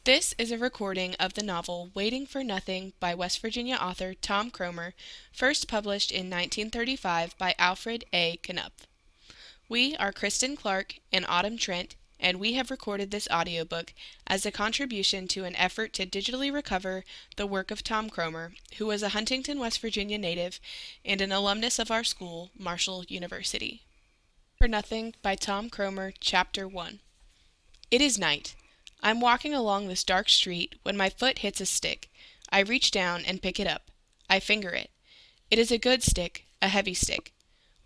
This is a recording of the novel Waiting for Nothing by West Virginia author Tom Kromer, first published in 1935 by Alfred Knopf. We are Kristen Clark and Autumn Trent, and we have recorded this audiobook as a contribution to an effort to digitally recover the work of Tom Kromer, who was a Huntington, West Virginia native and an alumnus of our school, Marshall University. For Nothing by Tom Kromer, Chapter 1. It is night. I'm walking along this dark street when my foot hits a stick. I reach down and pick it up. I finger it. It is a good stick, a heavy stick.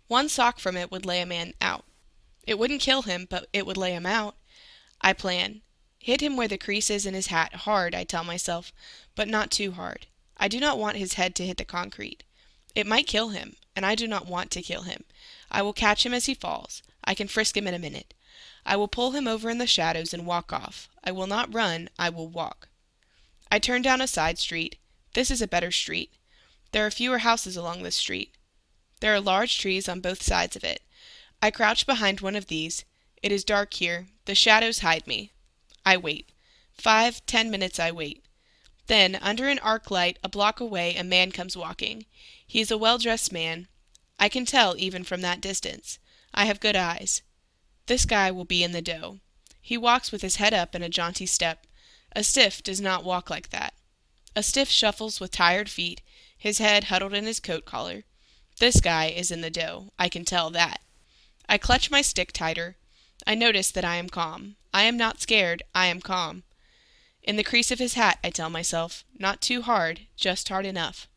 One sock from it would lay a man out. It wouldn't kill him, but it would lay him out. I plan. Hit him where the crease is in his hat hard, I tell myself, but not too hard. I do not want his head to hit the concrete. It might kill him, and I do not want to kill him. I will catch him as he falls. I can frisk him in a minute. I will pull him over in the shadows and walk off. I will not run, I will walk. I turn down a side street. This is a better street. There are fewer houses along this street. There are large trees on both sides of it. I crouch behind one of these. It is dark here. The shadows hide me. I wait. 5-10 minutes I wait. Then, under an arc light a block away, a man comes walking. He is a well-dressed man. I can tell even from that distance. I have good eyes. This guy will be in the dough. He walks with his head up and a jaunty step. A stiff does not walk like that. A stiff shuffles with tired feet, his head huddled in his coat collar. This guy is in the dough. I can tell that. I clutch my stick tighter. I notice that I am calm. I am not scared. I am calm. In the crease of his hat, I tell myself, not too hard, just hard enough.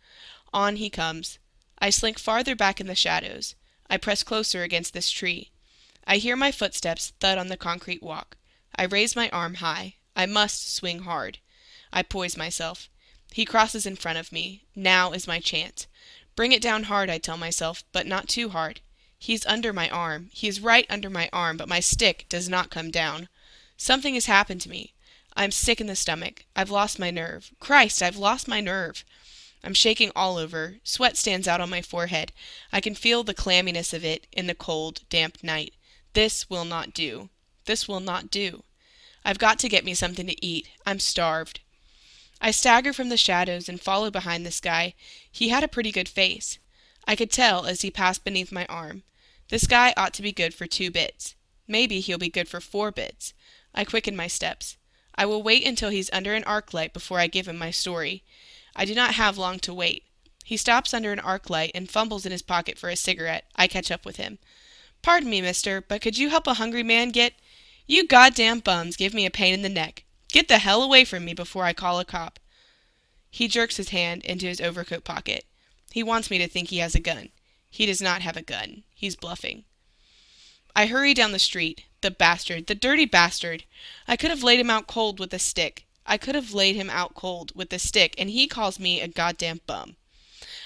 On he comes. I slink farther back in the shadows. I press closer against this tree. I hear my footsteps thud on the concrete walk. I raise my arm high. I must swing hard. I poise myself. He crosses in front of me. Now is my chance. Bring it down hard, I tell myself, but not too hard. He's under my arm. He is right under my arm, but my stick does not come down. Something has happened to me. I'm sick in the stomach. I've lost my nerve. Christ, I've lost my nerve. I'm shaking all over. Sweat stands out on my forehead. I can feel the clamminess of it in the cold, damp night. This will not do. This will not do. I've got to get me something to eat. I'm starved. I stagger from the shadows and follow behind this guy. He had a pretty good face. I could tell as he passed beneath my arm. This guy ought to be good for 2 bits. Maybe he'll be good for 4 bits. I quicken my steps. I will wait until he's under an arc light before I give him my story. I do not have long to wait. He stops under an arc light and fumbles in his pocket for a cigarette. I catch up with him. Pardon me, mister, but could you help a hungry man get— You goddamn bums give me a pain in the neck. Get the hell away from me before I call a cop. He jerks his hand into his overcoat pocket. He wants me to think he has a gun. He does not have a gun. He's bluffing. I hurry down the street. The bastard, the dirty bastard. I could have laid him out cold with a stick. I could have laid him out cold with a stick, and he calls me a goddamn bum.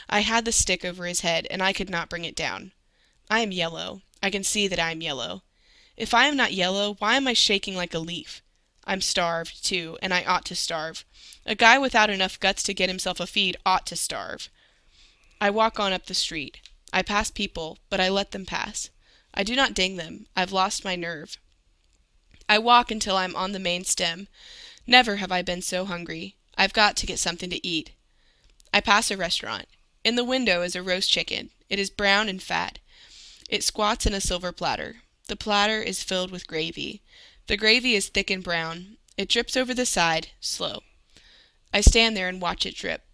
I had the stick over his head, and I could not bring it down. I am yellow. I can see that I am yellow. If I am not yellow, why am I shaking like a leaf? I'm starved, too, and I ought to starve. A guy without enough guts to get himself a feed ought to starve. I walk on up the street. I pass people, but I let them pass. I do not ding them. I've lost my nerve. I walk until I'm on the main stem. Never have I been so hungry. I've got to get something to eat. I pass a restaurant. In the window is a roast chicken. It is brown and fat. It squats in a silver platter. The platter is filled with gravy. The gravy is thick and brown. It drips over the side, slow. I stand there and watch it drip.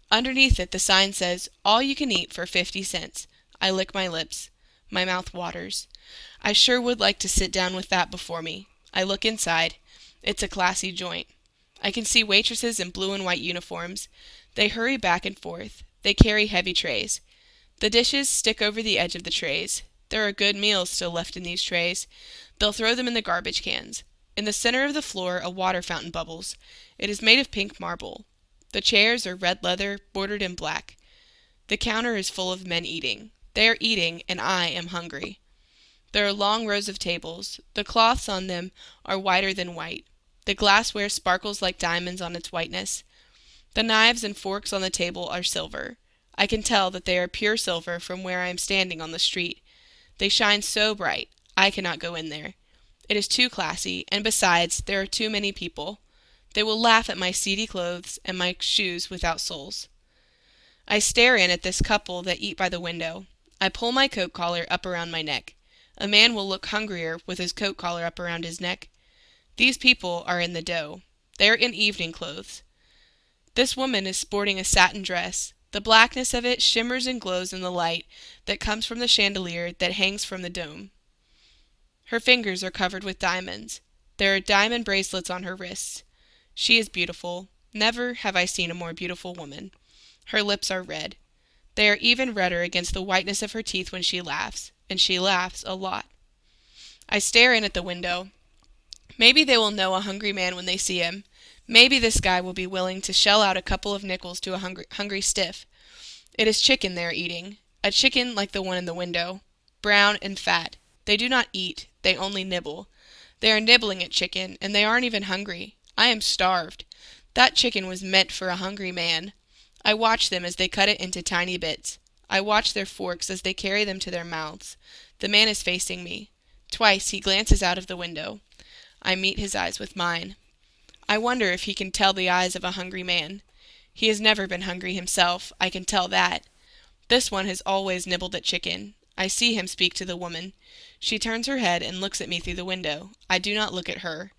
Underneath it the sign says, "All you can eat for 50 cents." I lick my lips. My mouth waters. I sure would like to sit down with that before me. I look inside. It's a classy joint. I can see waitresses in blue and white uniforms. They hurry back and forth. They carry heavy trays. The dishes stick over the edge of the trays. There are good meals still left in these trays. They'll throw them in the garbage cans. In the center of the floor a water fountain bubbles. It is made of pink marble. The chairs are red leather, bordered in black. The counter is full of men eating. They are eating, and I am hungry. There are long rows of tables. The cloths on them are whiter than white. The glassware sparkles like diamonds on its whiteness. The knives and forks on the table are silver. I can tell that they are pure silver from where I am standing on the street. They shine so bright. I cannot go in there. It is too classy, and besides, there are too many people. They will laugh at my seedy clothes and my shoes without soles. I stare in at this couple that eat by the window. I pull my coat collar up around my neck. A man will look hungrier with his coat collar up around his neck. These people are in the dough. They are in evening clothes. This woman is sporting a satin dress. The blackness of it shimmers and glows in the light that comes from the chandelier that hangs from the dome. Her fingers are covered with diamonds. There are diamond bracelets on her wrists. She is beautiful. Never have I seen a more beautiful woman. Her lips are red. They are even redder against the whiteness of her teeth when she laughs, and she laughs a lot. I stare in at the window. Maybe they will know a hungry man when they see him. Maybe this guy will be willing to shell out a couple of nickels to a hungry stiff. It is chicken they are eating. A chicken like the one in the window. Brown and fat. They do not eat. They only nibble. They are nibbling at chicken, and they aren't even hungry. I am starved. That chicken was meant for a hungry man. I watch them as they cut it into tiny bits. I watch their forks as they carry them to their mouths. The man is facing me. Twice he glances out of the window. I meet his eyes with mine. I wonder if he can tell the eyes of a hungry man. He has never been hungry himself, I can tell that. This one has always nibbled at chicken. I see him speak to the woman. She turns her head and looks at me through the window. I do not look at her.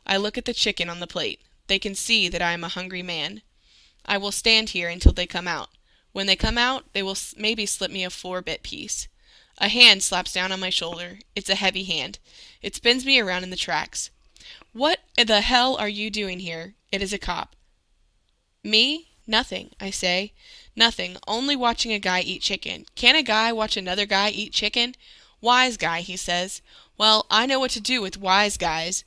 I look at the chicken on the plate. They can see that I am a hungry man. I will stand here until they come out. When they come out, they will maybe slip me a 4-bit piece. A hand slaps down on my shoulder. It's a heavy hand. It spins me around in the tracks. What the hell are you doing here? It is a cop. Me? Nothing, I say. Nothing. Only watching a guy eat chicken. Can a guy watch another guy eat chicken? Wise guy, he says. Well, I know what to do with wise guys.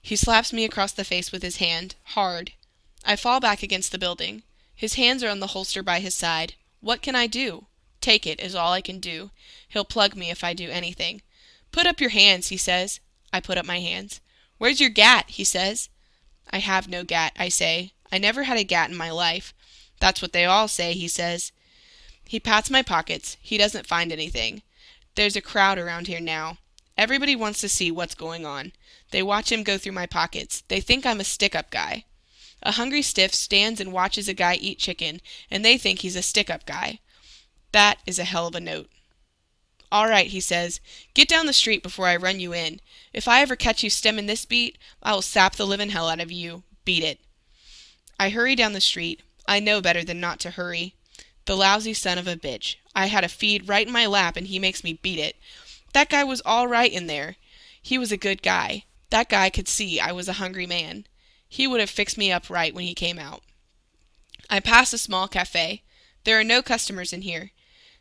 He slaps me across the face with his hand, hard. I fall back against the building. His hands are on the holster by his side. What can I do? Take it is all I can do. He'll plug me if I do anything. Put up your hands, he says. I put up my hands. Where's your gat, he says. I have no gat, I say. I never had a gat in my life. That's what they all say, he says. He pats my pockets. He doesn't find anything. There's a crowd around here now. Everybody wants to see what's going on. They watch him go through my pockets. They think I'm a stick-up guy. A hungry stiff stands and watches a guy eat chicken, and they think he's a stick-up guy. That is a hell of a note. All right, he says. Get down the street before I run you in. If I ever catch you stemming this beat, I will sap the living hell out of you. Beat it. I hurry down the street. I know better than not to hurry. The lousy son of a bitch. I had a feed right in my lap and he makes me beat it. That guy was all right in there. He was a good guy. That guy could see I was a hungry man. He would have fixed me up right when he came out. I pass a small cafe. There are no customers in here.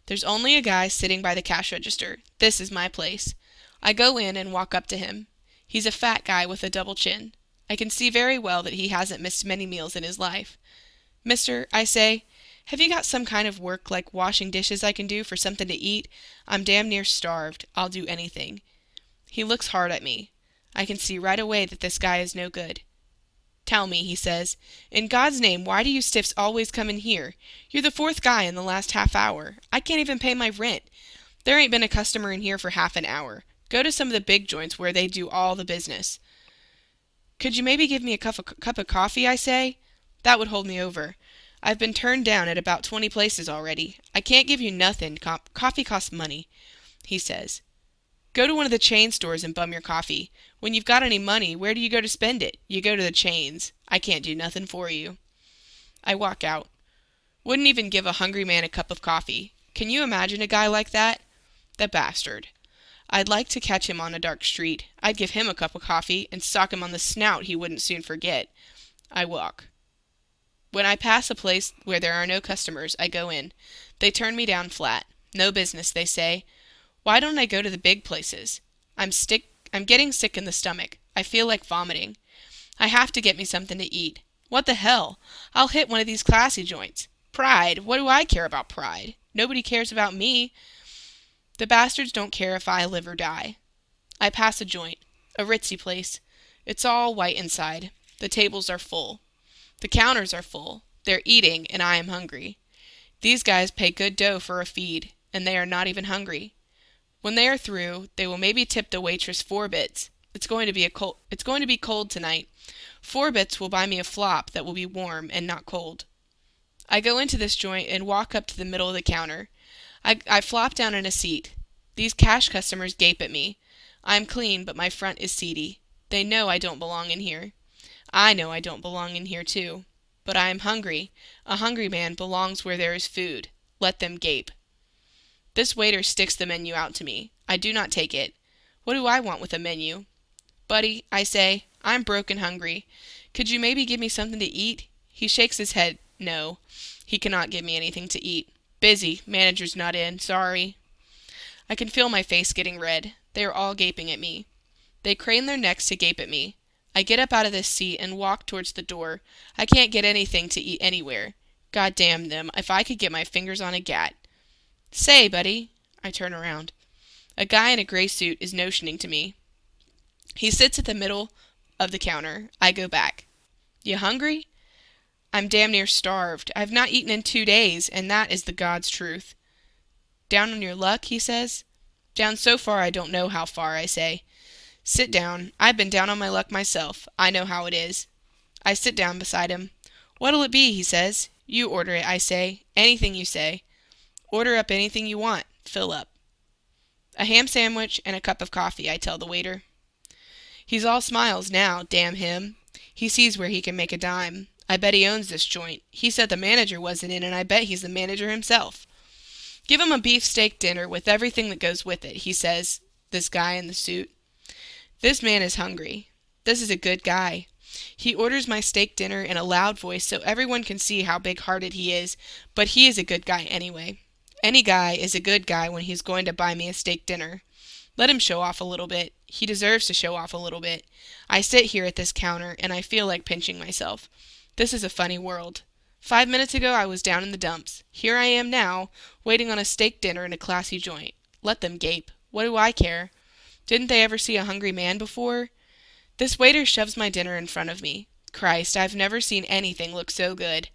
There's only a guy sitting by the cash register. This is my place. I go in and walk up to him. He's a fat guy with a double chin. I can see very well that he hasn't missed many meals in his life. Mister, I say, have you got some kind of work like washing dishes I can do for something to eat? I'm damn near starved. I'll do anything. He looks hard at me. I can see right away that this guy is no good. Tell me, he says, in God's name, why do you stiffs always come in here? You're the 4th guy in the last half hour. I can't even pay my rent. There ain't been a customer in here for half an hour. Go to some of the big joints where they do all the business. Could you maybe give me a cup of coffee, I say? That would hold me over. I've been turned down at about 20 places already. I can't give you nothing. Coffee costs money, he says. Go to one of the chain stores and bum your coffee. When you've got any money, where do you go to spend it? You go to the chains. I can't do nothing for you. I walk out. Wouldn't even give a hungry man a cup of coffee. Can you imagine a guy like that? The bastard. I'd like to catch him on a dark street. I'd give him a cup of coffee and sock him on the snout he wouldn't soon forget. I walk. When I pass a place where there are no customers, I go in. They turn me down flat. No business, they say. Why don't I go to the big places? I'm getting sick in the stomach. I feel like vomiting. I have to get me something to eat. What the hell? I'll hit one of these classy joints. Pride? What do I care about pride? Nobody cares about me. The bastards don't care if I live or die. I pass a joint. A ritzy place. It's all white inside. The tables are full. The counters are full. They're eating, and I am hungry. These guys pay good dough for a feed, and they are not even hungry. When they are through, they will maybe tip the waitress 4 bits. It's going to be cold tonight. 4 bits will buy me a flop that will be warm and not cold. I go into this joint and walk up to the middle of the counter. I flop down in a seat. These cash customers gape at me. I'm clean, but my front is seedy. They know I don't belong in here. I know I don't belong in here too. But I am hungry. A hungry man belongs where there is food. Let them gape. This waiter sticks the menu out to me. I do not take it. What do I want with a menu? Buddy, I say, I'm broke and hungry. Could you maybe give me something to eat? He shakes his head. No, he cannot give me anything to eat. Busy. Manager's not in. Sorry. I can feel my face getting red. They are all gaping at me. They crane their necks to gape at me. I get up out of this seat and walk towards the door. I can't get anything to eat anywhere. God damn them, if I could get my fingers on a gat. Say, buddy. I turn around. A guy in a gray suit is notioning to me. He sits at the middle of the counter. I go back. You hungry? I'm damn near starved. I've not eaten in 2 days, and that is the God's truth. Down on your luck, he says. Down so far I don't know how far, I say. Sit down. I've been down on my luck myself. I know how it is. I sit down beside him. What'll it be, he says. You order it, I say. Anything you say. Order up anything you want. Fill up. A ham sandwich and a cup of coffee, I tell the waiter. He's all smiles now, damn him. He sees where he can make a dime. I bet he owns this joint. He said the manager wasn't in, and I bet he's the manager himself. Give him a beefsteak dinner with everything that goes with it, he says, this guy in the suit. This man is hungry. This is a good guy. He orders my steak dinner in a loud voice so everyone can see how big-hearted he is, but he is a good guy anyway. Any guy is a good guy when he's going to buy me a steak dinner. Let him show off a little bit. He deserves to show off a little bit. I sit here at this counter, and I feel like pinching myself. This is a funny world. 5 minutes ago I was down in the dumps. Here I am now, waiting on a steak dinner in a classy joint. Let them gape. What do I care? Didn't they ever see a hungry man before? This waiter shoves my dinner in front of me. Christ, I've never seen anything look so good.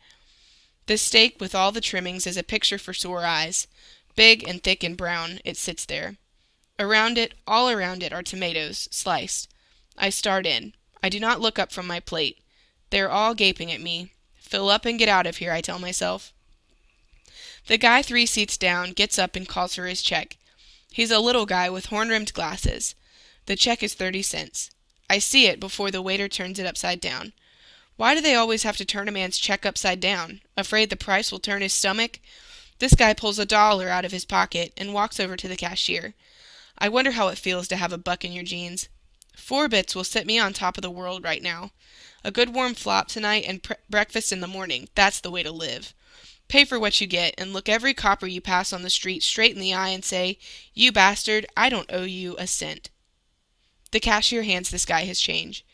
This steak with all the trimmings is a picture for sore eyes. Big and thick and brown, it sits there. Around it, all around it, are tomatoes, sliced. I start in. I do not look up from my plate. They are all gaping at me. Fill up and get out of here, I tell myself. The guy 3 seats down gets up and calls for his check. He's a little guy with horn-rimmed glasses. The check is 30 cents. I see it before the waiter turns it upside down. Why do they always have to turn a man's check upside down? Afraid the price will turn his stomach? This guy pulls $1 out of his pocket and walks over to the cashier. I wonder how it feels to have a buck in your jeans. 4 bits will set me on top of the world right now. A good warm flop tonight and breakfast in the morning. That's the way to live. Pay for what you get and look every copper you pass on the street straight in the eye and say, "You bastard, I don't owe you a cent." The cashier hands this guy his change.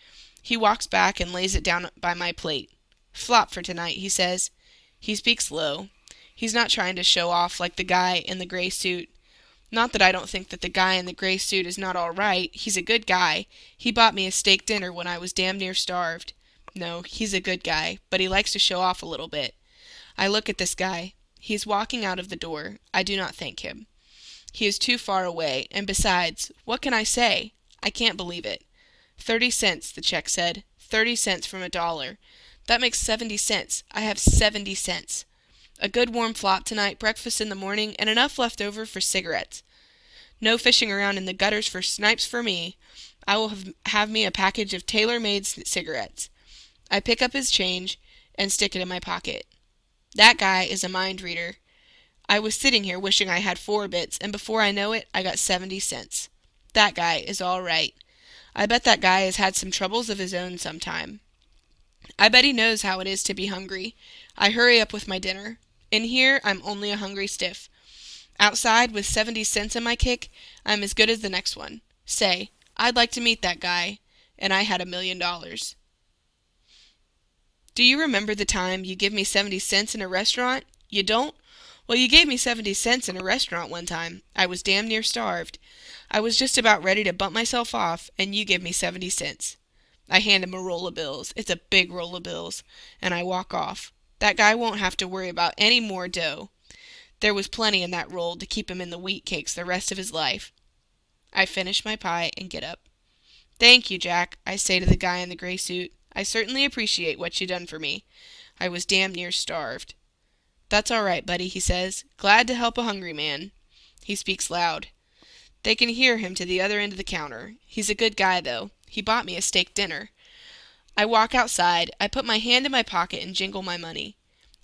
He walks back and lays it down by my plate. "Flop for tonight," he says. He speaks low. He's not trying to show off like the guy in the gray suit. Not that I don't think that the guy in the gray suit is not all right. He's a good guy. He bought me a steak dinner when I was damn near starved. No, he's a good guy, but he likes to show off a little bit. I look at this guy. He is walking out of the door. I do not thank him. He is too far away, and besides, what can I say? I can't believe it. 30 cents, the check said. 30 cents from $1. That makes 70 cents. I have 70 cents. A good warm flop tonight, breakfast in the morning, and enough left over for cigarettes. No fishing around in the gutters for snipes for me. I will have me a package of tailor-made cigarettes. I pick up his change and stick it in my pocket. That guy is a mind reader. I was sitting here wishing I had 4 bits, and before I know it, I got 70 cents. That guy is all right. I bet that guy has had some troubles of his own sometime. I bet he knows how it is to be hungry. I hurry up with my dinner. In here, I'm only a hungry stiff. Outside, with 70 cents in my kick, I'm as good as the next one. Say, I'd like to meet that guy, and I had $1 million. Do you remember the time you give me 70 cents in a restaurant? You don't? Well, you gave me 70 cents in a restaurant one time. I was damn near starved. I was just about ready to bump myself off, and you give me 70 cents. I hand him a roll of bills. It's a big roll of bills. And I walk off. That guy won't have to worry about any more dough. There was plenty in that roll to keep him in the wheat cakes the rest of his life. I finish my pie and get up. "Thank you, Jack," I say to the guy in the gray suit. I certainly appreciate what you done for me. I was damn near starved." "That's all right, buddy," he says. "Glad to help a hungry man." He speaks loud. They can hear him to the other end of the counter. He's a good guy, though. He bought me a steak dinner. I walk outside. I put my hand in my pocket and jingle my money.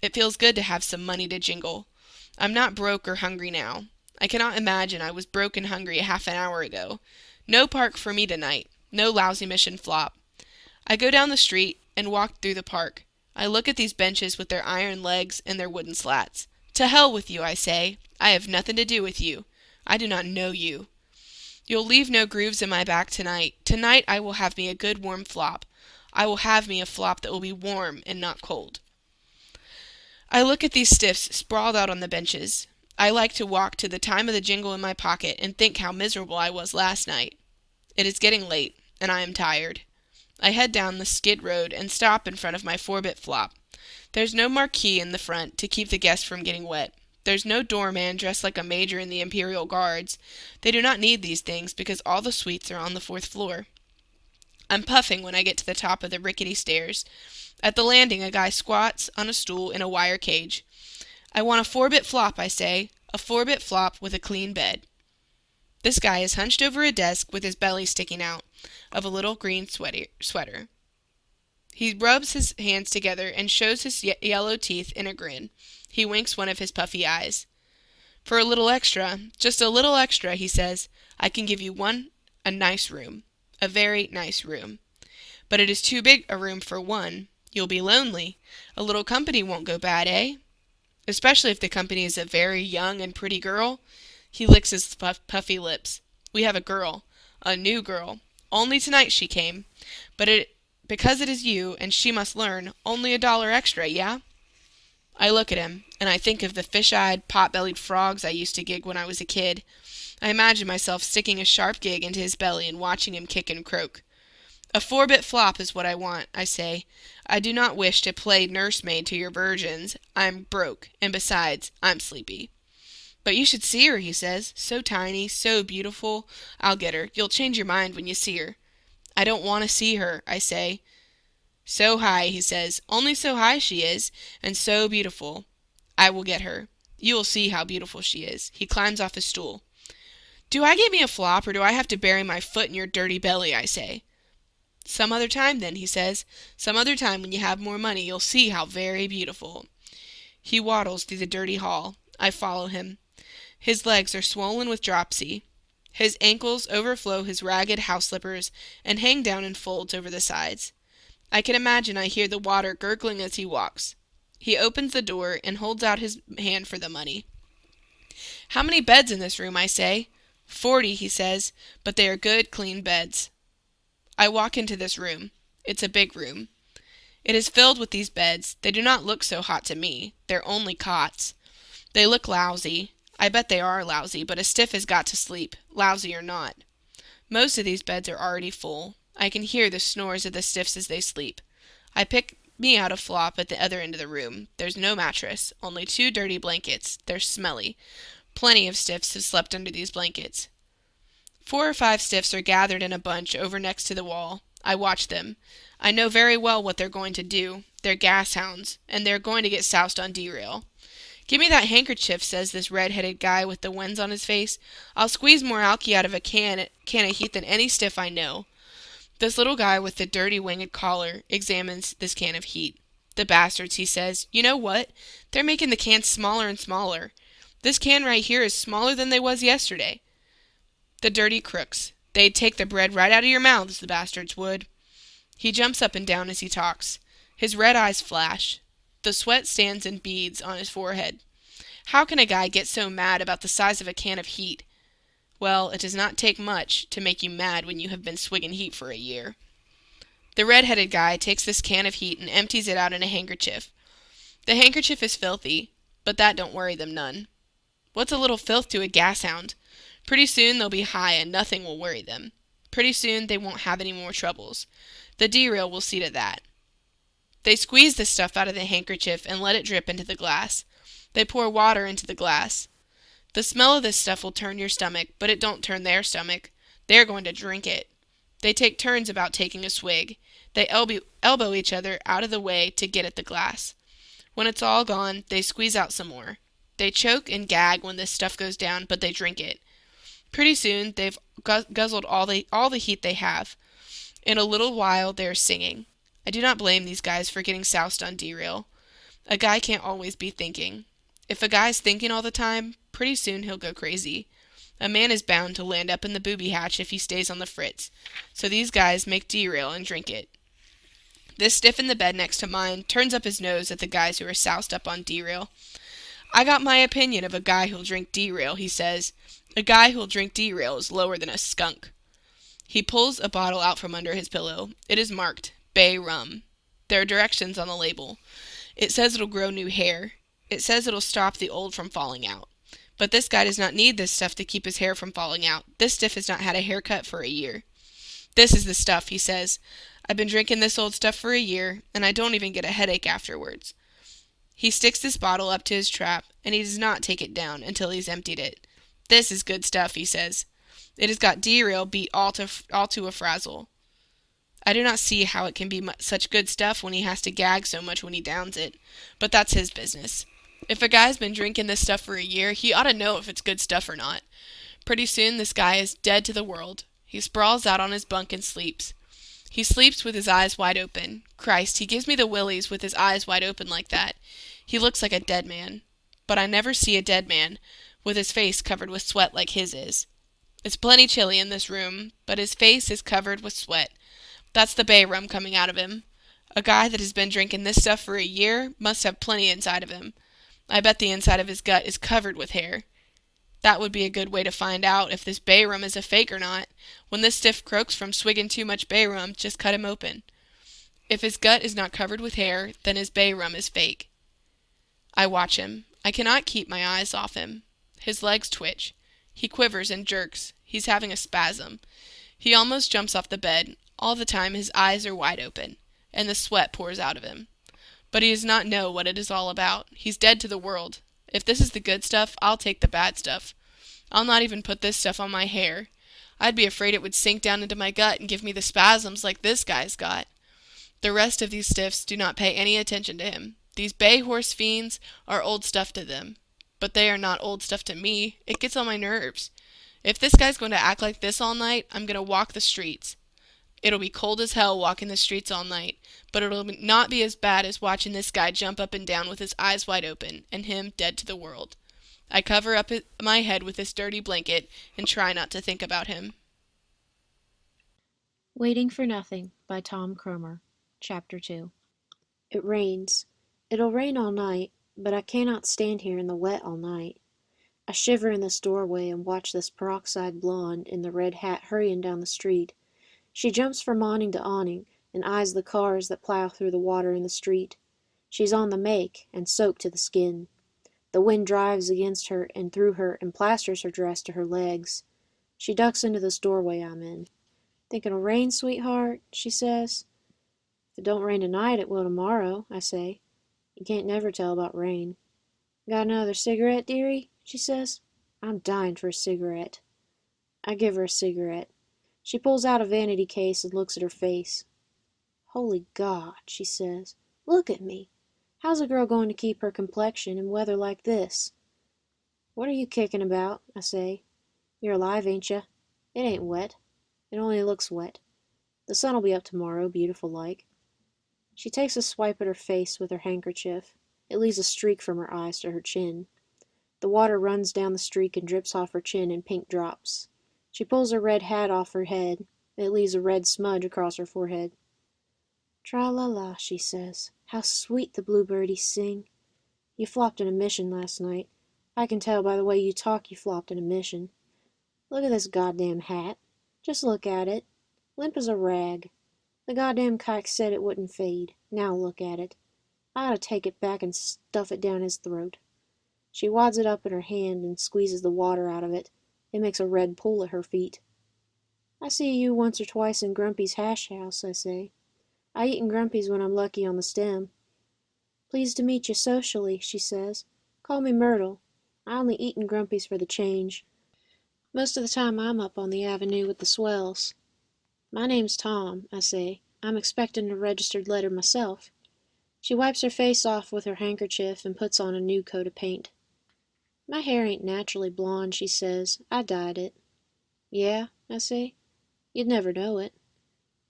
It feels good to have some money to jingle. I'm not broke or hungry now. I cannot imagine I was broke and hungry a half an hour ago. No park for me tonight. No lousy mission flop. I go down the street and walk through the park. I look at these benches with their iron legs and their wooden slats. To hell with you, I say. I have nothing to do with you. I do not know you. You'll leave no grooves in my back tonight. Tonight I will have me a good warm flop. I will have me a flop that will be warm and not cold. I look at these stiffs sprawled out on the benches. I like to walk to the time of the jingle in my pocket and think how miserable I was last night. It is getting late, and I am tired. I head down the skid road and stop in front of my 4-bit flop. There's no marquee in the front to keep the guests from getting wet. There's no doorman dressed like a major in the Imperial Guards. They do not need these things because all the suites are on the 4th floor. I'm puffing when I get to the top of the rickety stairs. At the landing, a guy squats on a stool in a wire cage. "I want a 4-bit flop," I say. "A 4-bit flop with a clean bed." This guy is hunched over a desk with his belly sticking out of a little green sweater. He rubs his hands together and shows his yellow teeth in a grin. He winks one of his puffy eyes. "For a little extra, just a little extra," he says, "I can give you a nice room. A very nice room. But it is too big a room for one. You'll be lonely. A little company won't go bad, eh? Especially if the company is a very young and pretty girl." He licks his puffy lips. "We have a girl. A new girl. Only tonight she came. Because it is you, and she must learn, only $1 extra, yeah?" I look at him, and I think of the fish-eyed, pot-bellied frogs I used to gig when I was a kid. I imagine myself sticking a sharp gig into his belly and watching him kick and croak. "A 4-bit flop is what I want," I say. "I do not wish to play nursemaid to your virgins. I'm broke, and besides, I'm sleepy." "But you should see her," he says. "So tiny, so beautiful. I'll get her. You'll change your mind when you see her." "I don't want to see her," I say. "So high," he says. "Only so high she is, and so beautiful. I will get her. You will see how beautiful she is." He climbs off his stool. "Do I get me a flop, or do I have to bury my foot in your dirty belly?" I say. "Some other time, then," he says. "Some other time when you have more money, you'll see how very beautiful." He waddles through the dirty hall. I follow him. His legs are swollen with dropsy. His ankles overflow his ragged house slippers and hang down in folds over the sides. I can imagine I hear the water gurgling as he walks. He opens the door and holds out his hand for the money. "How many beds in this room?" I say. 40, he says, "but they are good, clean beds." I walk into this room. It's a big room. It is filled with these beds. They do not look so hot to me. They're only cots. They look lousy. I bet they are lousy, but a stiff has got to sleep, lousy or not. Most of these beds are already full. I can hear the snores of the stiffs as they sleep. I pick me out a flop at the other end of the room. There's no mattress, only 2 dirty blankets. They're smelly. Plenty of stiffs have slept under these blankets. 4 or 5 stiffs are gathered in a bunch over next to the wall. I watch them. I know very well what they're going to do. They're gas hounds, and they're going to get soused on derail. "Give me that handkerchief," says this red-headed guy with the wens on his face. "I'll squeeze more alky out of a can of heat than any stiff I know." This little guy with the dirty winged collar examines this can of heat. "The bastards," he says. "You know what? They're making the cans smaller and smaller. This can right here is smaller than they was yesterday. The dirty crooks. They'd take the bread right out of your mouths, the bastards would." He jumps up and down as he talks. His red eyes flash. The sweat stands in beads on his forehead. How can a guy get so mad about the size of a can of heat? Well, it does not take much to make you mad when you have been swigging heat for a year. The red-headed guy takes this can of heat and empties it out in a handkerchief. The handkerchief is filthy, but that don't worry them none. What's a little filth to a gas hound? Pretty soon they'll be high and nothing will worry them. Pretty soon they won't have any more troubles. The derail will see to that. They squeeze the stuff out of the handkerchief and let it drip into the glass. They pour water into the glass. The smell of this stuff will turn your stomach, but it don't turn their stomach. They're going to drink it. They take turns about taking a swig. They elbow each other out of the way to get at the glass. When it's all gone, they squeeze out some more. They choke and gag when this stuff goes down, but they drink it. Pretty soon, they've guzzled all the heat they have. In a little while, they are singing. I do not blame these guys for getting soused on derail. A guy can't always be thinking. If a guy's thinking all the time, pretty soon he'll go crazy. A man is bound to land up in the booby hatch if he stays on the fritz. So these guys make derail and drink it. This stiff in the bed next to mine turns up his nose at the guys who are soused up on derail. I got my opinion of a guy who'll drink derail, he says. A guy who'll drink derail is lower than a skunk. He pulls a bottle out from under his pillow. It is marked Bay Rum. There are directions on the label. It says it'll grow new hair. It says it'll stop the old from falling out. But this guy does not need this stuff to keep his hair from falling out. This stiff has not had a haircut for a year. This is the stuff, he says. I've been drinking this old stuff for a year, and I don't even get a headache afterwards. He sticks this bottle up to his trap, and he does not take it down until he's emptied it. This is good stuff, he says. It has got derail beat all to a frazzle. I do not see how it can be such good stuff when he has to gag so much when he downs it, but that's his business. If a guy's been drinking this stuff for a year, he ought to know if it's good stuff or not. Pretty soon this guy is dead to the world. He sprawls out on his bunk and sleeps. He sleeps with his eyes wide open. Christ, he gives me the willies with his eyes wide open like that. He looks like a dead man. But I never see a dead man with his face covered with sweat like his is. It's plenty chilly in this room, but his face is covered with sweat. That's the bay rum coming out of him. A guy that has been drinking this stuff for a year must have plenty inside of him. I bet the inside of his gut is covered with hair. That would be a good way to find out if this bay rum is a fake or not. When this stiff croaks from swigging too much bay rum, just cut him open. If his gut is not covered with hair, then his bay rum is fake. I watch him. I cannot keep my eyes off him. His legs twitch. He quivers and jerks. He's having a spasm. He almost jumps off the bed. All the time his eyes are wide open, and the sweat pours out of him. But he does not know what it is all about. He's dead to the world. If this is the good stuff, I'll take the bad stuff. I'll not even put this stuff on my hair. I'd be afraid it would sink down into my gut and give me the spasms like this guy's got. The rest of these stiffs do not pay any attention to him. These bay horse fiends are old stuff to them. But they are not old stuff to me. It gets on my nerves. If this guy's going to act like this all night, I'm going to walk the streets. It'll be cold as hell walking the streets all night, but it'll not be as bad as watching this guy jump up and down with his eyes wide open, and him dead to the world. I cover up my head with this dirty blanket and try not to think about him. Waiting for Nothing by Tom Kromer, Chapter 2. It rains. It'll rain all night, but I cannot stand here in the wet all night. I shiver in this doorway and watch this peroxide blonde in the red hat hurrying down the street. She jumps from awning to awning and eyes the cars that plow through the water in the street. She's on the make and soaked to the skin. The wind drives against her and through her and plasters her dress to her legs. She ducks into this doorway I'm in. "Think it'll rain, sweetheart?" she says. "If it don't rain tonight, it will tomorrow," I say. You can't never tell about rain. "Got another cigarette, dearie?" she says. I'm dying for a cigarette. I give her a cigarette. She pulls out a vanity case and looks at her face. "Holy God," she says. "Look at me. How's a girl going to keep her complexion in weather like this?" "What are you kicking about?" I say. "You're alive, ain't ya? It ain't wet. It only looks wet. The sun'll be up tomorrow, beautiful like." She takes a swipe at her face with her handkerchief. It leaves a streak from her eyes to her chin. The water runs down the streak and drips off her chin in pink drops. She pulls her red hat off her head. It leaves a red smudge across her forehead. "Tra-la-la," she says. "How sweet the bluebirdies sing. You flopped in a mission last night. I can tell by the way you talk you flopped in a mission. Look at this goddamn hat. Just look at it. Limp as a rag. The goddamn kike said it wouldn't fade. Now look at it. I ought to take it back and stuff it down his throat." She wads it up in her hand and squeezes the water out of it. It makes a red pool at her feet. "I see you once or twice in Grumpy's hash house," I say. "I eat in Grumpy's when I'm lucky on the stem." "Pleased to meet you socially," she says. "Call me Myrtle. I only eat in Grumpy's for the change. Most of the time I'm up on the avenue with the swells." "My name's Tom," I say. I'm expecting a registered letter myself." She wipes her face off with her handkerchief and puts on a new coat of paint. "My hair ain't naturally blonde," she says. "I dyed it." "Yeah?" I say. "You'd never know it."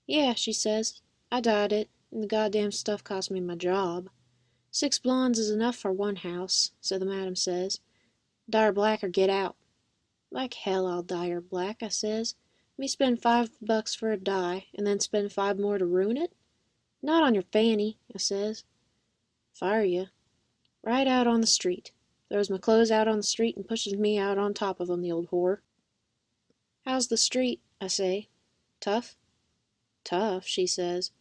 "Yeah," she says. "I dyed it, and the goddamn stuff cost me my job." "6 blondes is enough for one house," so the madam says. "Dye her black or get out." "Like hell I'll dye her black," I says. "Me spend $5 for a dye, and then spend 5 more to ruin it? Not on your fanny," I says. "Fire you." Right out on the street. Throws my clothes out on the street and pushes me out on top of 'em, the old whore. "How's the street?" I say. "Tough?" "Tough," she says.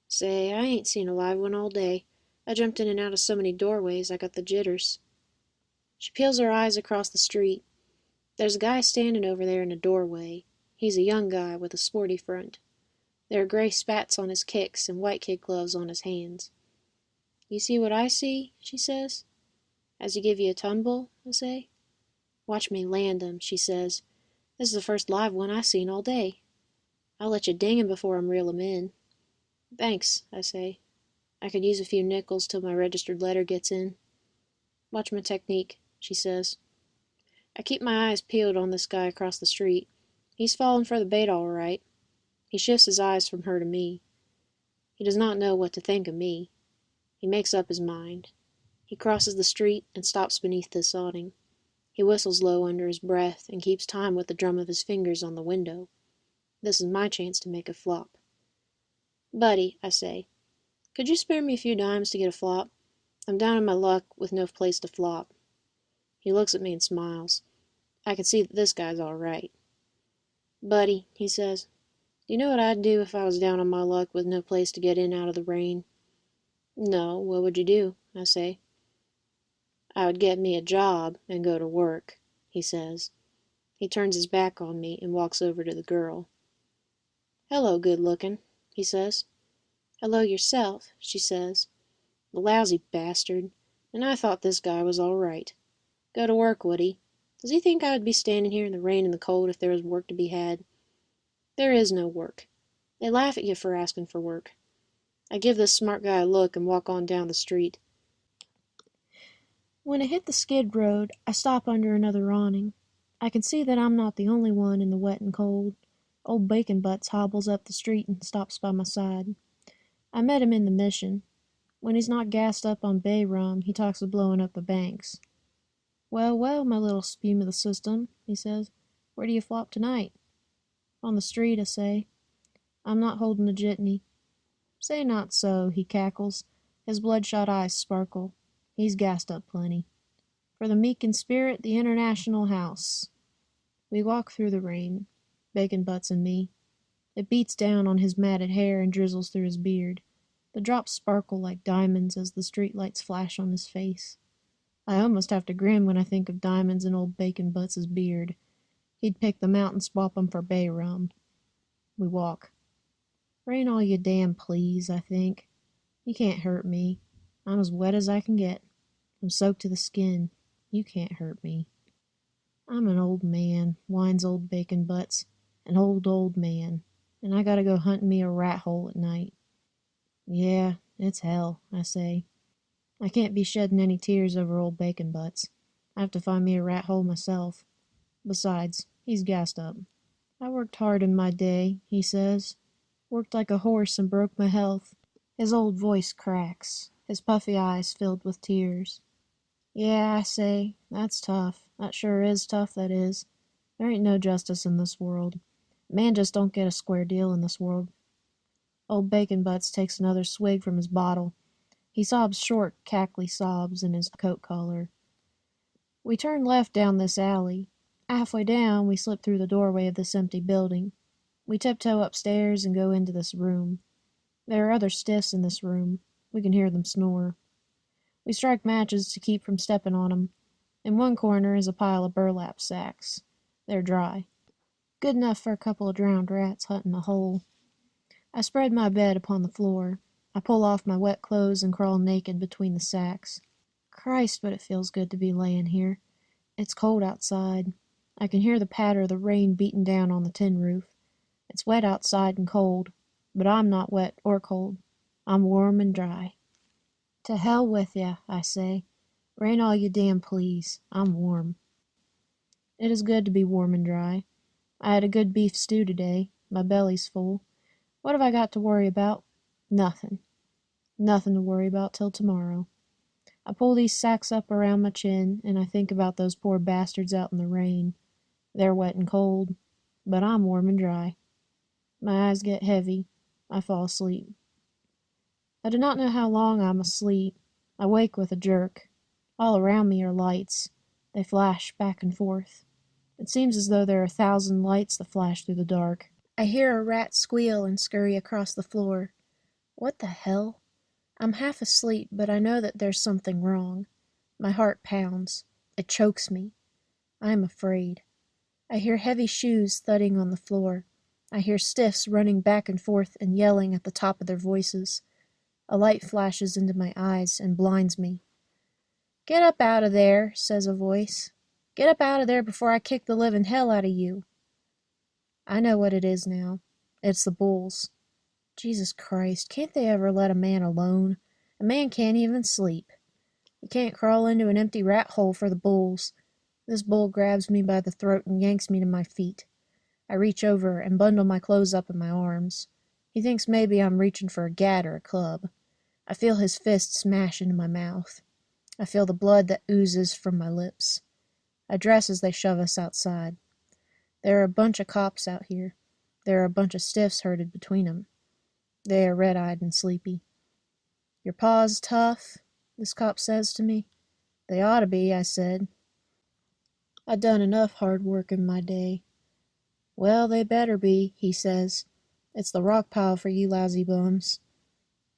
Say, I ain't seen a live one all day. I jumped in and out of so many doorways I got the jitters. She peels her eyes across the street. There's a guy standing over there in a doorway. He's a young guy with a sporty front. There are gray spats on his kicks and white kid gloves on his hands. "You see what I see?" she says. "Has he give you a tumble?" I say. "Watch me land him," she says. "This is the first live one I seen all day. I'll let you ding him before I'm reel him in." "Thanks," I say. "I could use a few nickels till my registered letter gets in." "Watch my technique," she says. I keep my eyes peeled on this guy across the street. He's fallen for the bait all right. He shifts his eyes from her to me. He does not know what to think of me. He makes up his mind. He crosses the street and stops beneath this awning. He whistles low under his breath and keeps time with the drum of his fingers on the window. This is my chance to make a flop. "Buddy," I say, "could you spare me a few dimes to get a flop? I'm down on my luck with no place to flop." He looks at me and smiles. I can see that this guy's all right. "Buddy," he says, "do you know what I'd do if I was down on my luck with no place to get in out of the rain?" "No, what would you do?" I say. "I would get me a job and go to work," he says. He turns his back on me and walks over to the girl. "Hello, good looking," he says. "Hello yourself," she says. "The lousy bastard. And I thought this guy was all right. Go to work, would he? Does he think I would be standing here in the rain and the cold if there was work to be had? There is no work. They laugh at you for asking for work." I give this smart guy a look and walk on down the street. When I hit the skid road, I stop under another awning. I can see that I'm not the only one in the wet and cold. Old Bacon Butts hobbles up the street and stops by my side. I met him in the Mission. When he's not gassed up on bay rum, he talks of blowing up the banks. "Well, well, my little spume of the system," he says. "Where do you flop tonight?" "On the street," I say. "I'm not holding a jitney." "Say not so," he cackles. His bloodshot eyes sparkle. He's gassed up plenty. "For the meek in spirit, the International House." We walk through the rain, Bacon Butts and me. It beats down on his matted hair and drizzles through his beard. The drops sparkle like diamonds as the street lights flash on his face. I almost have to grin when I think of diamonds in old Bacon Butts' beard. He'd pick them out and swap 'em for bay rum. We walk. "Rain all you damn please," I think. "You can't hurt me. I'm as wet as I can get. I'm soaked to the skin. You can't hurt me." "I'm an old man," whines old Bacon Butts. "An old man. And I gotta go hunting me a rat hole at night." "Yeah, it's hell," I say. I can't be shedding any tears over old Bacon Butts. I have to find me a rat hole myself. Besides, he's gassed up. "I worked hard in my day," he says. "Worked like a horse and broke my health." His old voice cracks, his puffy eyes filled with tears. "Yeah," I say, "that's tough. That sure is tough, that is. There ain't no justice in this world. A man just don't get a square deal in this world." Old Bacon Butts takes another swig from his bottle. He sobs short, cackly sobs in his coat collar. We turn left down this alley. Halfway down, we slip through the doorway of this empty building. We tiptoe upstairs and go into this room. There are other stiffs in this room. We can hear them snore. We strike matches to keep from stepping on them. In one corner is a pile of burlap sacks. They're dry. Good enough for a couple of drowned rats hunting a hole. I spread my bed upon the floor. I pull off my wet clothes and crawl naked between the sacks. Christ, but it feels good to be laying here. It's cold outside. I can hear the patter of the rain beating down on the tin roof. It's wet outside and cold. but I'm not wet or cold. I'm warm and dry. To hell with ya, I say. Rain all you damn please. I'm warm. It is good to be warm and dry. I had a good beef stew today. My belly's full. What have I got to worry about? Nothing. Nothing to worry about till tomorrow. I pull these sacks up around my chin, and I think about those poor bastards out in the rain. They're wet and cold, but I'm warm and dry. My eyes get heavy. I fall asleep. I do not know how long I'm asleep. I wake with a jerk. All around me are lights. They flash back and forth. It seems as though there are 1,000 lights that flash through the dark. I hear a rat squeal and scurry across the floor. What the hell? I'm half asleep, but I know that there's something wrong. My heart pounds. It chokes me. I am afraid. I hear heavy shoes thudding on the floor. I hear stiffs running back and forth and yelling at the top of their voices. A light flashes into my eyes and blinds me. "Get up out of there," says a voice. "Get up out of there before I kick the living hell out of you." I know what it is now. It's the bulls. Jesus Christ, can't they ever let a man alone? A man can't even sleep. You can't crawl into an empty rat hole for the bulls. This bull grabs me by the throat and yanks me to my feet. I reach over and bundle my clothes up in my arms. He thinks maybe I'm reaching for a gat or a club. I feel his fist smash into my mouth. I feel the blood that oozes from my lips. I dress as they shove us outside. There are a bunch of cops out here. There are a bunch of stiffs herded between them. They are red-eyed and sleepy. "Your paws tough?" this cop says to me. "They ought to be," I said. "I done enough hard work in my day." "Well, they better be," he says. "It's the rock pile for you lousy bums."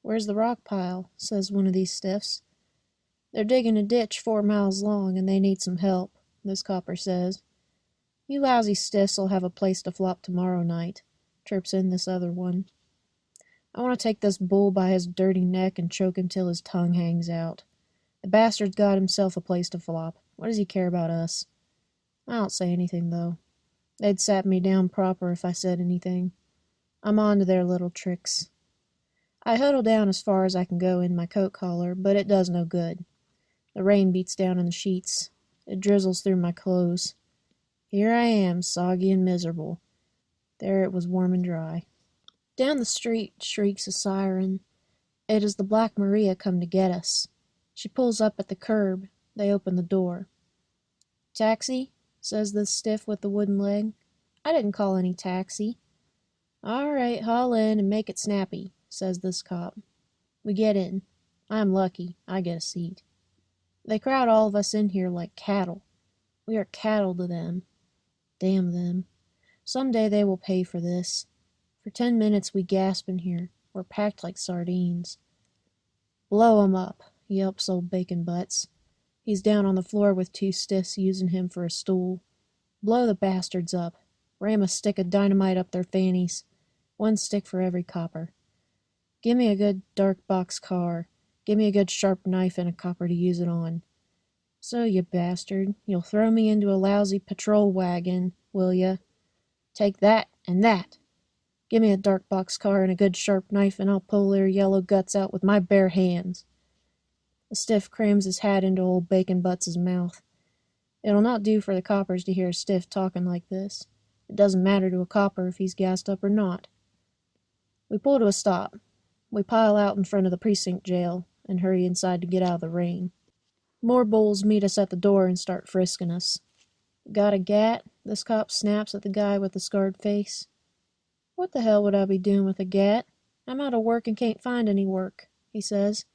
"Where's the rock pile?" says one of these stiffs. "They're digging a ditch 4 miles long, and they need some help," this copper says. "You lousy stiffs'll have a place to flop tomorrow night," chirps in this other one. I want to take this bull by his dirty neck and choke him till his tongue hangs out. The bastard's got himself a place to flop. What does he care about us? I don't say anything, though. They'd sap me down proper if I said anything. I'm on to their little tricks. I huddle down as far as I can go in my coat collar, but it does no good. The rain beats down on the sheets. It drizzles through my clothes. Here I am, soggy and miserable. There it was warm and dry. Down the street shrieks a siren. It is the Black Maria come to get us. She pulls up at the curb. They open the door. "Taxi?" says this stiff with the wooden leg. "I didn't call any taxi." "All right, haul in and make it snappy," says this cop. We get in. I'm lucky. I get a seat. They crowd all of us in here like cattle. We are cattle to them. Damn them. Someday they will pay for this. For 10 minutes we gasp in here. We're packed like sardines. "Blow 'em up," yelps old Bacon Butts. He's down on the floor with 2 stiffs using him for a stool. "Blow the bastards up. Ram a stick of dynamite up their fannies. 1 stick for every copper. Give me a good dark box car. Give me a good sharp knife and a copper to use it on. So, you bastard, you'll throw me into a lousy patrol wagon, will ya? Take that and that. Give me a dark box car and a good sharp knife, and I'll pull their yellow guts out with my bare hands." The stiff crams his hat into old Bacon Butts' mouth. It'll not do for the coppers to hear a stiff talking like this. It doesn't matter to a copper if he's gassed up or not. We pull to a stop. We pile out in front of the precinct jail and hurry inside to get out of the rain. More bulls meet us at the door and start frisking us. "Got a gat?" this cop snaps at the guy with the scarred face. "What the hell would I be doing with a gat? I'm out of work and can't find any work," he says.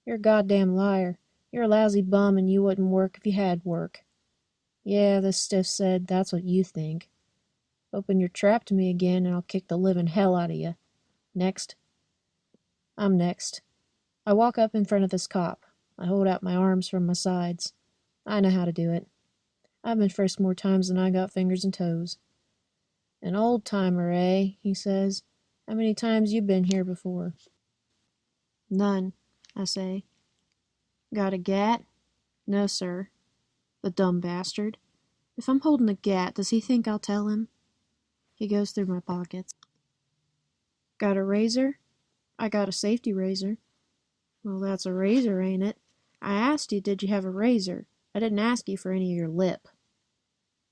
"You're a goddamn liar. You're a lousy bum and you wouldn't work if you had work." "Yeah," this stiff said, "that's what you think. Open your trap to me again and I'll kick the living hell out of you. Next." I'm next. I walk up in front of this cop. I hold out my arms from my sides. I know how to do it. I've been frisked more times than I got fingers and toes. "An old-timer, eh?" he says. "How many times you been here before?" "None," I say. "Got a gat?" "No, sir." The dumb bastard. If I'm holding a gat, does he think I'll tell him? He goes through my pockets. Got a razor? I got a safety razor. Well, that's a razor, ain't it? I asked you, did you have a razor? I didn't ask you for any of your lip.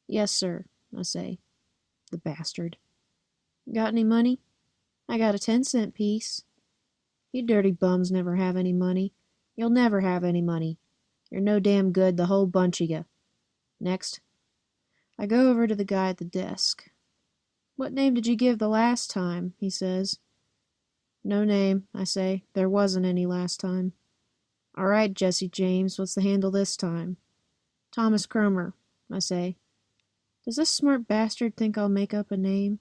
Yes, sir, I say. The bastard. Got any money? I got a 10-cent piece. You dirty bums never have any money. You'll never have any money. You're no damn good, the whole bunch of you. Next. I go over to the guy at the desk. What name did you give the last time? He says. No name, I say. There wasn't any last time. All right, Jesse James, what's the handle this time? Thomas Kromer, I say. Does this smart bastard think I'll make up a name?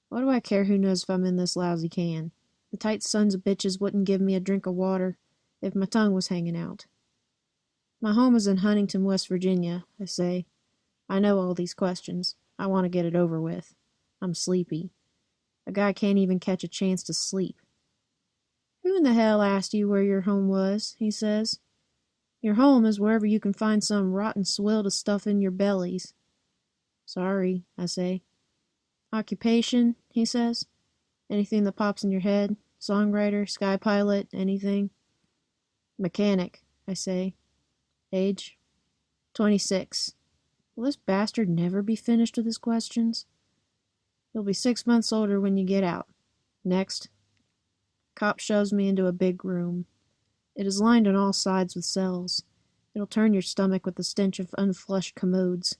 What do I care who knows if I'm in this lousy can? The tight sons of bitches wouldn't give me a drink of water if my tongue was hanging out. My home is in Huntington, West Virginia, I say. I know all these questions. I want to get it over with. I'm sleepy. A guy can't even catch a chance to sleep. Who in the hell asked you where your home was? He says. Your home is wherever you can find some rotten swill to stuff in your bellies. Sorry, I say. Occupation, he says. Anything that pops in your head? Songwriter, sky pilot, anything? Mechanic, I say. Age? 26. Will this bastard never be finished with his questions? He'll be 6 months older when you get out. Next. Cop shoves me into a big room. It is lined on all sides with cells. It'll turn your stomach with the stench of unflushed commodes.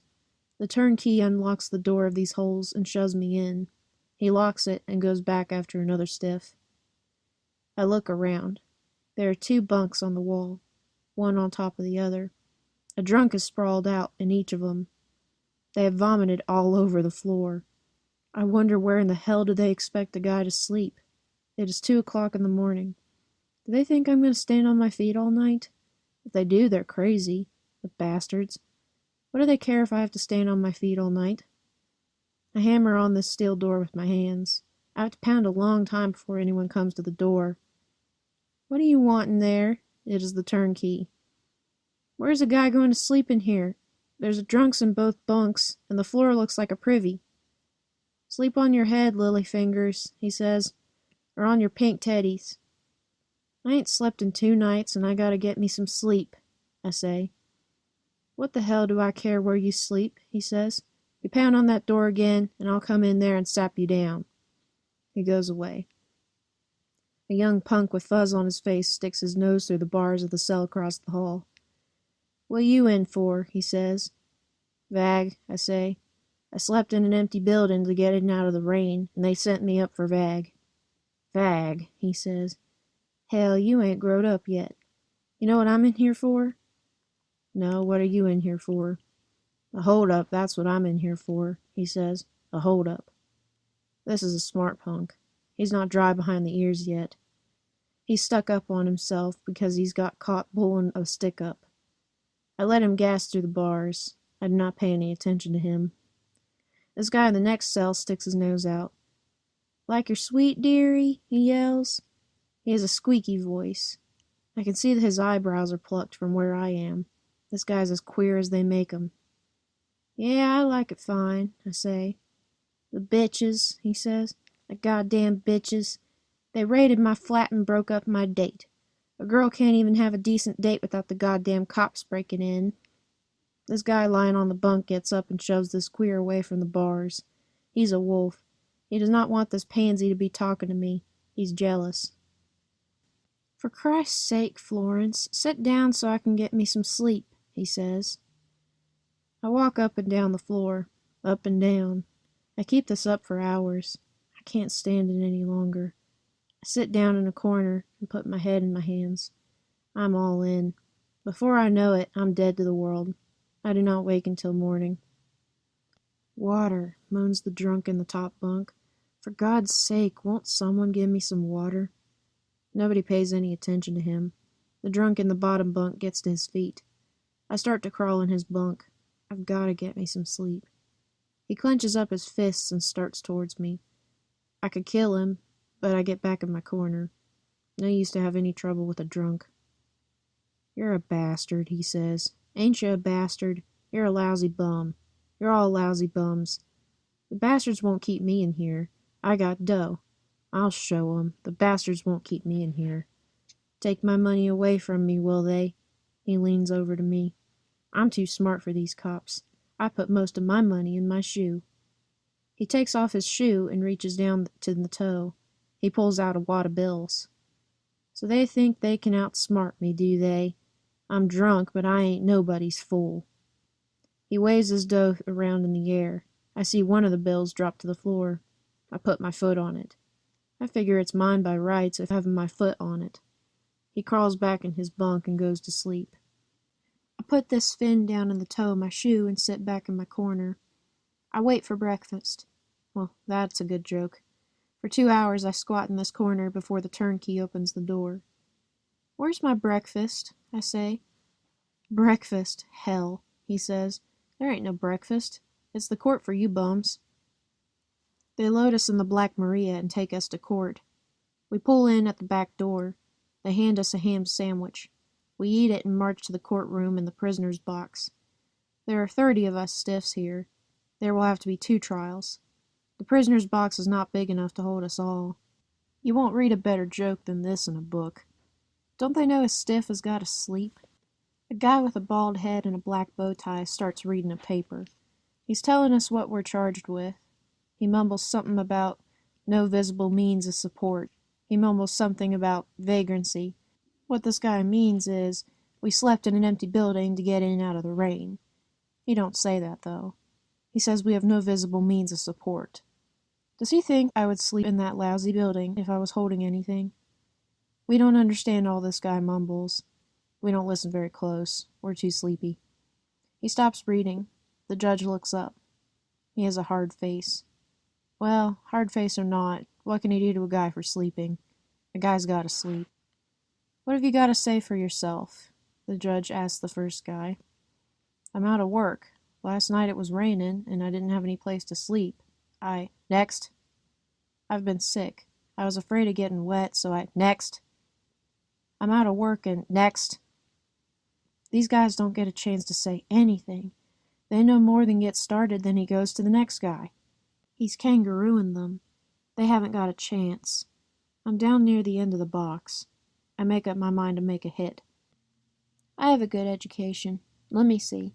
The turnkey unlocks the door of these holes and shoves me in. He locks it and goes back after another stiff. I look around. There are 2 bunks on the wall, one on top of the other. A drunk is sprawled out in each of them. They have vomited all over the floor. I wonder where in the hell do they expect a guy to sleep? It is 2 o'clock in the morning. Do they think I'm going to stand on my feet all night? If they do, they're crazy. The bastards. What do they care if I have to stand on my feet all night? I hammer on this steel door with my hands. I have to pound a long time before anyone comes to the door. What do you want in there? It is the turnkey. Where's a guy going to sleep in here? There's drunks in both bunks, and the floor looks like a privy. Sleep on your head, lily fingers, he says, or on your pink teddies. I ain't slept in 2 nights, and I gotta get me some sleep, I say. What the hell do I care where you sleep, he says. You pound on that door again, and I'll come in there and sap you down. He goes away. A young punk with fuzz on his face sticks his nose through the bars of the cell across the hall. What you in for, he says. Vag, I say. I slept in an empty building to get in out of the rain, and they sent me up for vag. Vag, he says. Hell, you ain't growed up yet. You know what I'm in here for? No, what are you in here for? A hold-up, that's what I'm in here for, he says. A hold-up. This is a smart punk. He's not dry behind the ears yet. He's stuck up on himself because he's got caught pulling a stick up. I let him gas through the bars. I do not pay any attention to him. This guy in the next cell sticks his nose out. Like your sweet, dearie? He yells. He has a squeaky voice. I can see that his eyebrows are plucked from where I am. This guy's as queer as they make 'em. Yeah, I like it fine, I say. The bitches, he says. The goddamn bitches. They raided my flat and broke up my date. A girl can't even have a decent date without the goddamn cops breaking in. This guy lying on the bunk gets up and shoves this queer away from the bars. He's a wolf. He does not want this pansy to be talking to me. He's jealous. For Christ's sake, Florence, sit down so I can get me some sleep, he says. I walk up and down the floor, up and down. I keep this up for hours. I can't stand it any longer. I sit down in a corner and put my head in my hands. I'm all in. Before I know it, I'm dead to the world. I do not wake until morning. Water, moans the drunk in the top bunk. For God's sake, won't someone give me some water? Nobody pays any attention to him. The drunk in the bottom bunk gets to his feet. I start to crawl in his bunk. I've got to get me some sleep. He clenches up his fists and starts towards me. I could kill him, but I get back in my corner. No use to have any trouble with a drunk. You're a bastard, he says. Ain't you a bastard? You're a lousy bum. You're all lousy bums. The bastards won't keep me in here. I got dough. I'll show 'em. The bastards won't keep me in here. Take my money away from me, will they? He leans over to me. I'm too smart for these cops. I put most of my money in my shoe. He takes off his shoe and reaches down to the toe. He pulls out a wad of bills. So they think they can outsmart me, do they? I'm drunk, but I ain't nobody's fool. He waves his dough around in the air. I see one of the bills drop to the floor. I put my foot on it. I figure it's mine by rights if having my foot on it. He crawls back in his bunk and goes to sleep. I put this fin down in the toe of my shoe and sit back in my corner. I wait for breakfast. Well, that's a good joke. For 2 hours I squat in this corner before the turnkey opens the door. "Where's my breakfast?" I say. "Breakfast? Hell," he says. "There ain't no breakfast. It's the court for you bums." They load us in the Black Maria and take us to court. We pull in at the back door. They hand us a ham sandwich. We eat it and march to the courtroom in the prisoner's box. There are 30 of us stiffs here. There will have to be 2 trials. The prisoner's box is not big enough to hold us all. You won't read a better joke than this in a book. Don't they know a stiff has got to sleep? A guy with a bald head and a black bow tie starts reading a paper. He's telling us what we're charged with. He mumbles something about no visible means of support. He mumbles something about vagrancy. What this guy means is, we slept in an empty building to get in and out of the rain. He don't say that, though. He says we have no visible means of support. Does he think I would sleep in that lousy building if I was holding anything? We don't understand all this guy mumbles. We don't listen very close. We're too sleepy. He stops reading. The judge looks up. He has a hard face. Well, hard face or not, what can he do to a guy for sleeping? A guy's gotta sleep. "What have you got to say for yourself?" the judge asked the first guy. "I'm out of work. Last night it was raining, and I didn't have any place to sleep. Next. "I've been sick. I was afraid of getting wet, so Next. "I'm out of work and Next." These guys don't get a chance to say anything. They no more than get started than he goes to the next guy. He's kangarooing them. They haven't got a chance. I'm down near the end of the box. I make up my mind to make a hit. I have a good education. Let me see.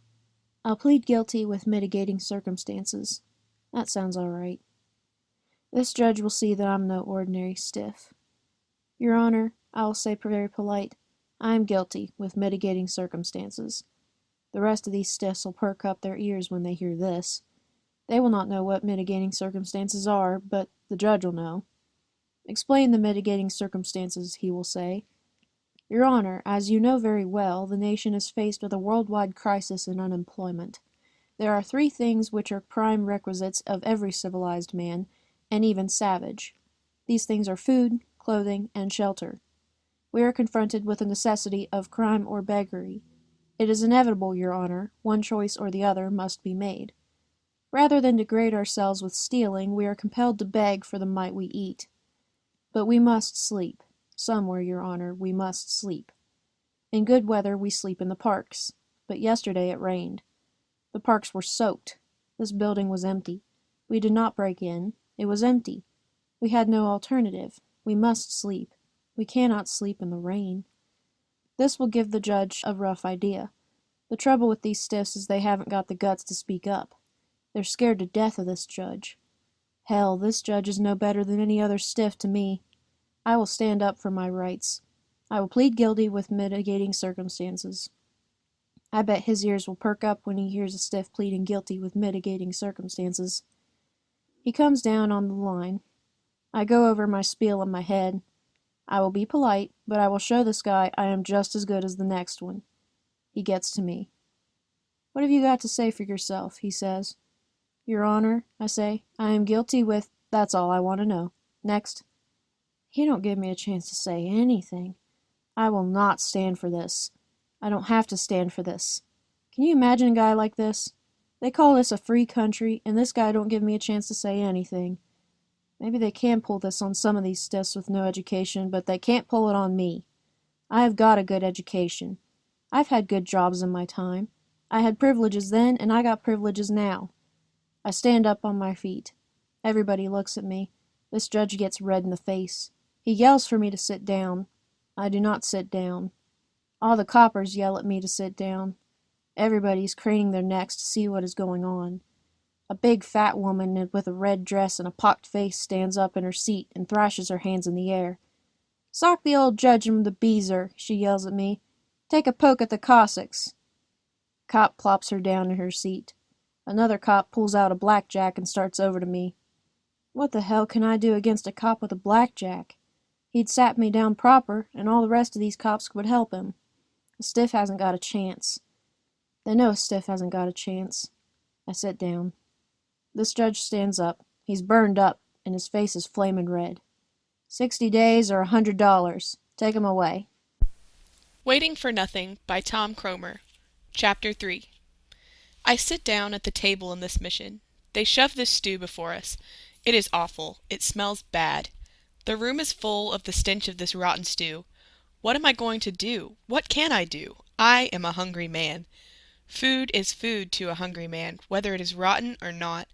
I'll plead guilty with mitigating circumstances. That sounds all right. This judge will see that I'm no ordinary stiff. "Your Honor," I will say very polite, "I am guilty with mitigating circumstances." The rest of these stiffs will perk up their ears when they hear this. They will not know what mitigating circumstances are, but the judge will know. "Explain the mitigating circumstances," he will say. "Your Honor, as you know very well, the nation is faced with a worldwide crisis in unemployment. There are 3 things which are prime requisites of every civilized man, and even savage. These things are food, clothing, and shelter. We are confronted with the necessity of crime or beggary. It is inevitable, Your Honor, one choice or the other must be made. Rather than degrade ourselves with stealing, we are compelled to beg for the mite we eat. But we must sleep. Somewhere, Your Honor, we must sleep. In good weather we sleep in the parks, but yesterday it rained. The parks were soaked. This building was empty. We did not break in. It was empty. We had no alternative. We must sleep. We cannot sleep in the rain." This will give the judge a rough idea. The trouble with these stiffs is they haven't got the guts to speak up. They're scared to death of this judge. Hell, this judge is no better than any other stiff to me. I will stand up for my rights. I will plead guilty with mitigating circumstances. I bet his ears will perk up when he hears a stiff pleading guilty with mitigating circumstances. He comes down on the line. I go over my spiel in my head. I will be polite, but I will show this guy I am just as good as the next one. He gets to me. "What have you got to say for yourself?" he says. "Your Honor," I say, "I am guilty with... That's all I want to know. Next." He don't give me a chance to say anything. I will not stand for this. I don't have to stand for this. Can you imagine a guy like this? They call this a free country, and this guy don't give me a chance to say anything. Maybe they can pull this on some of these stiffs with no education, but they can't pull it on me. I have got a good education. I've had good jobs in my time. I had privileges then, and I got privileges now. I stand up on my feet. Everybody looks at me. This judge gets red in the face. He yells for me to sit down. I do not sit down. All the coppers yell at me to sit down. Everybody is craning their necks to see what is going on. A big fat woman with a red dress and a pocked face stands up in her seat and thrashes her hands in the air. "Sock the old judge and the beezer," she yells at me. "Take a poke at the Cossacks." Cop plops her down in her seat. Another cop pulls out a blackjack and starts over to me. What the hell can I do against a cop with a blackjack? He'd sat me down proper, and all the rest of these cops would help him. A stiff hasn't got a chance. They know a stiff hasn't got a chance. I sit down. This judge stands up. He's burned up, and his face is flaming red. 60 days or $100. Take him away. Waiting for Nothing by Tom Kromer. Chapter 3. I sit down at the table in this mission. They shove this stew before us. It is awful. It smells bad. The room is full of the stench of this rotten stew. What am I going to do? What can I do? I am a hungry man. Food is food to a hungry man, whether it is rotten or not.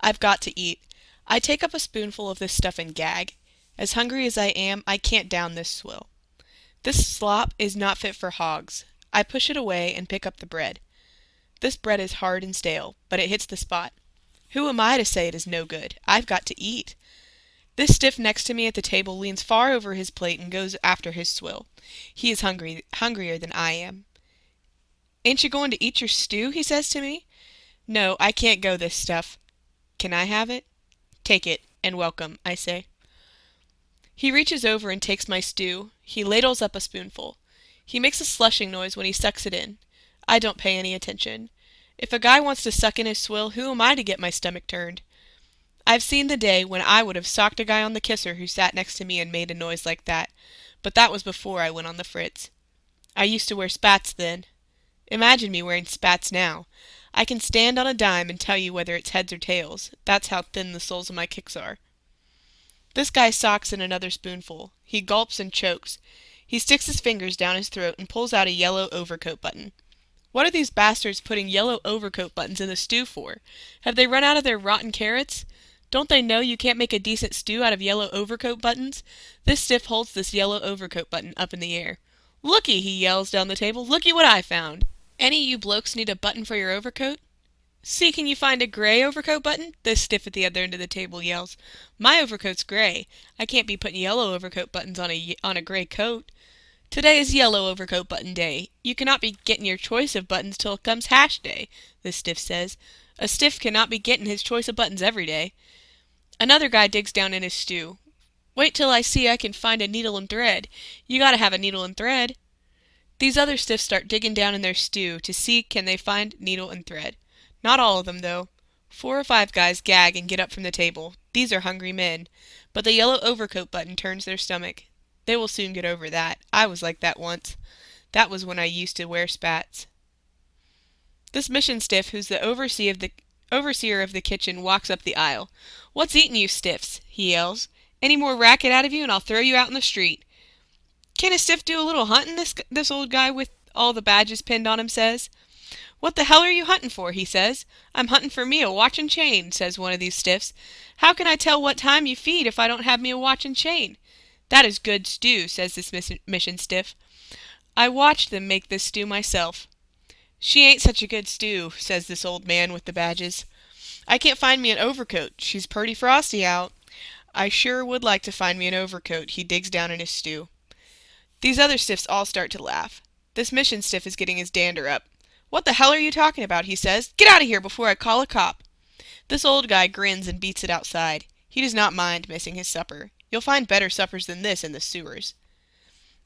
I've got to eat. I take up a spoonful of this stuff and gag. As hungry as I am, I can't down this swill. This slop is not fit for hogs. I push it away and pick up the bread. This bread is hard and stale, but it hits the spot. Who am I to say it is no good? I've got to eat. This stiff next to me at the table leans far over his plate and goes after his swill. He is hungrier than I am. "Ain't you going to eat your stew?" he says to me. "No, I can't go this stuff." "Can I have it?" "Take it, and welcome," I say. He reaches over and takes my stew. He ladles up a spoonful. He makes a slushing noise when he sucks it in. I don't pay any attention. If a guy wants to suck in his swill, who am I to get my stomach turned? I've seen the day when I would have socked a guy on the kisser who sat next to me and made a noise like that, but that was before I went on the fritz. I used to wear spats then. Imagine me wearing spats now. I can stand on a dime and tell you whether it's heads or tails. That's how thin the soles of my kicks are. This guy socks in another spoonful. He gulps and chokes. He sticks his fingers down his throat and pulls out a yellow overcoat button. What are these bastards putting yellow overcoat buttons in the stew for? Have they run out of their rotten carrots? Don't they know you can't make a decent stew out of yellow overcoat buttons? This stiff holds this yellow overcoat button up in the air. "Looky," he yells down the table. "Looky what I found. Any of you blokes need a button for your overcoat?" "See, can you find a gray overcoat button?" this stiff at the other end of the table yells. "My overcoat's gray. I can't be putting yellow overcoat buttons on a gray coat. Today is yellow overcoat button day. You cannot be getting your choice of buttons till it comes hash day," this stiff says. A stiff cannot be getting his choice of buttons every day. Another guy digs down in his stew. "Wait till I see I can find a needle and thread. You gotta have a needle and thread." These other stiffs start digging down in their stew to see can they find needle and thread. Not all of them, though. 4 or 5 guys gag and get up from the table. These are hungry men. But the yellow overcoat button turns their stomach. They will soon get over that. I was like that once. That was when I used to wear spats. This mission stiff, who's the overseer of the kitchen, walks up the aisle. "What's eating you stiffs?" he yells. "Any more racket out of you and I'll throw you out in the street." "Can a stiff do a little hunting?" this old guy with all the badges pinned on him says. "What the hell are you hunting for?" he says. "I'm hunting for me a watch and chain," says one of these stiffs. "How can I tell what time you feed if I don't have me a watch and chain?" "That is good stew," says this mission stiff. "I watched them make this stew myself." "She ain't such a good stew," says this old man with the badges. "I can't find me an overcoat. She's purty frosty out." I sure would like to find me an overcoat. He digs down in his stew. These other stiffs all start to laugh. This mission stiff is getting his dander up. "What the hell are you talking about?" he says. "Get out of here before I call a cop." This old guy grins and beats it outside. He does not mind missing his supper. You'll find better suppers than this in the sewers.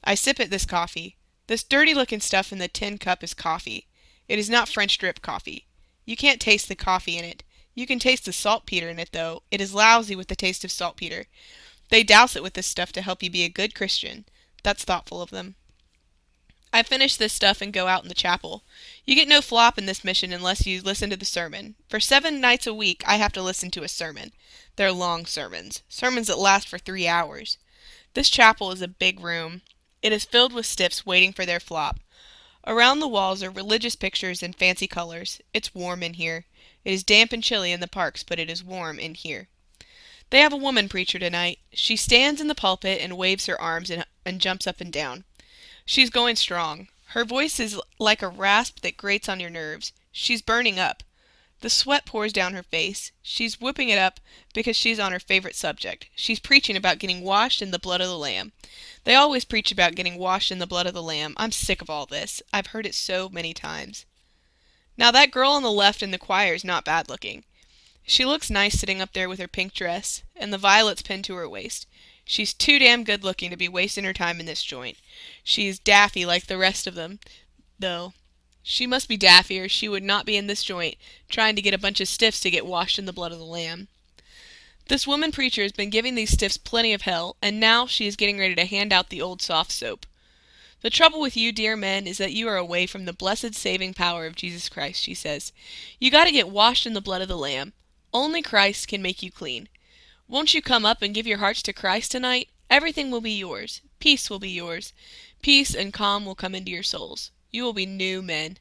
I sip at this coffee. This dirty-looking stuff in the tin cup is coffee. It is not French drip coffee. You can't taste the coffee in it. You can taste the saltpeter in it, though. It is lousy with the taste of saltpeter. They douse it with this stuff to help you be a good Christian. That's thoughtful of them. I finish this stuff and go out in the chapel. You get no flop in this mission unless you listen to the sermon. For 7 nights a week, I have to listen to a sermon. They're long sermons. Sermons that last for 3 hours. This chapel is a big room. It is filled with stiffs waiting for their flop. Around the walls are religious pictures in fancy colors. It's warm in here. It is damp and chilly in the parks, but it is warm in here. They have a woman preacher tonight. She stands in the pulpit and waves her arms and jumps up and down. She's going strong. Her voice is like a rasp that grates on your nerves. She's burning up. The sweat pours down her face. She's whipping it up because she's on her favorite subject. She's preaching about getting washed in the blood of the Lamb. They always preach about getting washed in the blood of the Lamb. I'm sick of all this. I've heard it so many times. Now that girl on the left in the choir is not bad looking. She looks nice sitting up there with her pink dress and the violets pinned to her waist. She's too damn good looking to be wasting her time in this joint. She's daffy like the rest of them, though. She must be daffy or she would not be in this joint, trying to get a bunch of stiffs to get washed in the blood of the Lamb. This woman preacher has been giving these stiffs plenty of hell, and now she is getting ready to hand out the old soft soap. The trouble with you, dear men, is that you are away from the blessed saving power of Jesus Christ, she says. You gotta get washed in the blood of the Lamb. Only Christ can make you clean. Won't you come up and give your hearts to Christ tonight? Everything will be yours. Peace will be yours. Peace and calm will come into your souls. You will be new men.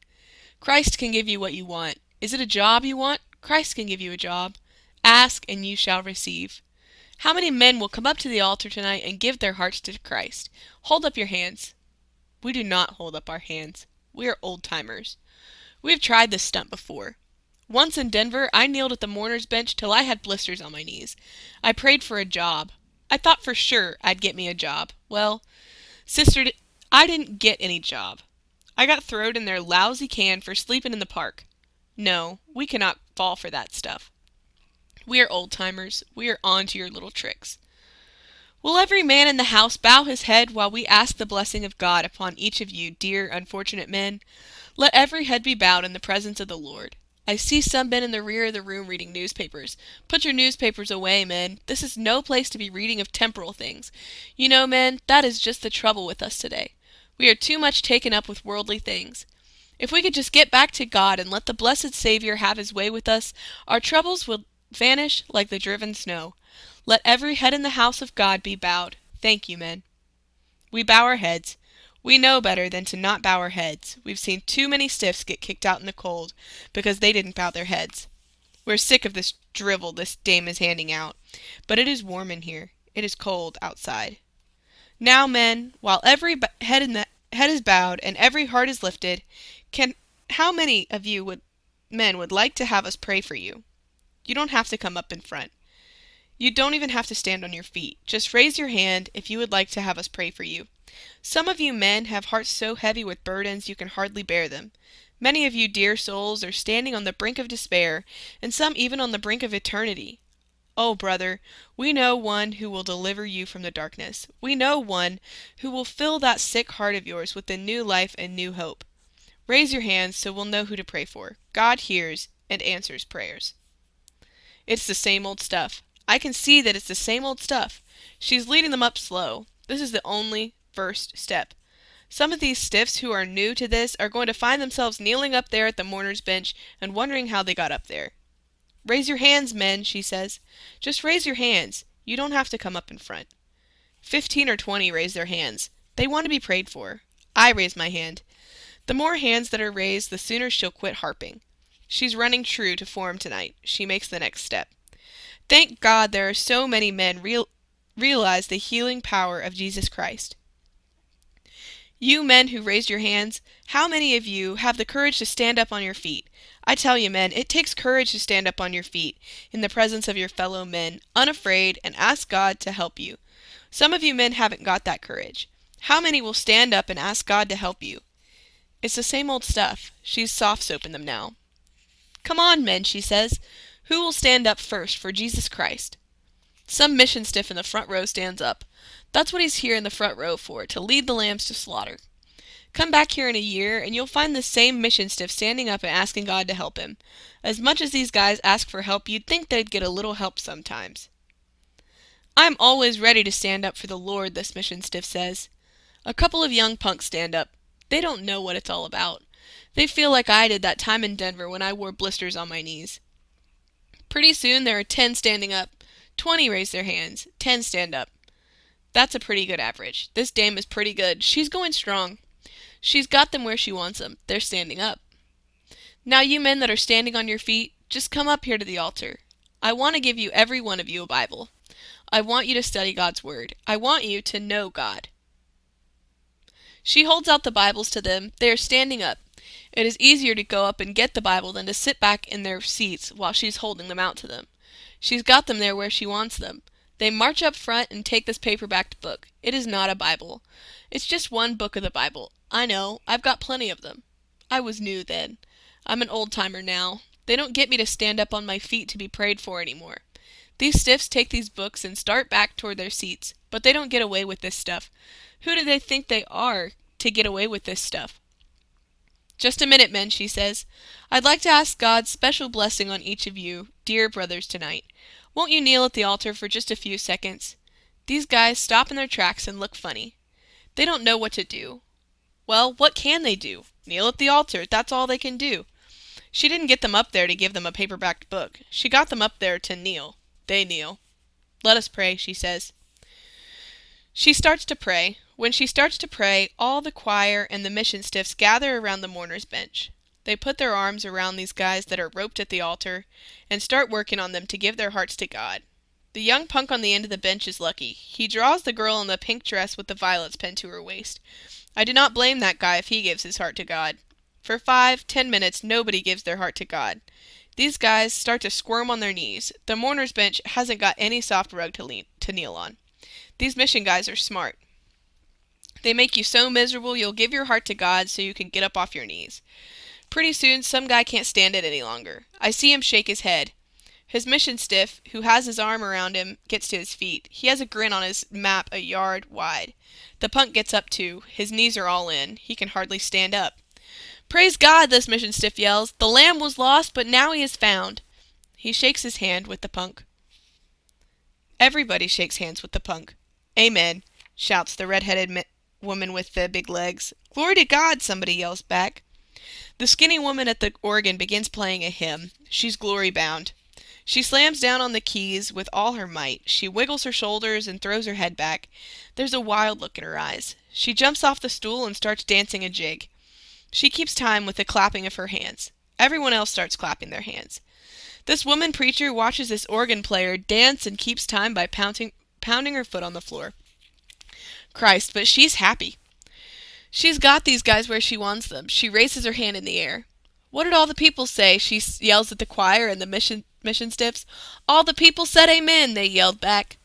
Christ can give you what you want. Is it a job you want? Christ can give you a job. Ask and you shall receive. How many men will come up to the altar tonight and give their hearts to Christ? Hold up your hands. We do not hold up our hands. We are old-timers. We have tried this stunt before. Once in Denver, I kneeled at the mourner's bench till I had blisters on my knees. I prayed for a job. I thought for sure I'd get me a job. Well, sister, I didn't get any job. I got thrown in their lousy can for sleeping in the park. No, we cannot fall for that stuff. We are old-timers. We are on to your little tricks. Will every man in the house bow his head while we ask the blessing of God upon each of you, dear, unfortunate men? Let every head be bowed in the presence of the Lord. I see some men in the rear of the room reading newspapers. Put your newspapers away, men. This is no place to be reading of temporal things. You know, men, that is just the trouble with us today. We are too much taken up with worldly things. If we could just get back to God and let the blessed Savior have his way with us, our troubles would vanish like the driven snow. Let every head in the house of God be bowed. Thank you, men. We bow our heads. We know better than to not bow our heads. We've seen too many stiffs get kicked out in the cold because they didn't bow their heads. We're sick of this drivel this dame is handing out. But it is warm in here. It is cold outside. Now, men, while every head is bowed and every heart is lifted, how many of you men would like to have us pray for you? You don't have to come up in front. You don't even have to stand on your feet. Just raise your hand if you would like to have us pray for you. Some of you men have hearts so heavy with burdens you can hardly bear them. Many of you dear souls are standing on the brink of despair, and some even on the brink of eternity. Oh, brother, we know one who will deliver you from the darkness. We know one who will fill that sick heart of yours with the new life and new hope. Raise your hands so we'll know who to pray for. God hears and answers prayers. It's the same old stuff. I can see that it's the same old stuff. She's leading them up slow. This is the only first step. Some of these stiffs who are new to this are going to find themselves kneeling up there at the mourner's bench and wondering how they got up there. Raise your hands, men, she says. Just raise your hands. You don't have to come up in front. 15 or 20 raise their hands. They want to be prayed for. I raise my hand. The more hands that are raised, the sooner she'll quit harping. She's running true to form tonight. She makes the next step. Thank God there are so many men realize the healing power of Jesus Christ. You men who raised your hands, how many of you have the courage to stand up on your feet? I tell you, men, it takes courage to stand up on your feet in the presence of your fellow men, unafraid, and ask God to help you. Some of you men haven't got that courage. How many will stand up and ask God to help you? It's the same old stuff. She's soft-soaping them now. Come on, men, she says. Who will stand up first for Jesus Christ? Some mission stiff in the front row stands up. That's what he's here in the front row for, to lead the lambs to slaughter. Come back here in a year, and you'll find the same mission stiff standing up and asking God to help him. As much as these guys ask for help, you'd think they'd get a little help sometimes. I'm always ready to stand up for the Lord, this mission stiff says. A couple of young punks stand up. They don't know what it's all about. They feel like I did that time in Denver when I wore blisters on my knees. Pretty soon there are 10 standing up. 20 raise their hands. 10 stand up. That's a pretty good average. This dame is pretty good. She's going strong. She's got them where she wants them. They're standing up. Now you men that are standing on your feet, just come up here to the altar. I want to give you every one of you a Bible. I want you to study God's Word. I want you to know God. She holds out the Bibles to them. They are standing up. It is easier to go up and get the Bible than to sit back in their seats while she's holding them out to them. She's got them there where she wants them. They march up front and take this paperbacked book. It is not a Bible. It's just one book of the Bible. I know. I've got plenty of them. I was new then. I'm an old-timer now. They don't get me to stand up on my feet to be prayed for anymore. These stiffs take these books and start back toward their seats, but they don't get away with this stuff. Who do they think they are to get away with this stuff? Just a minute, men, she says. I'd like to ask God's special blessing on each of you, dear brothers, tonight. Won't you kneel at the altar for just a few seconds? These guys stop in their tracks and look funny. They don't know what to do. Well, what can they do? Kneel at the altar. That's all they can do. She didn't get them up there to give them a paperbacked book. She got them up there to kneel. They kneel. Let us pray, she says. She starts to pray. When she starts to pray, all the choir and the mission stiffs gather around the mourner's bench. They put their arms around these guys that are roped at the altar and start working on them to give their hearts to God. The young punk on the end of the bench is lucky. He draws the girl in the pink dress with the violets pinned to her waist. I do not blame that guy if he gives his heart to God. For 5-10 minutes, nobody gives their heart to God. These guys start to squirm on their knees. The mourner's bench hasn't got any soft rug to kneel on. These mission guys are smart. They make you so miserable you'll give your heart to God so you can get up off your knees. Pretty soon, some guy can't stand it any longer. I see him shake his head. His mission stiff, who has his arm around him, gets to his feet. He has a grin on his map a yard wide. The punk gets up too. His knees are all in. He can hardly stand up. Praise God, this mission stiff yells. The lamb was lost, but now he is found. He shakes his hand with the punk. Everybody shakes hands with the punk. Amen, shouts the red-headed woman with the big legs. Glory to God, somebody yells back. The skinny woman at the organ begins playing a hymn. She's glory-bound. She slams down on the keys with all her might. She wiggles her shoulders and throws her head back. There's a wild look in her eyes. She jumps off the stool and starts dancing a jig. She keeps time with the clapping of her hands. Everyone else starts clapping their hands. This woman preacher watches this organ player dance and keeps time by pounding her foot on the floor. Christ, but she's happy. She's got these guys where she wants them. She raises her hand in the air. What did all the people say? She yells at the choir and the mission stiffs. All the people said amen, they yelled back.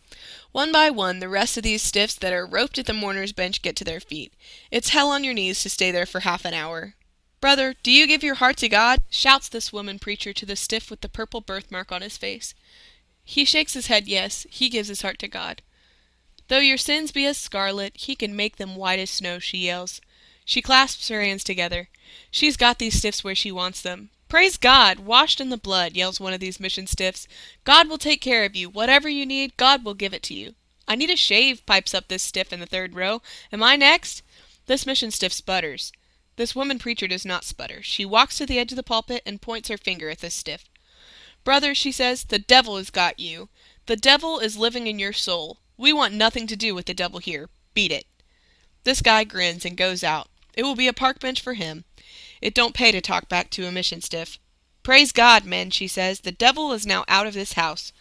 One by one, the rest of these stiffs that are roped at the mourner's bench get to their feet. It's hell on your knees to stay there for half an hour. Brother, do you give your heart to God? Shouts this woman preacher to the stiff with the purple birthmark on his face. He shakes his head yes, he gives his heart to God. Though your sins be as scarlet, he can make them white as snow, she yells. She clasps her hands together. She's got these stiffs where she wants them. Praise God! Washed in the blood, yells one of these mission stiffs. God will take care of you. Whatever you need, God will give it to you. I need a shave, pipes up this stiff in the third row. Am I next? This mission stiff sputters. This woman preacher does not sputter. She walks to the edge of the pulpit and points her finger at this stiff. Brother, she says, the devil has got you. The devil is living in your soul. We want nothing to do with the devil here. Beat it. This guy grins and goes out. It will be a park bench for him. It don't pay to talk back to a mission stiff. Praise God, men, she says. The devil is now out of this house.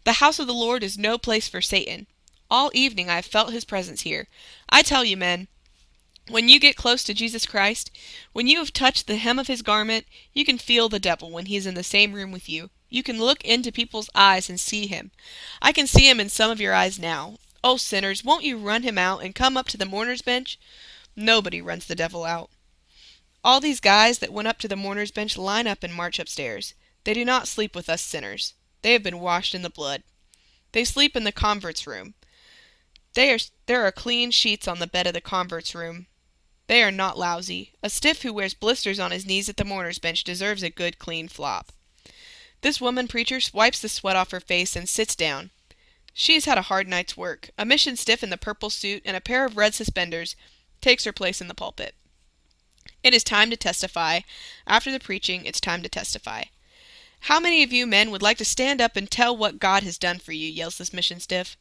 The house of the Lord is no place for Satan. All evening I have felt his presence here. I tell you, men, when you get close to Jesus Christ, when you have touched the hem of his garment, you can feel the devil when he is in the same room with you. You can look into people's eyes and see him. I can see him in some of your eyes now. Oh, sinners, won't you run him out and come up to the mourner's bench? Nobody runs the devil out. All these guys that went up to the mourner's bench line up and march upstairs. They do not sleep with us sinners. They have been washed in the blood. They sleep in the convert's room. There are clean sheets on the bed of the convert's room. They are not lousy. A stiff who wears blisters on his knees at the mourner's bench deserves a good clean flop. This woman preacher wipes the sweat off her face and sits down. She has had a hard night's work. A mission stiff in the purple suit and a pair of red suspenders takes her place in the pulpit. It is time to testify. After the preaching, it's time to testify. How many of you men would like to stand up and tell what God has done for you, yells this mission stiff.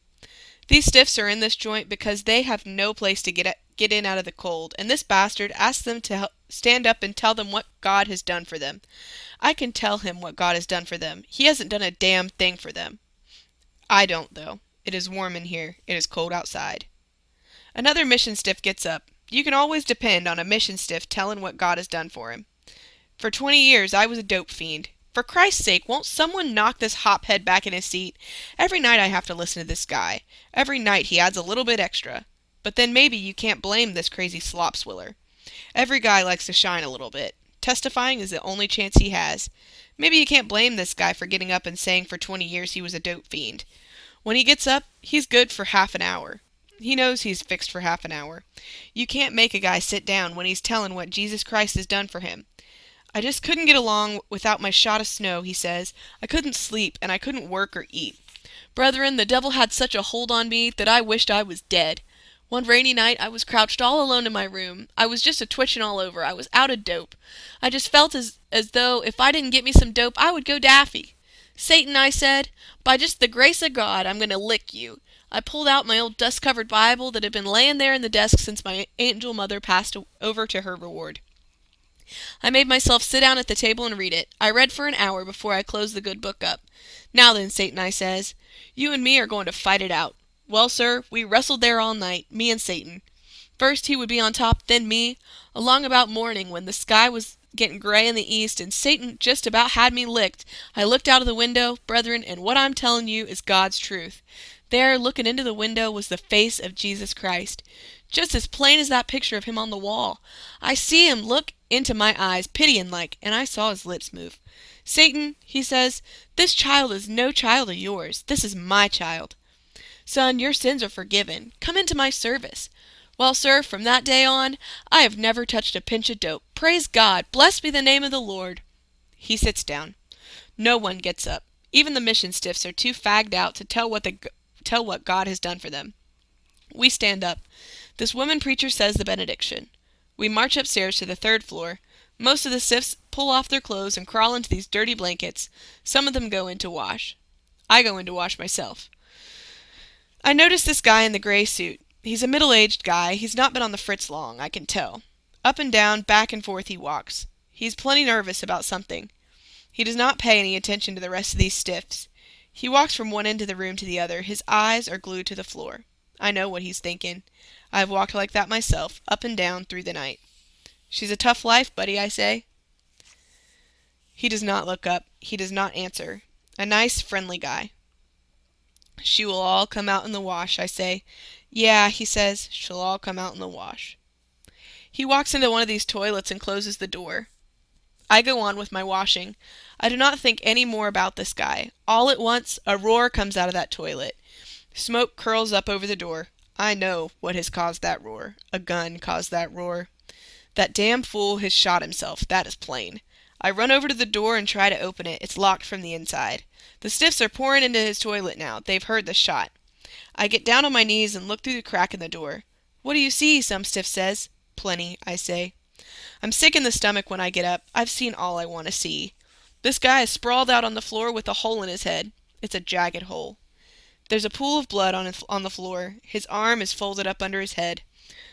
These stiffs are in this joint because they have no place to get in out of the cold, and this bastard asks them to stand up and tell them what God has done for them. I can tell him what God has done for them. He hasn't done a damn thing for them. I don't, though. It is warm in here. It is cold outside. Another mission stiff gets up. You can always depend on a mission stiff telling what God has done for him. For 20 years I was a dope fiend. For Christ's sake, won't someone knock this hophead back in his seat? Every night I have to listen to this guy. Every night he adds a little bit extra. But then maybe you can't blame this crazy slop swiller. Every guy likes to shine a little bit. Testifying is the only chance he has. Maybe you can't blame this guy for getting up and saying for 20 years he was a dope fiend. When he gets up, he's good for half an hour. He knows he's fixed for half an hour. You can't make a guy sit down when he's telling what Jesus Christ has done for him. I just couldn't get along without my shot of snow, he says. I couldn't sleep, and I couldn't work or eat. Brethren, the devil had such a hold on me that I wished I was dead. One rainy night I was crouched all alone in my room. I was just a-twitching all over. I was out of dope. I just felt as though if I didn't get me some dope, I would go daffy. Satan, I said, by just the grace of God, I'm going to lick you. I pulled out my old dust-covered Bible that had been laying there in the desk since my angel mother passed over to her reward. I made myself sit down at the table and read it. I read for an hour before I closed the good book up. Now then, Satan, I says, you and me are going to fight it out. Well, sir, we wrestled there all night, me and Satan. First he would be on top, then me. Along about morning, when the sky was getting gray in the east and Satan just about had me licked, I looked out of the window, brethren, and what I'm telling you is God's truth. There, looking into the window, was the face of Jesus Christ, just as plain as that picture of him on the wall. I see him look into my eyes, pitying-like, and I saw his lips move. Satan, he says, this child is no child of yours. This is my child. Son, your sins are forgiven. Come into my service. Well, sir, from that day on, I have never touched a pinch of dope. Praise God. Blessed be the name of the Lord. He sits down. No one gets up. Even the mission stiffs are too fagged out to tell what God has done for them. We stand up. This woman preacher says the benediction. We march upstairs to the 3rd floor. Most of the stiffs pull off their clothes and crawl into these dirty blankets. Some of them go in to wash. I go in to wash myself. I notice this guy in the gray suit. He's a middle-aged guy. He's not been on the fritz long, I can tell. Up and down, back and forth he walks. He's plenty nervous about something. He does not pay any attention to the rest of these stiffs. He walks from one end of the room to the other. His eyes are glued to the floor. I know what he's thinking. I've walked like that myself, up and down through the night. She's a tough life, buddy, I say. He does not look up. He does not answer. A nice, friendly guy. She will all come out in the wash, I say. Yeah, he says, she'll all come out in the wash. He walks into one of these toilets and closes the door. I go on with my washing. I do not think any more about this guy. All at once, a roar comes out of that toilet. Smoke curls up over the door. I know what has caused that roar. A gun caused that roar. That damn fool has shot himself, that is plain. I run over to the door and try to open it. It's locked from the inside. The stiffs are pouring into his toilet now. They've heard the shot. I get down on my knees and look through the crack in the door. What do you see? Some stiff says. Plenty, I say. I'm sick in the stomach when I get up. I've seen all I want to see. This guy is sprawled out on the floor with a hole in his head. It's a jagged hole. There's a pool of blood on the floor. His arm is folded up under his head.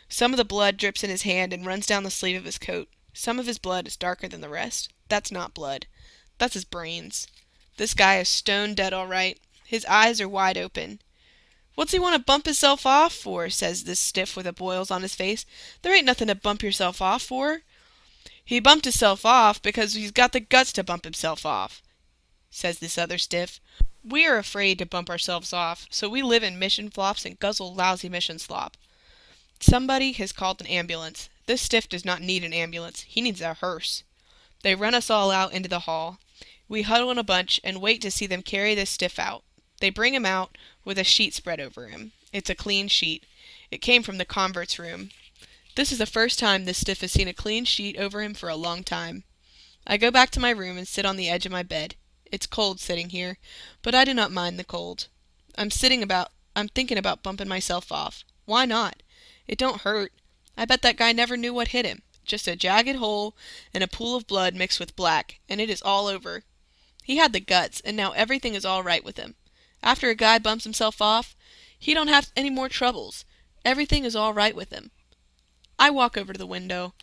Some of the blood drips in his hand and runs down the sleeve of his coat. Some of his blood is darker than the rest. That's not blood. That's his brains. This guy is stone dead all right. His eyes are wide open. What's he want to bump himself off for? Says this stiff with the boils on his face. There ain't nothing to bump yourself off for. He bumped himself off because he's got the guts to bump himself off, says this other stiff. We are afraid to bump ourselves off, so we live in mission flops and guzzle lousy mission slop. Somebody has called an ambulance. This stiff does not need an ambulance. He needs a hearse. They run us all out into the hall. We huddle in a bunch and wait to see them carry this stiff out. They bring him out with a sheet spread over him. It's a clean sheet. It came from the convert's room. This is the first time this stiff has seen a clean sheet over him for a long time. I go back to my room and sit on the edge of my bed. It's cold sitting here, but I do not mind the cold. I'm thinking about bumping myself off. Why not? It don't hurt. I bet that guy never knew what hit him. Just a jagged hole and a pool of blood mixed with black, and it is all over. He had the guts, and now everything is all right with him. After a guy bumps himself off, he don't have any more troubles. Everything is all right with him. I walk over to the window.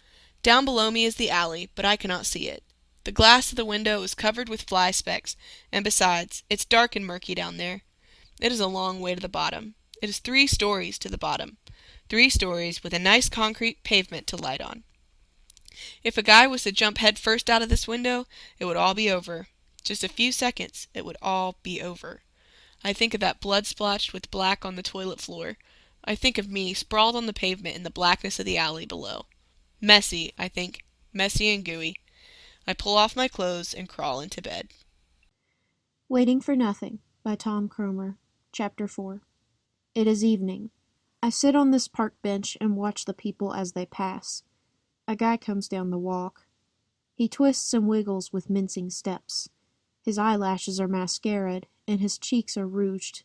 Down below me is the alley, but I cannot see it. The glass of the window is covered with fly specks, and besides, it's dark and murky down there. It is a long way to the bottom. It is 3 stories to the bottom. 3 stories with a nice concrete pavement to light on. If a guy was to jump head first out of this window, it would all be over. Just a few seconds, it would all be over. I think of that blood splotched with black on the toilet floor. I think of me sprawled on the pavement in the blackness of the alley below. Messy, I think. Messy and gooey. I pull off my clothes and crawl into bed. Waiting for Nothing by Tom Kromer, Chapter 4. It is evening. I sit on this park bench and watch the people as they pass. A guy comes down the walk. He twists and wiggles with mincing steps. His eyelashes are mascaraed, and his cheeks are rouged.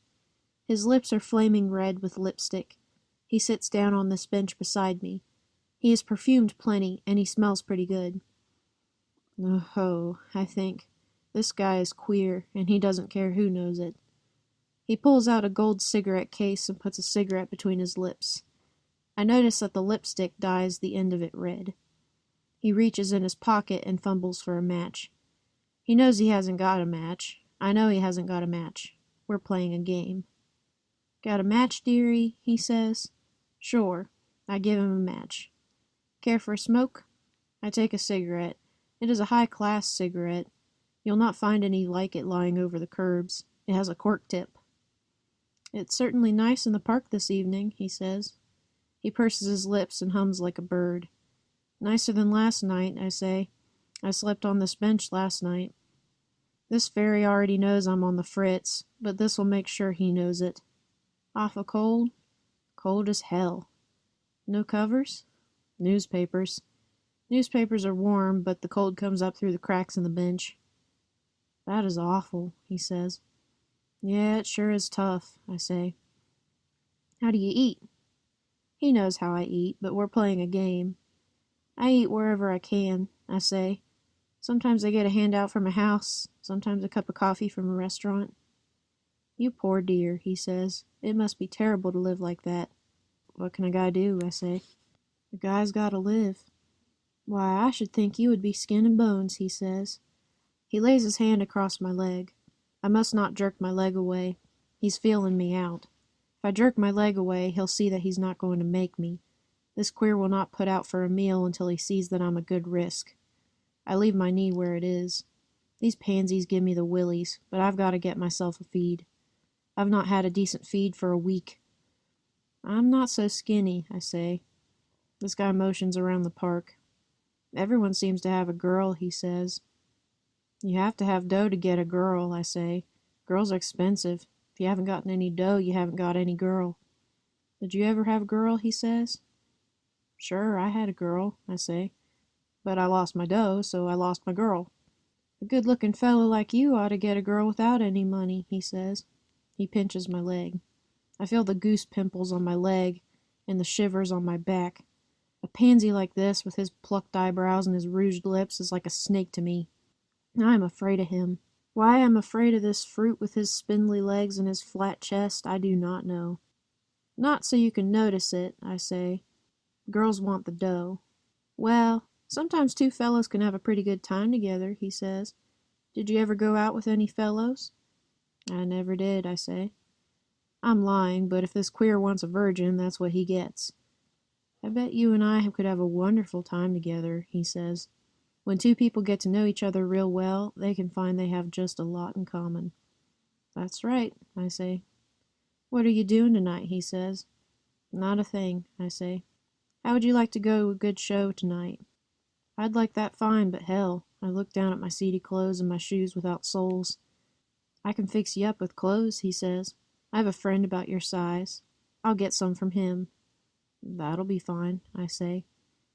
His lips are flaming red with lipstick. He sits down on this bench beside me. He is perfumed plenty, and he smells pretty good. Oh, I think. This guy is queer, and he doesn't care who knows it. He pulls out a gold cigarette case and puts a cigarette between his lips. I notice that the lipstick dyes the end of it red. He reaches in his pocket and fumbles for a match. He knows he hasn't got a match. I know he hasn't got a match. We're playing a game. Got a match, dearie? He says. Sure. I give him a match. Care for a smoke? I take a cigarette. It is a high-class cigarette. You'll not find any like it lying over the curbs. It has a cork tip. It's certainly nice in the park this evening, he says. He purses his lips and hums like a bird. Nicer than last night, I say. I slept on this bench last night. This fairy already knows I'm on the fritz, but this will make sure he knows it. Awful cold? Cold as hell. No covers? Newspapers. Newspapers are warm, but the cold comes up through the cracks in the bench. That is awful, he says. Yeah, it sure is tough, I say. How do you eat? He knows how I eat, but we're playing a game. I eat wherever I can, I say. Sometimes I get a handout from a house, sometimes a cup of coffee from a restaurant. You poor dear, he says. It must be terrible to live like that. What can a guy do, I say. A guy's gotta live. Why, I should think you would be skin and bones, he says. He lays his hand across my leg. I must not jerk my leg away. He's feeling me out. If I jerk my leg away, he'll see that he's not going to make me. This queer will not put out for a meal until he sees that I'm a good risk. I leave my knee where it is. These pansies give me the willies, but I've got to get myself a feed. I've not had a decent feed for a week. I'm not so skinny, I say. This guy motions around the park. Everyone seems to have a girl, he says. You have to have dough to get a girl, I say. Girls are expensive. If you haven't gotten any dough, you haven't got any girl. Did you ever have a girl, he says. Sure, I had a girl, I say. But I lost my dough, so I lost my girl. A good-looking fellow like you ought to get a girl without any money, he says. He pinches my leg. I feel the goose pimples on my leg and the shivers on my back. A pansy like this, with his plucked eyebrows and his rouged lips, is like a snake to me. I am afraid of him. Why I am afraid of this fruit with his spindly legs and his flat chest, I do not know. Not so you can notice it, I say. Girls want the dough. Well, sometimes two fellows can have a pretty good time together, he says. Did you ever go out with any fellows? I never did, I say. I'm lying, but if this queer wants a virgin, that's what he gets. I bet you and I could have a wonderful time together, he says. When two people get to know each other real well, they can find they have just a lot in common. That's right, I say. What are you doing tonight, he says. Not a thing, I say. How would you like to go to a good show tonight? I'd like that fine, but hell, I look down at my seedy clothes and my shoes without soles. I can fix you up with clothes, he says. I have a friend about your size. I'll get some from him. That'll be fine, I say.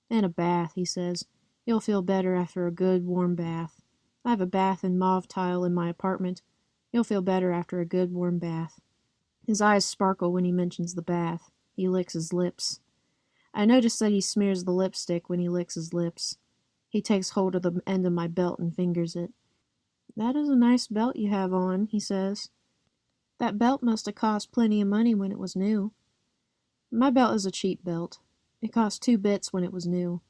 And a bath, he says. You'll feel better after a good, warm bath. I have a bath in mauve tile in my apartment. You'll feel better after a good, warm bath. His eyes sparkle when he mentions the bath. He licks his lips. I notice that he smears the lipstick when he licks his lips. He takes hold of the end of my belt and fingers it. That is a nice belt you have on, he says. That belt must have cost plenty of money when it was new. My belt is a cheap belt. It cost 2 bits when it was new.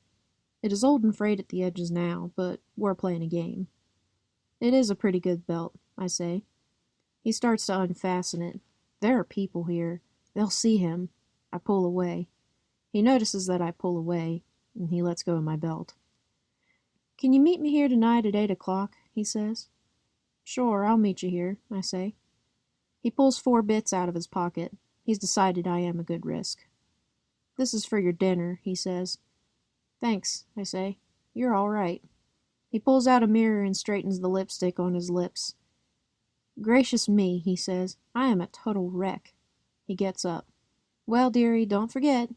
It is old and frayed at the edges now, but we're playing a game. It is a pretty good belt, I say. He starts to unfasten it. There are people here. They'll see him. I pull away. He notices that I pull away, and he lets go of my belt. Can you meet me here tonight at 8 o'clock? He says. Sure, I'll meet you here, I say. He pulls 4 bits out of his pocket. He's decided I am a good risk. This is for your dinner, he says. Thanks, I say. You're all right. He pulls out a mirror and straightens the lipstick on his lips. Gracious me, he says. I am a total wreck. He gets up. Well, dearie, don't forget.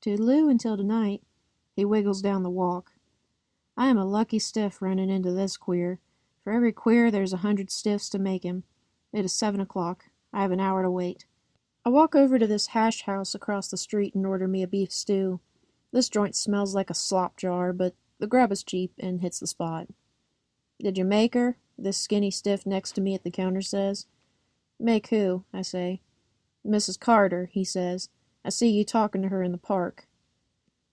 Toodaloo until tonight. He wiggles down the walk. I am a lucky stiff running into this queer. For every queer, there's 100 stiffs to make him. It is 7 o'clock. I have an hour to wait. I walk over to this hash house across the street and order me a beef stew. This joint smells like a slop jar, but the grub is cheap and hits the spot. Did you make her? This skinny stiff next to me at the counter says. Make who? I say. Mrs. Carter, he says. I see you talking to her in the park.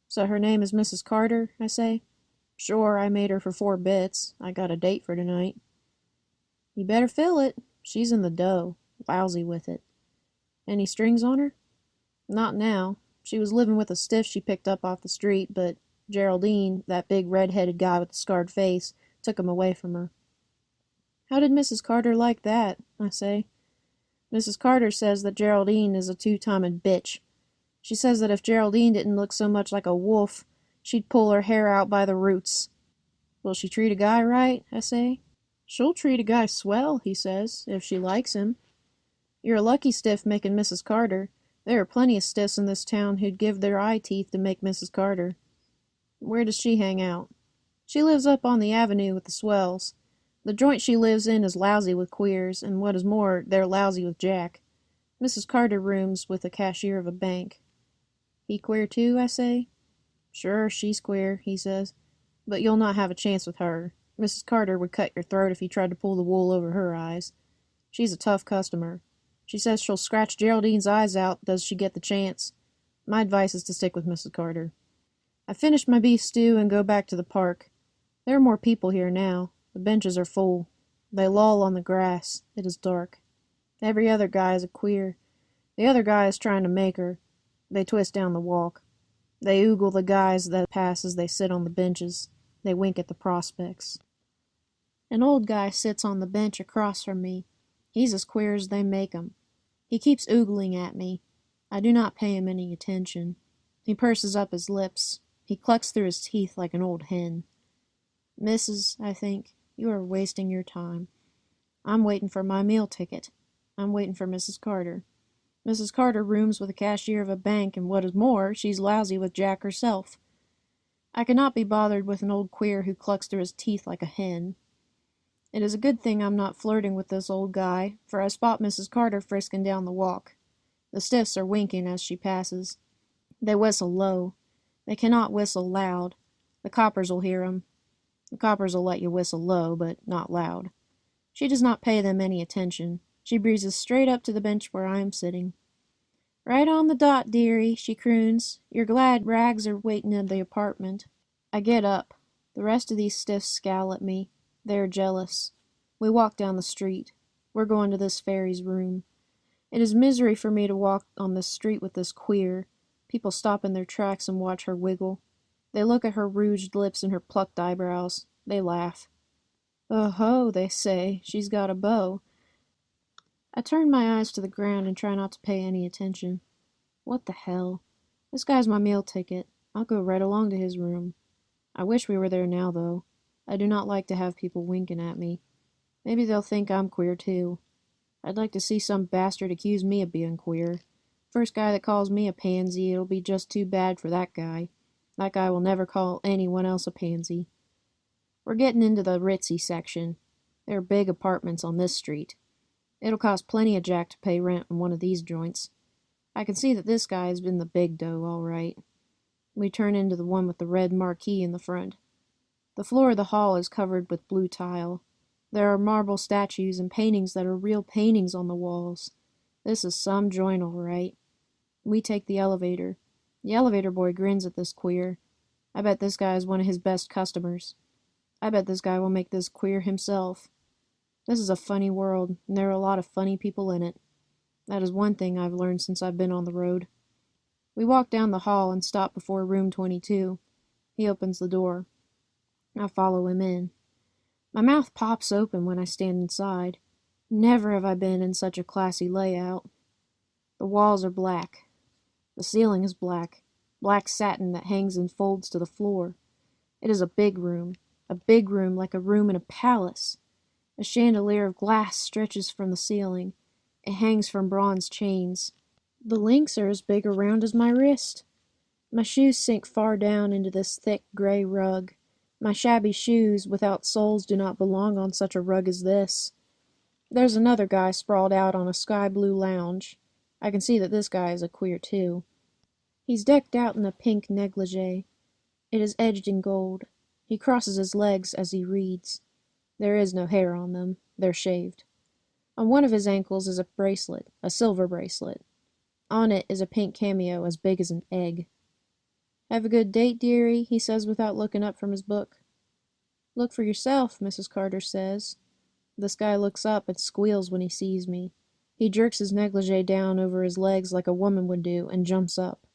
So her name is Mrs. Carter? I say. Sure, I made her for 4 bits. I got a date for tonight. You better fill it. She's in the dough. Lousy with it. Any strings on her? Not now. She was living with a stiff she picked up off the street, but Geraldine, that big red-headed guy with the scarred face, took him away from her. How did Mrs. Carter like that? I say. Mrs. Carter says that Geraldine is a 2-timing bitch. She says that if Geraldine didn't look so much like a wolf, she'd pull her hair out by the roots. Will she treat a guy right? I say. She'll treat a guy swell, he says, if she likes him. You're a lucky stiff making Mrs. Carter. There are plenty of stiffs in this town who'd give their eye teeth to make Mrs. Carter. Where does she hang out? She lives up on the avenue with the swells. The joint she lives in is lousy with queers, and what is more, they're lousy with Jack. Mrs. Carter rooms with the cashier of a bank. He queer too, I say. Sure, she's queer, he says. But you'll not have a chance with her. Mrs. Carter would cut your throat if you tried to pull the wool over her eyes. She's a tough customer. She says she'll scratch Geraldine's eyes out, does she get the chance. My advice is to stick with Mrs. Carter. I finish my beef stew and go back to the park. There are more people here now. The benches are full. They loll on the grass. It is dark. Every other guy is a queer. The other guy is trying to make her. They twist down the walk. They oogle the guys that pass as they sit on the benches. They wink at the prospects. An old guy sits on the bench across from me. He's as queer as they make 'em. He keeps oogling at me. I do not pay him any attention. He purses up his lips. He clucks through his teeth like an old hen. Missus, I think, you are wasting your time. I'm waiting for my meal ticket. I'm waiting for Mrs. Carter. Mrs. Carter rooms with the cashier of a bank, and what is more, she's lousy with Jack herself. I cannot be bothered with an old queer who clucks through his teeth like a hen. It is a good thing I'm not flirting with this old guy, for I spot Mrs. Carter frisking down the walk. The stiffs are winking as she passes. They whistle low. They cannot whistle loud. The coppers will hear 'em. The coppers will let you whistle low, but not loud. She does not pay them any attention. She breezes straight up to the bench where I am sitting. Right on the dot, dearie, she croons. You're glad rags are waiting in the apartment. I get up. The rest of these stiffs scowl at me. They are jealous. We walk down the street. We're going to this fairy's room. It is misery for me to walk on this street with this queer. People stop in their tracks and watch her wiggle. They look at her rouged lips and her plucked eyebrows. They laugh. Oh ho, they say, she's got a beau. I turn my eyes to the ground and try not to pay any attention. What the hell? This guy's my meal ticket. I'll go right along to his room. I wish we were there now, though. I do not like to have people winking at me. Maybe they'll think I'm queer, too. I'd like to see some bastard accuse me of being queer. First guy that calls me a pansy, it'll be just too bad for that guy. That guy will never call anyone else a pansy. We're getting into the ritzy section. There are big apartments on this street. It'll cost plenty of jack to pay rent in one of these joints. I can see that this guy has been the big dough, all right. We turn into the one with the red marquee in the front. The floor of the hall is covered with blue tile. There are marble statues and paintings that are real paintings on the walls. This is some joint, all right. We take the elevator. The elevator boy grins at this queer. I bet this guy is one of his best customers. I bet this guy will make this queer himself. This is a funny world, and there are a lot of funny people in it. That is one thing I've learned since I've been on the road. We walk down the hall and stop before room 22. He opens the door. I follow him in. My mouth pops open when I stand inside. Never have I been in such a classy layout. The walls are black. The ceiling is black. Black satin that hangs in folds to the floor. It is a big room like a room in a palace. A chandelier of glass stretches from the ceiling. It hangs from bronze chains. The links are as big around as my wrist. My shoes sink far down into this thick gray rug. My shabby shoes without soles do not belong on such a rug as this. There's another guy sprawled out on a sky-blue lounge. I can see that this guy is a queer too. He's decked out in a pink negligee. It is edged in gold. He crosses his legs as he reads. There is no hair on them. They're shaved. On one of his ankles is a bracelet, a silver bracelet. On it is a pink cameo as big as an egg. "Have a good date, dearie," he says without looking up from his book. "Look for yourself," Mrs. Carter says. This guy looks up and squeals when he sees me. He jerks his negligee down over his legs like a woman would do and jumps up.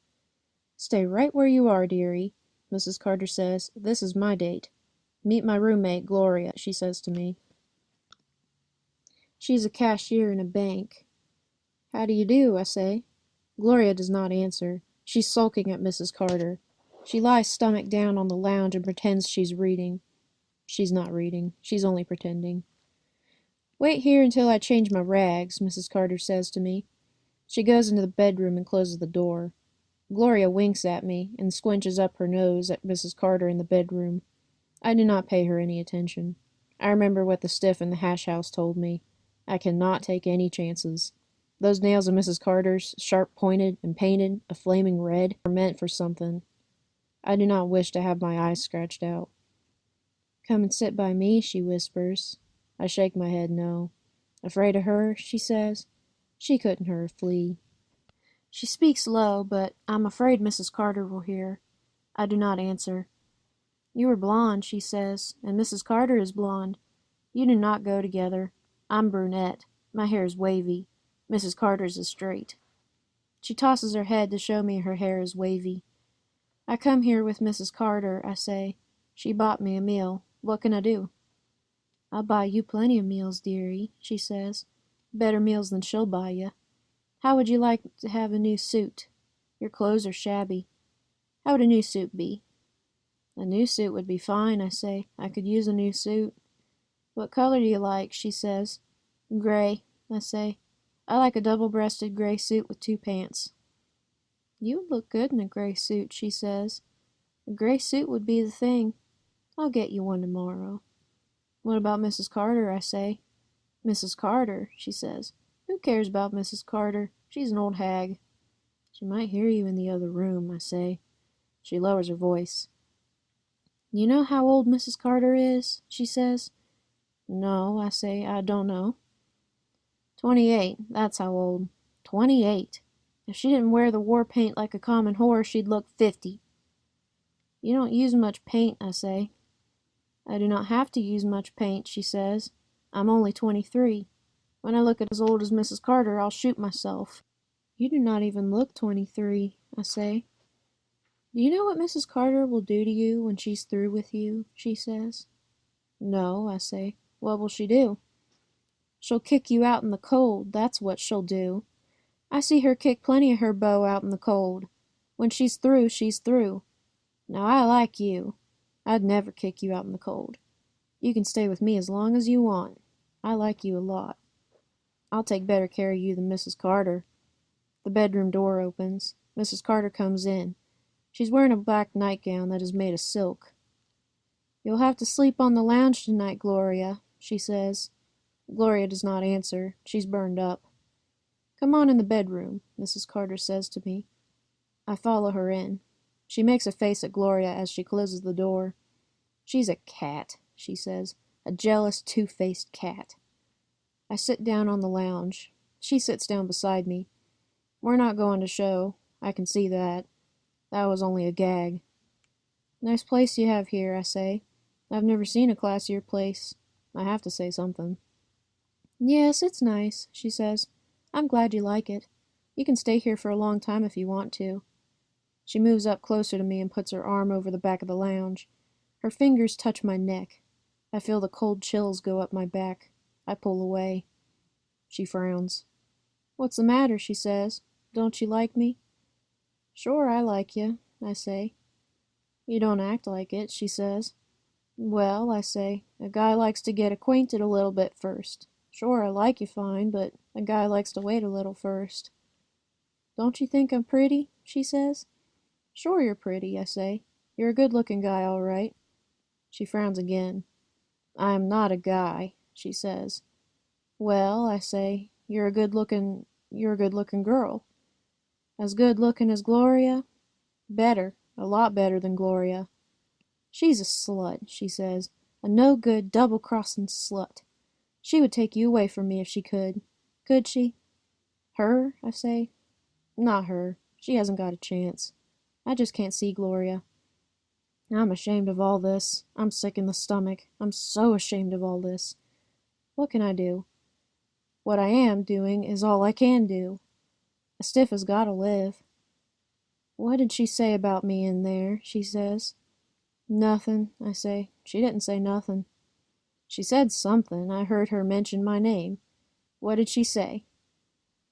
"Stay right where you are, dearie," Mrs. Carter says. "This is my date. Meet my roommate, Gloria," she says to me. She's a cashier in a bank. "How do you do?" I say. Gloria does not answer. She's sulking at Mrs. Carter. She lies stomach down on the lounge and pretends she's reading. She's not reading. She's only pretending. "Wait here until I change my rags," Mrs. Carter says to me. She goes into the bedroom and closes the door. Gloria winks at me and squinches up her nose at Mrs. Carter in the bedroom. I do not pay her any attention. I remember what the stiff in the hash house told me. I cannot take any chances. Those nails of Mrs. Carter's, sharp-pointed and painted a flaming red, are meant for something. I do not wish to have my eyes scratched out. "Come and sit by me," she whispers. I shake my head no. "Afraid of her?" she says. "She couldn't hurt a flea." She speaks low, but I'm afraid Mrs. Carter will hear. I do not answer. "You are blonde," she says, "and Mrs. Carter is blonde. You do not go together. I'm brunette. My hair is wavy. Mrs. Carter's is straight." She tosses her head to show me her hair is wavy. "I come here with Mrs. Carter," I say. "She bought me a meal. What can I do?" "I'll buy you plenty of meals, dearie," she says. "Better meals than she'll buy you. How would you like to have a new suit? Your clothes are shabby. How would a new suit be?" "A new suit would be fine," I say. "I could use a new suit." "What color do you like?" she says. "Gray," I say. "I like a double-breasted gray suit with 2 pants." "You would look good in a gray suit," she says. "A gray suit would be the thing. I'll get you one tomorrow." "What about Mrs. Carter?" I say. "Mrs. Carter," she says. "Who cares about Mrs. Carter? She's an old hag." "She might hear you in the other room," I say. She lowers her voice. "You know how old Mrs. Carter is?" she says. "No," I say, "I don't know." 28, that's how old. 28. If she didn't wear the war paint like a common whore, she'd look 50. "You don't use much paint," I say. "I do not have to use much paint," she says. "I'm only 23. When I look as old as Mrs. Carter, I'll shoot myself." "You do not even look 23, I say. "Do you know what Mrs. Carter will do to you when she's through with you?" she says. "No," I say. "What will she do?" "She'll kick you out in the cold, that's what she'll do. I see her kick plenty of her beaux out in the cold. When she's through, she's through. Now I like you. I'd never kick you out in the cold. You can stay with me as long as you want. I like you a lot. I'll take better care of you than Mrs. Carter." The bedroom door opens. Mrs. Carter comes in. She's wearing a black nightgown that is made of silk. "You'll have to sleep on the lounge tonight, Gloria," she says. Gloria does not answer. She's burned up. "Come on in the bedroom," Mrs. Carter says to me. I follow her in. She makes a face at Gloria as she closes the door. "She's a cat," she says. "A jealous, two-faced cat." I sit down on the lounge. She sits down beside me. We're not going to show. I can see that. That was only a gag. "Nice place you have here," I say. "I've never seen a classier place." I have to say something. "Yes, it's nice," she says. I'm glad you like it. You can stay here for a long time if you want to. She moves up closer to me and puts her arm over the back of the lounge. Her fingers touch my neck. I feel the cold chills go up my back. I pull away. She frowns. What's the matter, she says. Don't you like me? Sure, I like you, I say. You don't act like it, she says. Well, I say, a guy likes to get acquainted a little bit first. Sure, I like you fine, but a guy likes to wait a little first. Don't you think I'm pretty? She says. Sure you're pretty, I say. You're a good-looking guy, all right. She frowns again. I am not a guy, she says. Well, I say, you're a good-looking girl. As good-looking as Gloria? Better, a lot better than Gloria. She's a slut, she says. A no-good, double-crossing slut. She would take you away from me if she could. Could she? Her, I say. Not her. She hasn't got a chance. I just can't see Gloria. I'm ashamed of all this. I'm sick in the stomach. I'm so ashamed of all this. What can I do? What I am doing is all I can do. A stiff has got to live. What did she say about me in there? She says. Nothing, I say. She didn't say nothing. She said something. I heard her mention my name. What did she say?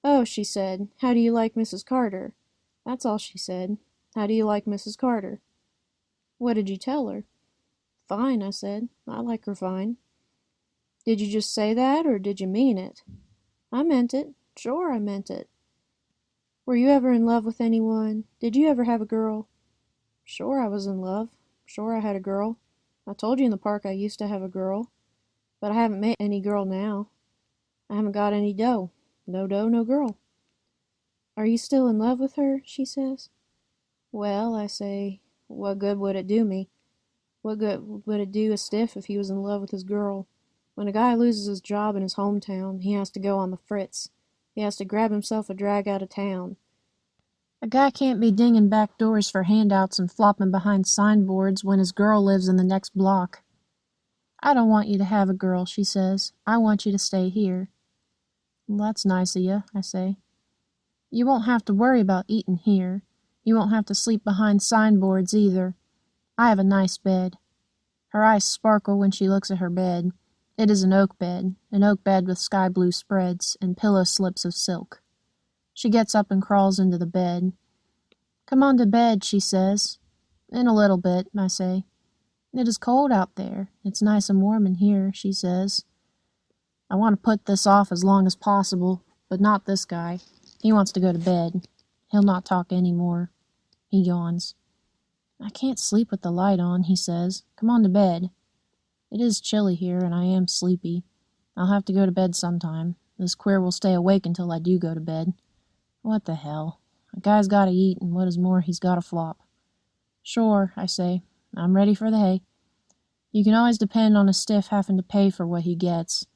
Oh, she said, how do you like Mrs. Carter? That's all she said. How do you like Mrs. Carter? What did you tell her? Fine, I said. I like her fine. Did you just say that, or did you mean it? I meant it. Sure, I meant it. Were you ever in love with anyone? Did you ever have a girl? Sure, I was in love. Sure, I had a girl. I told you in the park I used to have a girl. But I haven't met any girl now. I haven't got any dough. No dough, no girl. Are you still in love with her? She says. Well, I say, what good would it do me? What good would it do a stiff if he was in love with his girl? When a guy loses his job in his hometown, he has to go on the fritz. He has to grab himself a drag out of town. A guy can't be dinging back doors for handouts and flopping behind signboards when his girl lives in the next block. I don't want you to have a girl, she says. I want you to stay here. Well, that's nice of you, I say. You won't have to worry about eating here. You won't have to sleep behind signboards either. I have a nice bed. Her eyes sparkle when she looks at her bed. It is an oak bed with sky blue spreads and pillow slips of silk. She gets up and crawls into the bed. Come on to bed, she says. In a little bit, I say. It is cold out there. It's nice and warm in here, she says. I want to put this off as long as possible, but not this guy. He wants to go to bed. He'll not talk any more. He yawns. I can't sleep with the light on, he says. Come on to bed. It is chilly here, and I am sleepy. I'll have to go to bed sometime. This queer will stay awake until I do go to bed. What the hell? A guy's gotta eat, and what is more, he's gotta flop. Sure, I say. I'm ready for the hay. You can always depend on a stiff having to pay for what he gets.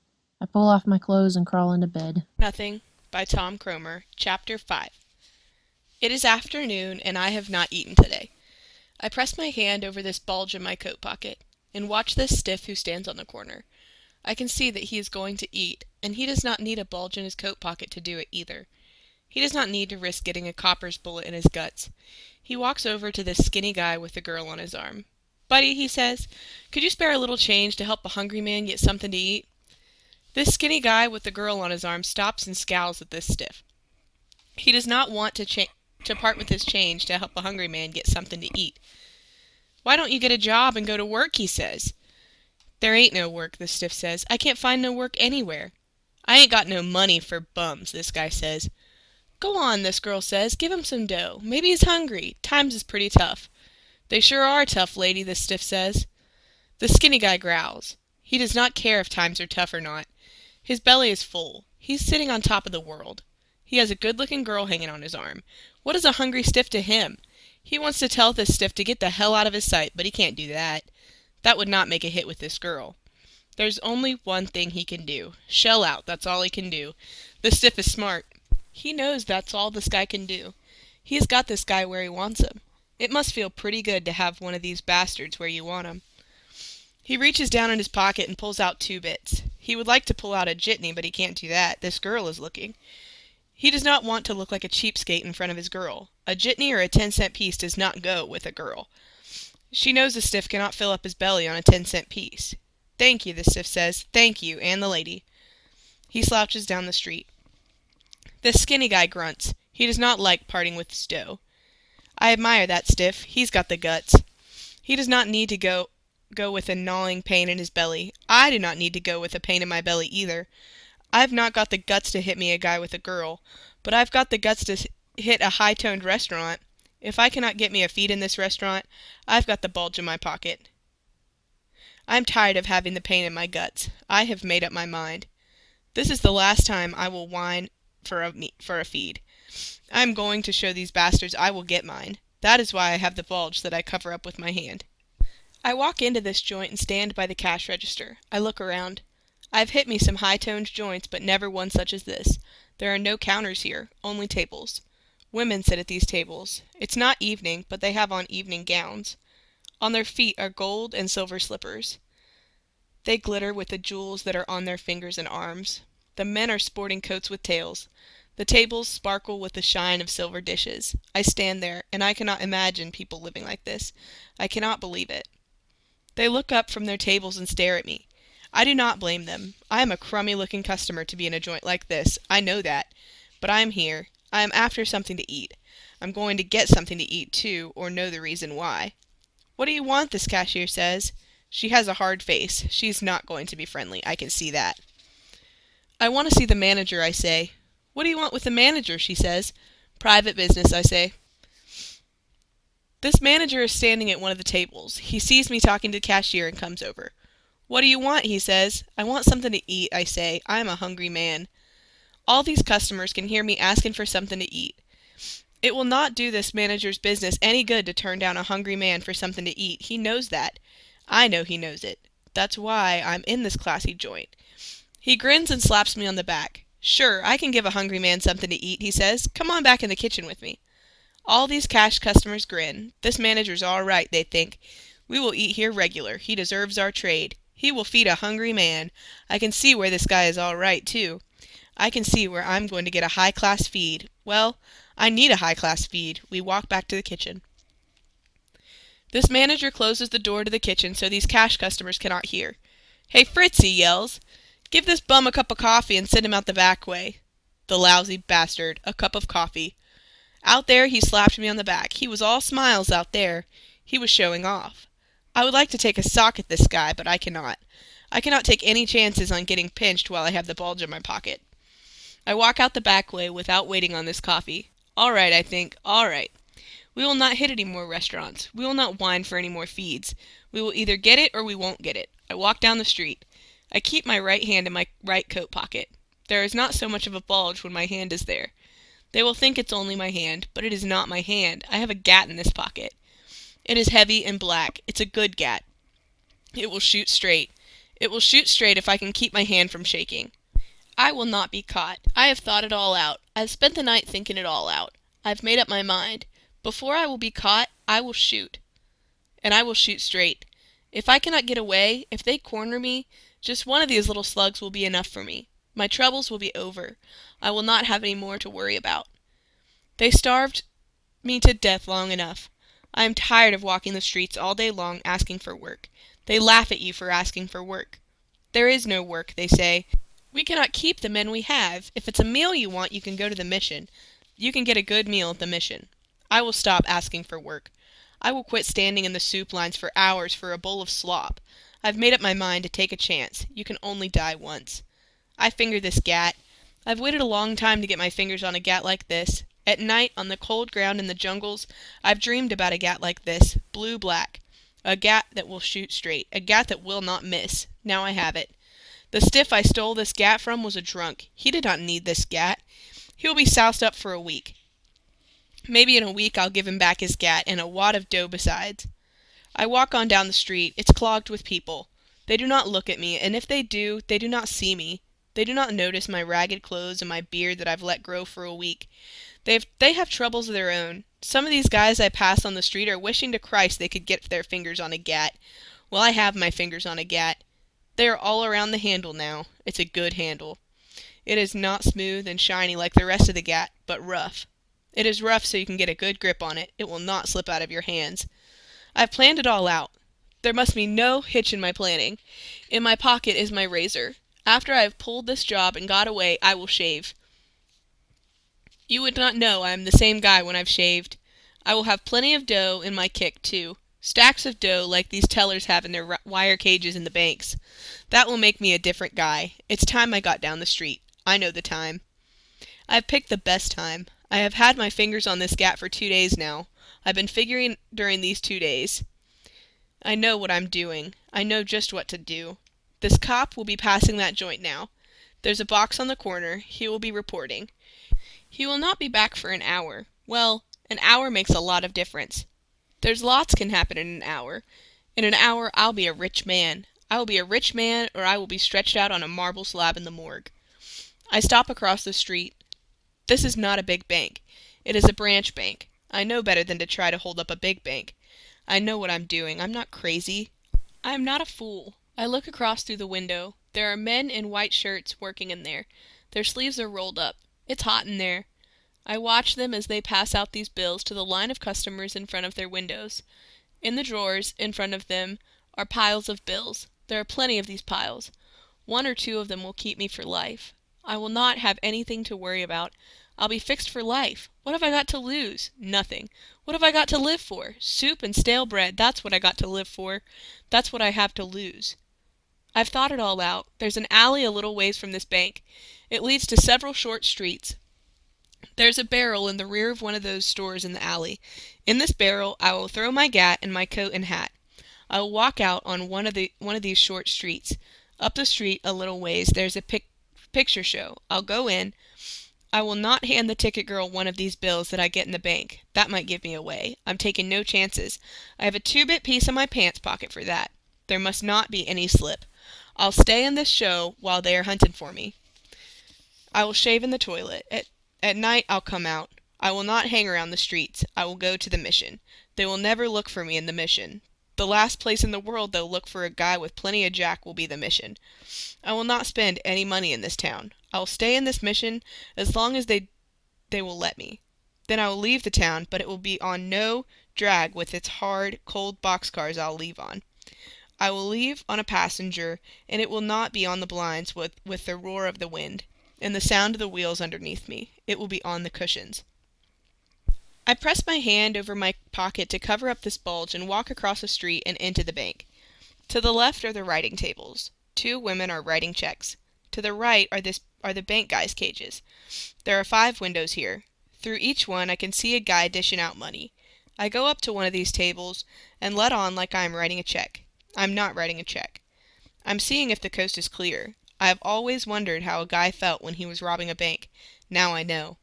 I pull off my clothes and crawl into bed. Nothing by Tom Kromer, Chapter 5. It is afternoon, and I have not eaten today. I press my hand over this bulge in my coat pocket, and watch this stiff who stands on the corner. I can see that he is going to eat, and he does not need a bulge in his coat pocket to do it either. He does not need to risk getting a copper's bullet in his guts. He walks over to this skinny guy with the girl on his arm. Buddy, he says, could you spare a little change to help a hungry man get something to eat? This skinny guy with the girl on his arm stops and scowls at this stiff. He does not want to part with his change to help a hungry man get something to eat. Why don't you get a job and go to work, he says. There ain't no work, the stiff says. I can't find no work anywhere. I ain't got no money for bums, this guy says. Go on, this girl says. Give him some dough. Maybe he's hungry. Times is pretty tough. They sure are tough, lady, the stiff says. The skinny guy growls. He does not care if times are tough or not. His belly is full. He's sitting on top of the world. He has a good-looking girl hanging on his arm. What is a hungry stiff to him? He wants to tell this stiff to get the hell out of his sight, but he can't do that. That would not make a hit with this girl. There's only one thing he can do. Shell out, that's all he can do. The stiff is smart. He knows that's all this guy can do. He has got this guy where he wants him. It must feel pretty good to have one of these bastards where you want him. He reaches down in his pocket and pulls out 2 bits. He would like to pull out a jitney, but he can't do that. This girl is looking. He does not want to look like a cheapskate in front of his girl. A jitney or a 10-cent piece does not go with a girl. She knows the stiff cannot fill up his belly on a 10-cent piece. "Thank you," the stiff says. "Thank you, and the lady." He slouches down the street. The skinny guy grunts. He does not like parting with his dough. I admire that stiff. He's got the guts. He does not need to go with a gnawing pain in his belly. I do not need to go with a pain in my belly either. I've not got the guts to hit me a guy with a girl, but I've got the guts to hit a high-toned restaurant. If I cannot get me a feed in this restaurant, I've got the bulge in my pocket. I'm tired of having the pain in my guts. I have made up my mind. This is the last time I will whine for a feed. I'm going to show these bastards I will get mine. That is why I have the bulge that I cover up with my hand. I walk into this joint and stand by the cash register. I look around. I've hit me some high-toned joints, but never one such as this. There are no counters here, only tables. Women sit at these tables. It's not evening, but they have on evening gowns. On their feet are gold and silver slippers. They glitter with the jewels that are on their fingers and arms. The men are sporting coats with tails. The tables sparkle with the shine of silver dishes. I stand there, and I cannot imagine people living like this. I cannot believe it. They look up from their tables and stare at me. I do not blame them. I am a crummy-looking customer to be in a joint like this. I know that. But I am here. I am after something to eat. I'm going to get something to eat, too, or know the reason why. "What do you want?" this cashier says. She has a hard face. She's not going to be friendly. I can see that. "I want to see the manager," I say. "What do you want with the manager?" she says. "Private business," I say. This manager is standing at one of the tables. He sees me talking to the cashier and comes over. "What do you want?" he says. "I want something to eat," I say. I am a hungry man. All these customers can hear me asking for something to eat. It will not do this manager's business any good to turn down a hungry man for something to eat. He knows that. I know he knows it. That's why I'm in this classy joint. He grins and slaps me on the back. "Sure, I can give a hungry man something to eat," he says. "Come on back in the kitchen with me." All these cash customers grin. This manager's all right, they think. We will eat here regular. He deserves our trade. He will feed a hungry man. I can see where this guy is all right, too. I can see where I'm going to get a high-class feed. Well, I need a high-class feed. We walk back to the kitchen. This manager closes the door to the kitchen so these cash customers cannot hear. "Hey, Fritz," he yells. "Give this bum a cup of coffee and send him out the back way." The lousy bastard. A cup of coffee. Out there he slapped me on the back. He was all smiles out there. He was showing off. I would like to take a sock at this guy, but I cannot. I cannot take any chances on getting pinched while I have the bulge in my pocket. I walk out the back way without waiting on this coffee. All right, I think. All right. We will not hit any more restaurants. We will not whine for any more feeds. We will either get it or we won't get it. I walk down the street. I keep my right hand in my right coat pocket. There is not so much of a bulge when my hand is there. They will think it's only my hand, but it is not my hand. I have a gat in this pocket. It is heavy and black. It's a good gat. It will shoot straight. It will shoot straight if I can keep my hand from shaking. I will not be caught. I have thought it all out. I have spent the night thinking it all out. I have made up my mind. Before I will be caught, I will shoot. And I will shoot straight. If I cannot get away, if they corner me, just one of these little slugs will be enough for me. My troubles will be over. I will not have any more to worry about. They starved me to death long enough. I am tired of walking the streets all day long asking for work. They laugh at you for asking for work. There is no work, they say. We cannot keep the men we have. If it's a meal you want, you can go to the mission. You can get a good meal at the mission. I will stop asking for work. I will quit standing in the soup lines for hours for a bowl of slop. I've made up my mind to take a chance. You can only die once. I finger this gat. I've waited a long time to get my fingers on a gat like this. At night, on the cold ground in the jungles, I've dreamed about a gat like this, blue-black. A gat that will shoot straight. A gat that will not miss. Now I have it. The stiff I stole this gat from was a drunk. He did not need this gat. He will be soused up for a week. Maybe in a week I'll give him back his gat and a wad of dough besides. I walk on down the street. It's clogged with people. They do not look at me, and if they do not see me. They do not notice my ragged clothes and my beard that I've let grow for a week. They have troubles of their own. Some of these guys I pass on the street are wishing to Christ they could get their fingers on a gat. Well, I have my fingers on a gat. They are all around the handle now. It's a good handle. It is not smooth and shiny like the rest of the gat, but rough. It is rough so you can get a good grip on it. It will not slip out of your hands. I've planned it all out. There must be no hitch in my planning. In my pocket is my razor. After I have pulled this job and got away, I will shave. You would not know I am the same guy when I've shaved. I will have plenty of dough in my kick, too. Stacks of dough like these tellers have in their wire cages in the banks. That will make me a different guy. It's time I got down the street. I know the time. I've picked the best time. I have had my fingers on this gat for 2 days now. I've been figuring during these 2 days. I know what I'm doing. I know just what to do. This cop will be passing that joint now. There's a box on the corner. He will be reporting. He will not be back for an hour. Well, an hour makes a lot of difference. There's lots can happen in an hour. In an hour, I'll be a rich man. I will be a rich man, or I will be stretched out on a marble slab in the morgue. I stop across the street. This is not a big bank. It is a branch bank. I know better than to try to hold up a big bank. I know what I'm doing. I'm not crazy. I am not a fool. I look across through the window. There are men in white shirts working in there. Their sleeves are rolled up. It's hot in there. I watch them as they pass out these bills to the line of customers in front of their windows. In the drawers in front of them are piles of bills. There are plenty of these piles. 1 or 2 of them will keep me for life. I will not have anything to worry about. I'll be fixed for life. What have I got to lose? Nothing. What have I got to live for? Soup and stale bread, that's what I got to live for. That's what I have to lose. I've thought it all out. There's an alley a little ways from this bank. It leads to several short streets. There's a barrel in the rear of one of those stores in the alley. In this barrel I will throw my gat and my coat and hat. I will walk out on one of these short streets. Up the street a little ways there's a picture show. I'll go in. I will not hand the ticket girl one of these bills that I get in the bank. That might give me away. I'm taking no chances. I have a 2-bit piece in my pants pocket for that. There must not be any slip. I'll stay in this show while they are hunting for me. I will shave in the toilet. At night I'll come out. I will not hang around the streets. I will go to the mission. They will never look for me in the mission. The last place in the world they'll look for a guy with plenty of jack will be the mission. I will not spend any money in this town. I will stay in this mission as long as they will let me. Then I will leave the town, but it will be on no drag with its hard, cold boxcars I'll leave on. I will leave on a passenger, and it will not be on the blinds with the roar of the wind, and the sound of the wheels underneath me. It will be on the cushions. I press my hand over my pocket to cover up this bulge and walk across the street and into the bank. To the left are the writing tables. 2 women are writing checks. To the right are the bank guys' cages. There are 5 windows here. Through each one I can see a guy dishing out money. I go up to one of these tables and let on like I am writing a check. I'm not writing a check. I'm seeing if the coast is clear. I have always wondered how a guy felt when he was robbing a bank. Now I know.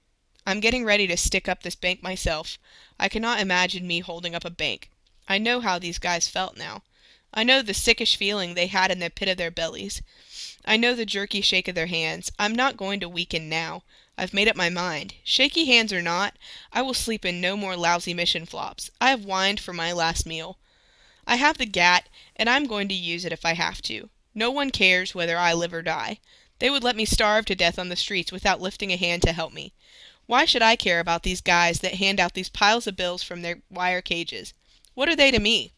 I'm getting ready to stick up this bank myself. I cannot imagine me holding up a bank. I know how these guys felt now. I know the sickish feeling they had in the pit of their bellies. I know the jerky shake of their hands. I'm not going to weaken now. I've made up my mind. Shaky hands or not, I will sleep in no more lousy mission flops. I have whined for my last meal. I have the gat, and I'm going to use it if I have to. No one cares whether I live or die. They would let me starve to death on the streets without lifting a hand to help me. Why should I care about these guys that hand out these piles of bills from their wire cages? What are they to me?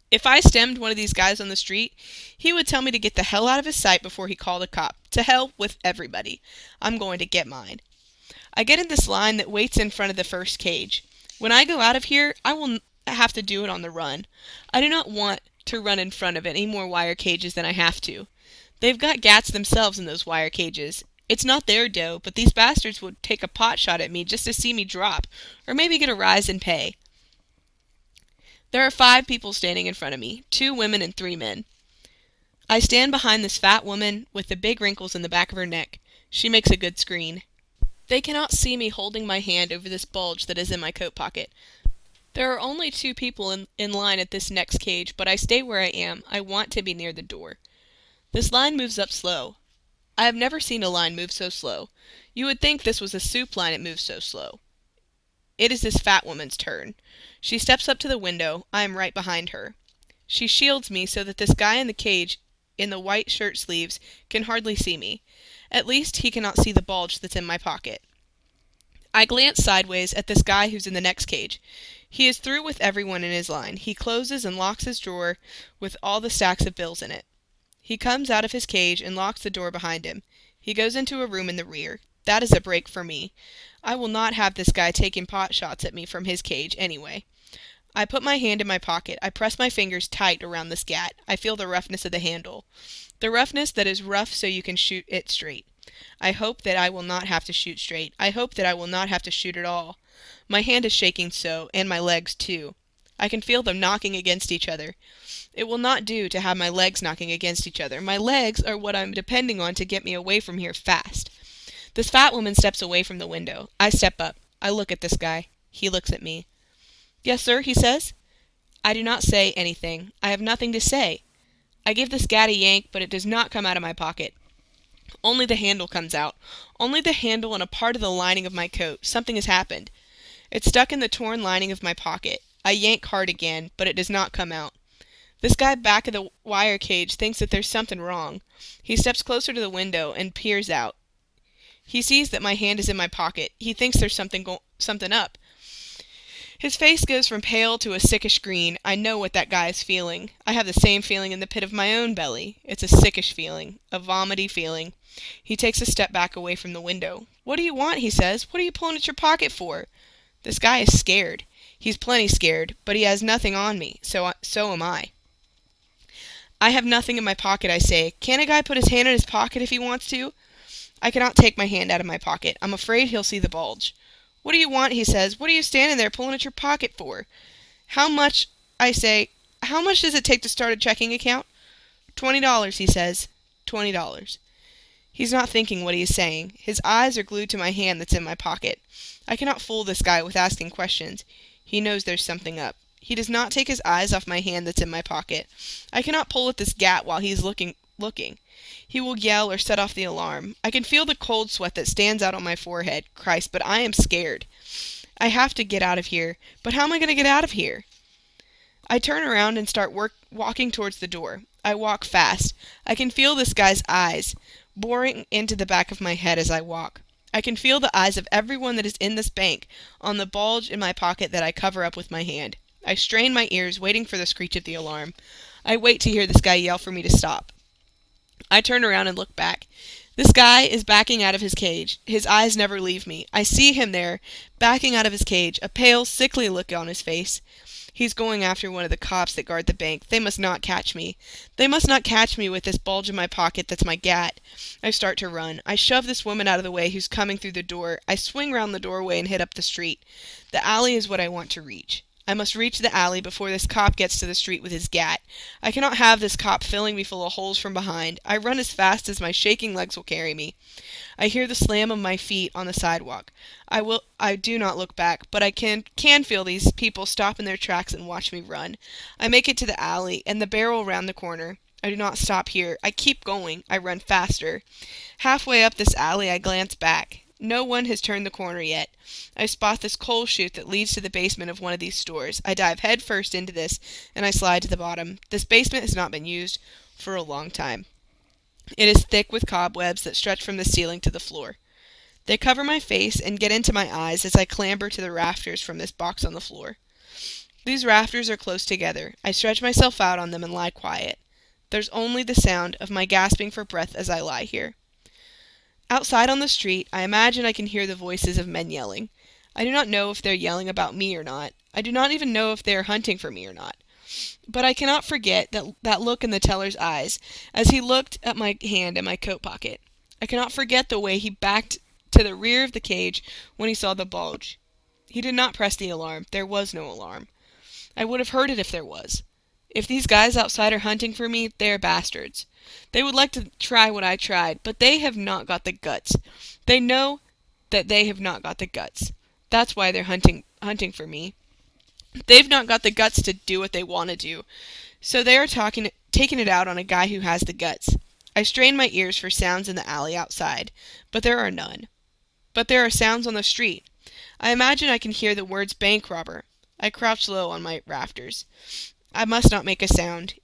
If I stemmed one of these guys on the street, he would tell me to get the hell out of his sight before he called a cop. To hell with everybody. I'm going to get mine. I get in this line that waits in front of the first cage. When I go out of here, I will have to do it on the run. I do not want to run in front of any more wire cages than I have to. They've got gats themselves in those wire cages. It's not their dough, but these bastards would take a pot shot at me just to see me drop, or maybe get a rise in pay. There are 5 people standing in front of me, 2 women and 3 men. I stand behind this fat woman with the big wrinkles in the back of her neck. She makes a good screen. They cannot see me holding my hand over this bulge that is in my coat pocket. There are only 2 people in line at this next cage, but I stay where I am. I want to be near the door. This line moves up slow. I have never seen a line move so slow. You would think this was a soup line, it moves so slow. It is this fat woman's turn. She steps up to the window. I am right behind her. She shields me so that this guy in the cage in the white shirt sleeves can hardly see me. At least he cannot see the bulge that's in my pocket. I glance sideways at this guy who's in the next cage. He is through with everyone in his line. He closes and locks his drawer with all the stacks of bills in it. He comes out of his cage and locks the door behind him. He goes into a room in the rear. That is a break for me. I will not have this guy taking pot shots at me from his cage anyway. I put my hand in my pocket. I press my fingers tight around this gat. I feel the roughness of the handle. The roughness that is rough so you can shoot it straight. I hope that I will not have to shoot straight. I hope that I will not have to shoot at all. My hand is shaking so, and my legs too. I can feel them knocking against each other. It will not do to have my legs knocking against each other. My legs are what I'm depending on to get me away from here fast. This fat woman steps away from the window. I step up. I look at this guy. He looks at me. "Yes, sir," he says. I do not say anything. I have nothing to say. I give this gat a yank, but it does not come out of my pocket. Only the handle comes out. Only the handle and a part of the lining of my coat. Something has happened. It's stuck in the torn lining of my pocket. I yank hard again, but it does not come out. This guy back of the wire cage thinks that there's something wrong. He steps closer to the window and peers out. He sees that my hand is in my pocket. He thinks there's something up. His face goes from pale to a sickish green. I know what that guy is feeling. I have the same feeling in the pit of my own belly. It's a sickish feeling, a vomity feeling. He takes a step back away from the window. "What do you want?" he says. "What are you pulling at your pocket for?" This guy is scared. He's plenty scared, but he has nothing on me, so am I. I have nothing in my pocket, I say. Can't a guy put his hand in his pocket if he wants to? I cannot take my hand out of my pocket. I'm afraid he'll see the bulge. "What do you want?" he says. "What are you standing there pulling at your pocket for?" "How much," I say, "how much does it take to start a checking account?" $20, he says. $20. He's not thinking what he is saying. His eyes are glued to my hand that's in my pocket. I cannot fool this guy with asking questions. He knows there's something up. He does not take his eyes off my hand that's in my pocket. I cannot pull at this gat while he is looking. He will yell or set off the alarm. I can feel the cold sweat that stands out on my forehead. Christ, but I am scared. I have to get out of here. But how am I going to get out of here? I turn around and start walking towards the door. I walk fast. I can feel this guy's eyes boring into the back of my head as I walk. I can feel the eyes of everyone that is in this bank on the bulge in my pocket that I cover up with my hand. I strain my ears, waiting for the screech of the alarm. I wait to hear this guy yell for me to stop. I turn around and look back. This guy is backing out of his cage. His eyes never leave me. I see him there, backing out of his cage, a pale, sickly look on his face. He's going after one of the cops that guard the bank. They must not catch me. They must not catch me with this bulge in my pocket that's my gat. I start to run. I shove this woman out of the way who's coming through the door. I swing round the doorway and head up the street. The alley is what I want to reach. I must reach the alley before this cop gets to the street with his gat. I cannot have this cop filling me full of holes from behind. I run as fast as my shaking legs will carry me. I hear the slam of my feet on the sidewalk. I do not look back, but I can feel these people stop in their tracks and watch me run. I make it to the alley and the barrel round the corner. I do not stop here. I keep going. I run faster. Halfway up this alley, I glance back. No one has turned the corner yet. I spot this coal chute that leads to the basement of one of these stores. I dive head first into this, and I slide to the bottom. This basement has not been used for a long time. It is thick with cobwebs that stretch from the ceiling to the floor. They cover my face and get into my eyes as I clamber to the rafters from this box on the floor. These rafters are close together. I stretch myself out on them and lie quiet. There's only the sound of my gasping for breath as I lie here. Outside on the street, I imagine I can hear the voices of men yelling. I do not know if they're yelling about me or not. I do not even know if they are hunting for me or not. But I cannot forget that look in the teller's eyes as he looked at my hand in my coat pocket. I cannot forget the way he backed to the rear of the cage when he saw the bulge. He did not press the alarm. There was no alarm. I would have heard it if there was. If these guys outside are hunting for me, they are bastards. They would like to try what I tried, but they have not got the guts. They know that they have not got the guts. That's why they're hunting for me. They've not got the guts to do what they want to do, so they are taking it out on a guy who has the guts. I strain my ears for sounds in the alley outside, but there are none. But there are sounds on the street. I imagine I can hear the words bank robber. I crouch low on my rafters. I must not make a sound.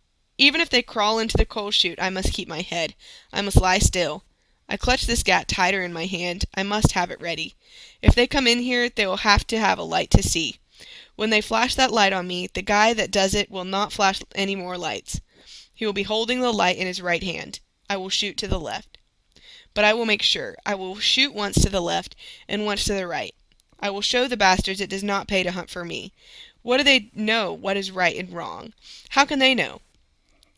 Even if they crawl into the coal chute, I must keep my head. I must lie still. I clutch this gat tighter in my hand. I must have it ready. If they come in here, they will have to have a light to see. When they flash that light on me, the guy that does it will not flash any more lights. He will be holding the light in his right hand. I will shoot to the left. But I will make sure. I will shoot once to the left and once to the right. I will show the bastards it does not pay to hunt for me. What do they know what is right and wrong? How can they know?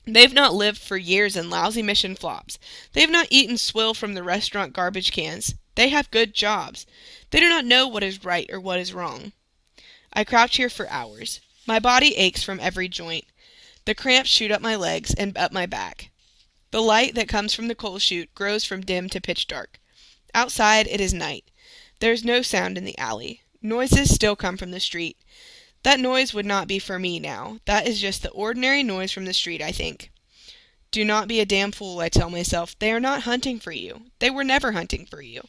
They've not lived for years in lousy mission flops. They have not eaten swill from the restaurant garbage cans. They have good jobs. They do not know what is right or what is wrong. I crouch here for hours. My body aches from every joint. The cramps shoot up my legs and up my back. The light that comes from the coal chute grows from dim to pitch dark. Outside it is night. There is no sound in the alley. Noises still come from the street. That noise would not be for me now. That is just the ordinary noise from the street, I think. Do not be a damn fool, I tell myself. They are not hunting for you. They were never hunting for you.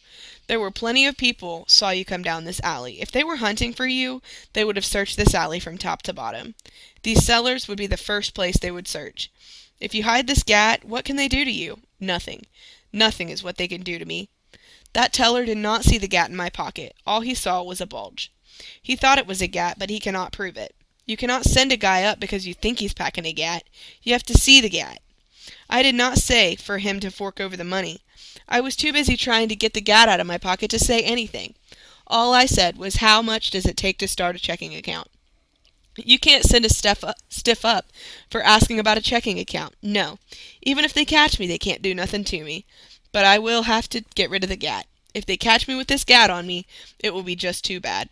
There were plenty of people saw you come down this alley. If they were hunting for you, they would have searched this alley from top to bottom. These cellars would be the first place they would search. If you hide this gat, what can they do to you? Nothing. Nothing is what they can do to me. That teller did not see the gat in my pocket. All he saw was a bulge. He thought it was a gat, but he cannot prove it. You cannot send a guy up because you think he's packing a gat. You have to see the gat. I did not say for him to fork over the money. I was too busy trying to get the gat out of my pocket to say anything. All I said was, how much does it take to start a checking account? You can't send a stiff up for asking about a checking account. No. Even if they catch me, they can't do nothing to me. But I will have to get rid of the gat. If they catch me with this gat on me, it will be just too bad.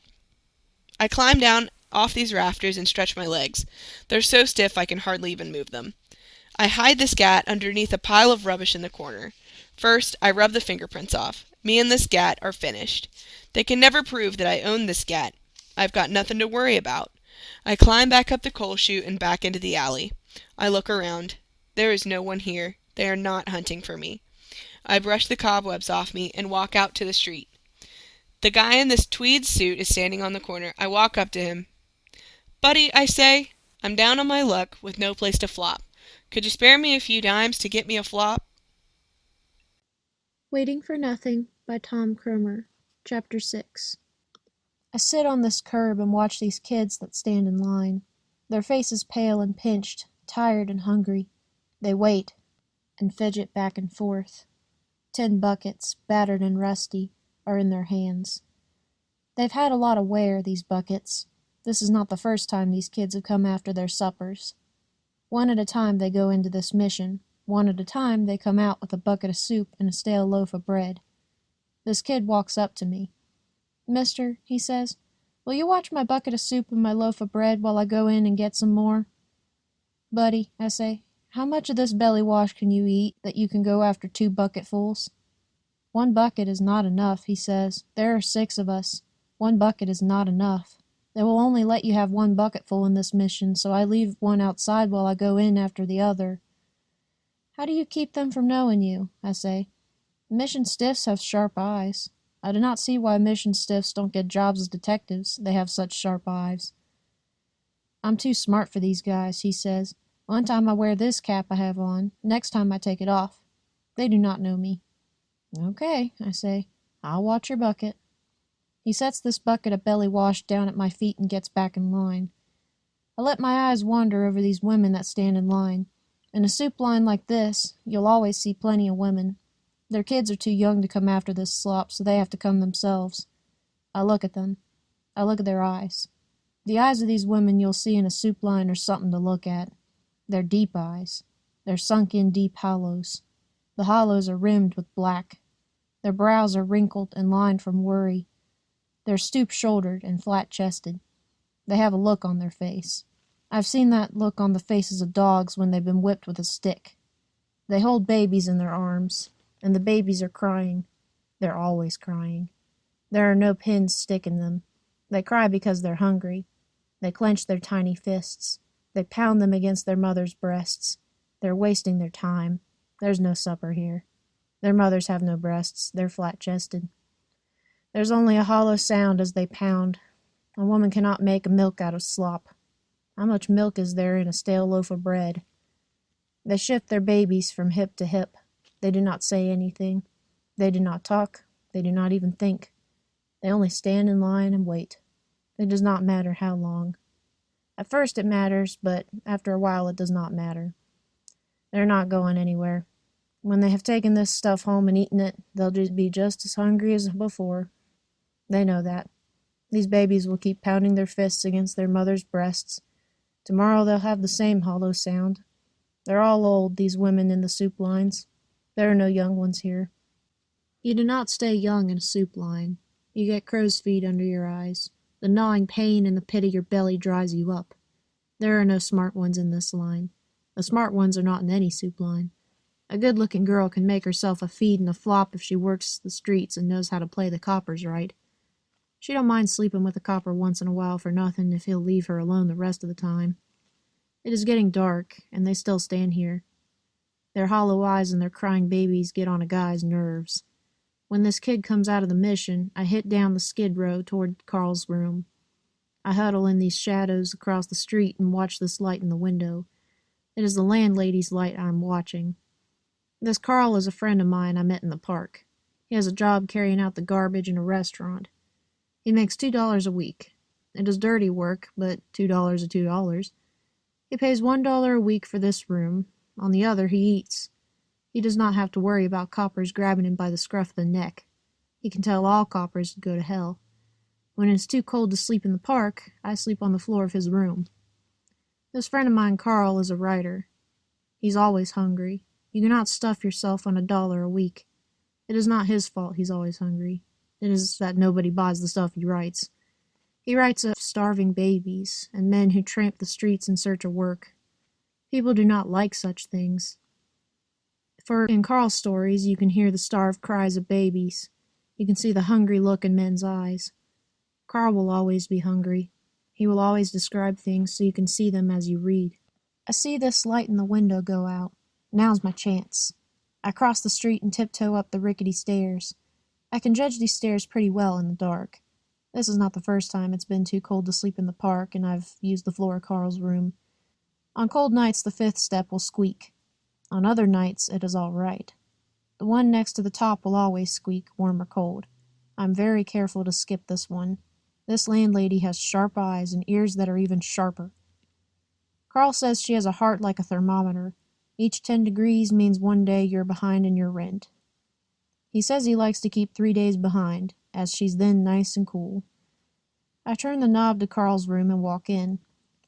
I climb down off these rafters and stretch my legs. They're so stiff I can hardly even move them. I hide this gat underneath a pile of rubbish in the corner. First, I rub the fingerprints off. Me and this gat are finished. They can never prove that I own this gat. I've got nothing to worry about. I climb back up the coal chute and back into the alley. I look around. There is no one here. They are not hunting for me. I brush the cobwebs off me and walk out to the street. The guy in this tweed suit is standing on the corner. I walk up to him. "Buddy," I say, "I'm down on my luck with no place to flop. Could you spare me a few dimes to get me a flop?" Waiting for Nothing by Tom Kromer. Chapter 6. I sit on this curb and watch these kids that stand in line. Their faces pale and pinched, tired and hungry. They wait and fidget back and forth. 10 buckets, battered and rusty, are in their hands. They've had a lot of wear, these buckets. This is not the first time these kids have come after their suppers. One at a time they go into this mission. One at a time they come out with a bucket of soup and a stale loaf of bread. This kid walks up to me. "Mister," he says, "will you watch my bucket of soup and my loaf of bread while I go in and get some more?" "Buddy," I say, "how much of this belly wash can you eat that you can go after 2 bucketfuls?" "1 bucket is not enough," he says. "There are 6 of us. 1 bucket is not enough. They will only let you have 1 bucketful in this mission, so I leave one outside while I go in after the other." "How do you keep them from knowing you?" I say. "Mission stiffs have sharp eyes. I do not see why mission stiffs don't get jobs as detectives. They have such sharp eyes." "I'm too smart for these guys," he says. "One time I wear this cap I have on. Next time I take it off. They do not know me." "Okay," I say. "I'll watch your bucket." He sets this bucket of belly wash down at my feet and gets back in line. I let my eyes wander over these women that stand in line. In a soup line like this, you'll always see plenty of women. Their kids are too young to come after this slop, so they have to come themselves. I look at them. I look at their eyes. The eyes of these women you'll see in a soup line are something to look at. They're deep eyes. They're sunk in deep hollows. The hollows are rimmed with black. Their brows are wrinkled and lined from worry. They're stoop-shouldered and flat-chested. They have a look on their face. I've seen that look on the faces of dogs when they've been whipped with a stick. They hold babies in their arms, and the babies are crying. They're always crying. There are no pins sticking them. They cry because they're hungry. They clench their tiny fists. They pound them against their mother's breasts. They're wasting their time. There's no supper here. Their mothers have no breasts. They're flat-chested. There's only a hollow sound as they pound. A woman cannot make milk out of slop. How much milk is there in a stale loaf of bread? They shift their babies from hip to hip. They do not say anything. They do not talk. They do not even think. They only stand in line and wait. It does not matter how long. At first it matters, but after a while it does not matter. They're not going anywhere. When they have taken this stuff home and eaten it, they'll be just as hungry as before. They know that. These babies will keep pounding their fists against their mother's breasts. Tomorrow they'll have the same hollow sound. They're all old, these women in the soup lines. There are no young ones here. You do not stay young in a soup line. You get crow's feet under your eyes. The gnawing pain in the pit of your belly dries you up. There are no smart ones in this line. The smart ones are not in any soup line. A good-looking girl can make herself a feed and a flop if she works the streets and knows how to play the coppers right. She don't mind sleeping with a copper once in a while for nothing if he'll leave her alone the rest of the time. It is getting dark, and they still stand here. Their hollow eyes and their crying babies get on a guy's nerves. When this kid comes out of the mission, I hit down the skid row toward Carl's room. I huddle in these shadows across the street and watch this light in the window. It is the landlady's light I am watching. This Carl is a friend of mine I met in the park. He has a job carrying out the garbage in a restaurant. He makes $2 a week. It is dirty work, but $2 is $2. He pays $1 a week for this room. On the other, he eats. He does not have to worry about coppers grabbing him by the scruff of the neck. He can tell all coppers to go to hell. When it is too cold to sleep in the park, I sleep on the floor of his room. This friend of mine, Carl, is a writer. He's always hungry. You cannot stuff yourself on $1 a week. It is not his fault he's always hungry. It is that nobody buys the stuff he writes. He writes of starving babies and men who tramp the streets in search of work. People do not like such things. For in Carl's stories you can hear the starved cries of babies. You can see the hungry look in men's eyes. Carl will always be hungry. He will always describe things so you can see them as you read. I see this light in the window go out. Now's my chance. I cross the street and tiptoe up the rickety stairs. I can judge these stairs pretty well in the dark. This is not the first time it's been too cold to sleep in the park, and I've used the floor of Carl's room. On cold nights the 5th step will squeak. On other nights it is all right. The one next to the top will always squeak, warm or cold. I'm very careful to skip this one. This landlady has sharp eyes and ears that are even sharper. Carl says she has a heart like a thermometer. Each 10 degrees means one day you're behind in your rent. He says he likes to keep 3 days behind, as she's then nice and cool. I turn the knob to Carl's room and walk in.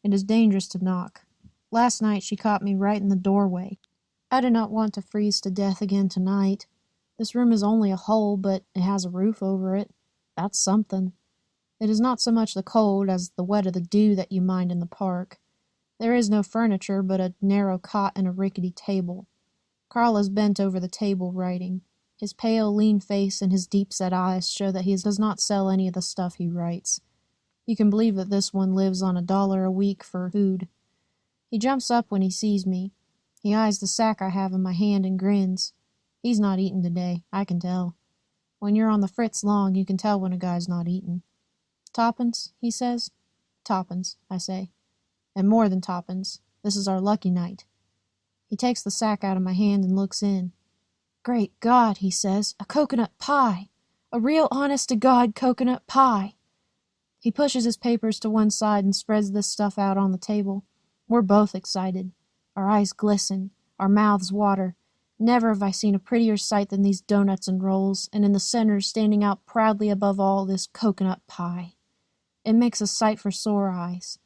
It is dangerous to knock. Last night she caught me right in the doorway. I do not want to freeze to death again tonight. This room is only a hole, but it has a roof over it. That's something. It is not so much the cold as the wet of the dew that you mind in the park. There is no furniture but a narrow cot and a rickety table. Carl is bent over the table writing. His pale, lean face and his deep-set eyes show that he does not sell any of the stuff he writes. You can believe that this one lives on $1 a week for food. He jumps up when he sees me. He eyes the sack I have in my hand and grins. He's not eating today, I can tell. When you're on the fritz long, you can tell when a guy's not eating. "Toppins?" he says. "Toppins," I say. "And more than toppins. This is our lucky night." He takes the sack out of my hand and looks in. "Great God," he says, "a coconut pie! A real honest-to-God coconut pie!" He pushes his papers to one side and spreads this stuff out on the table. We're both excited. Our eyes glisten, our mouths water. Never have I seen a prettier sight than these doughnuts and rolls, and in the center, standing out proudly above all, this coconut pie. It makes a sight for sore eyes.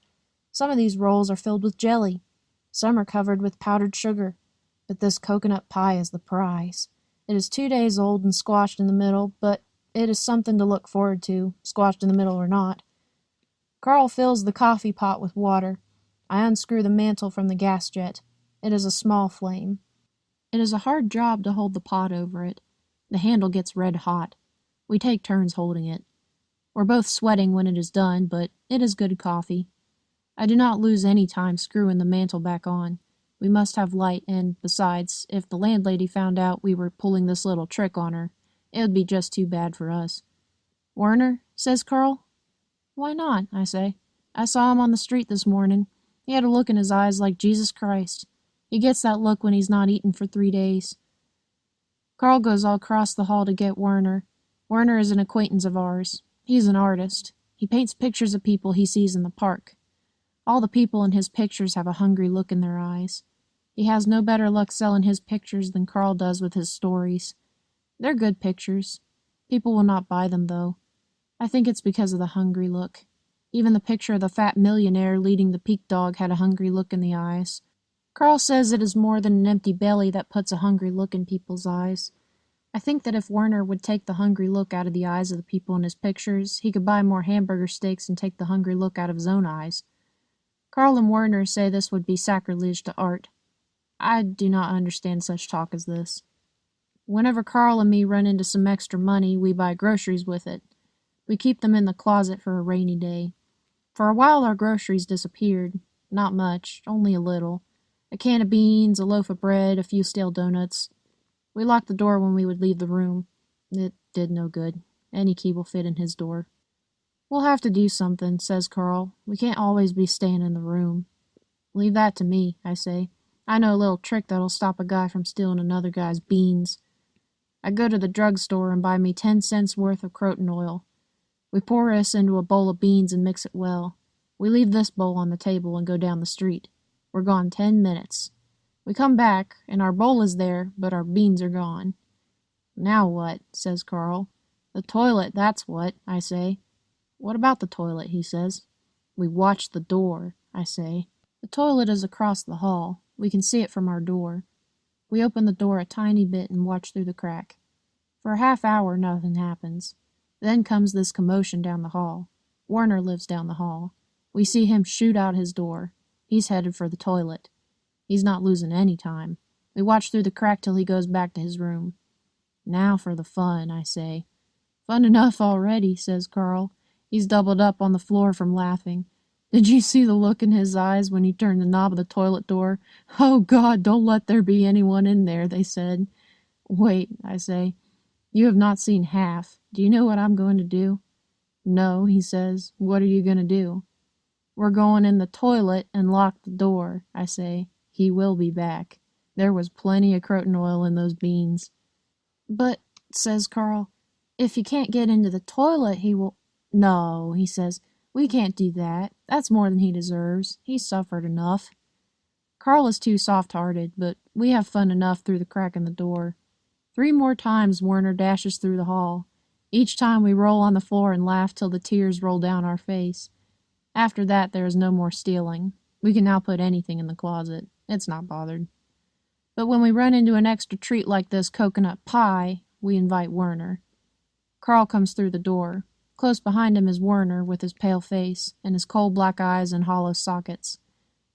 Some of these rolls are filled with jelly. Some are covered with powdered sugar. But this coconut pie is the prize. It is 2 days old and squashed in the middle, but it is something to look forward to, squashed in the middle or not. Carl fills the coffee pot with water. I unscrew the mantle from the gas jet. It is a small flame. It is a hard job to hold the pot over it. The handle gets red hot. We take turns holding it. We're both sweating when it is done, but it is good coffee. I do not lose any time screwing the mantle back on. We must have light, and, besides, if the landlady found out we were pulling this little trick on her, it would be just too bad for us. "Werner?" says Carl. "Why not?" I say. "I saw him on the street this morning. He had a look in his eyes like Jesus Christ. He gets that look when he's not eaten for 3 days. Carl goes all across the hall to get Werner. Werner is an acquaintance of ours. He's an artist. He paints pictures of people he sees in the park. All the people in his pictures have a hungry look in their eyes. He has no better luck selling his pictures than Carl does with his stories. They're good pictures. People will not buy them, though. I think it's because of the hungry look. Even the picture of the fat millionaire leading the peak dog had a hungry look in the eyes. Carl says it is more than an empty belly that puts a hungry look in people's eyes. I think that if Werner would take the hungry look out of the eyes of the people in his pictures, he could buy more hamburger steaks and take the hungry look out of his own eyes. Carl and Werner say this would be sacrilege to art. I do not understand such talk as this. Whenever Carl and me run into some extra money, we buy groceries with it. We keep them in the closet for a rainy day. For a while our groceries disappeared. Not much, only a little. A can of beans, a loaf of bread, a few stale donuts. We locked the door when we would leave the room. It did no good. Any key will fit in his door. We'll have to do something, says Carl. We can't always be staying in the room. Leave that to me, I say. I know a little trick that'll stop a guy from stealing another guy's beans. I go to the drugstore and buy me 10 cents worth of croton oil. We pour this into a bowl of beans and mix it well. We leave this bowl on the table and go down the street. We're gone 10 minutes. We come back, and our bowl is there, but our beans are gone. Now what? Says Carl. The toilet, that's what, I say. What about the toilet? He says. We watch the door, I say. The toilet is across the hall. We can see it from our door. We open the door a tiny bit and watch through the crack. For a half hour, nothing happens. Then comes this commotion down the hall. Werner lives down the hall. We see him shoot out his door. He's headed for the toilet. He's not losing any time. We watch through the crack till he goes back to his room. Now for the fun, I say. Fun enough already, says Carl. He's doubled up on the floor from laughing. Did you see the look in his eyes when he turned the knob of the toilet door? Oh, God, don't let there be anyone in there, they said. Wait, I say. You have not seen half. Do you know what I'm going to do? No, he says. What are you going to do? We're going in the toilet and lock the door, I say. He will be back. There was plenty of croton oil in those beans. But, says Carl, if he can't get into the toilet, he will... No, he says. We can't do that. That's more than he deserves. He's suffered enough. Carl is too soft-hearted, but we have fun enough through the crack in the door. 3 more times Werner dashes through the hall. Each time we roll on the floor and laugh till the tears roll down our face. After that there is no more stealing. We can now put anything in the closet. It's not bothered. But when we run into an extra treat like this coconut pie, we invite Werner. Carl comes through the door. Close behind him is Werner with his pale face and his coal black eyes and hollow sockets.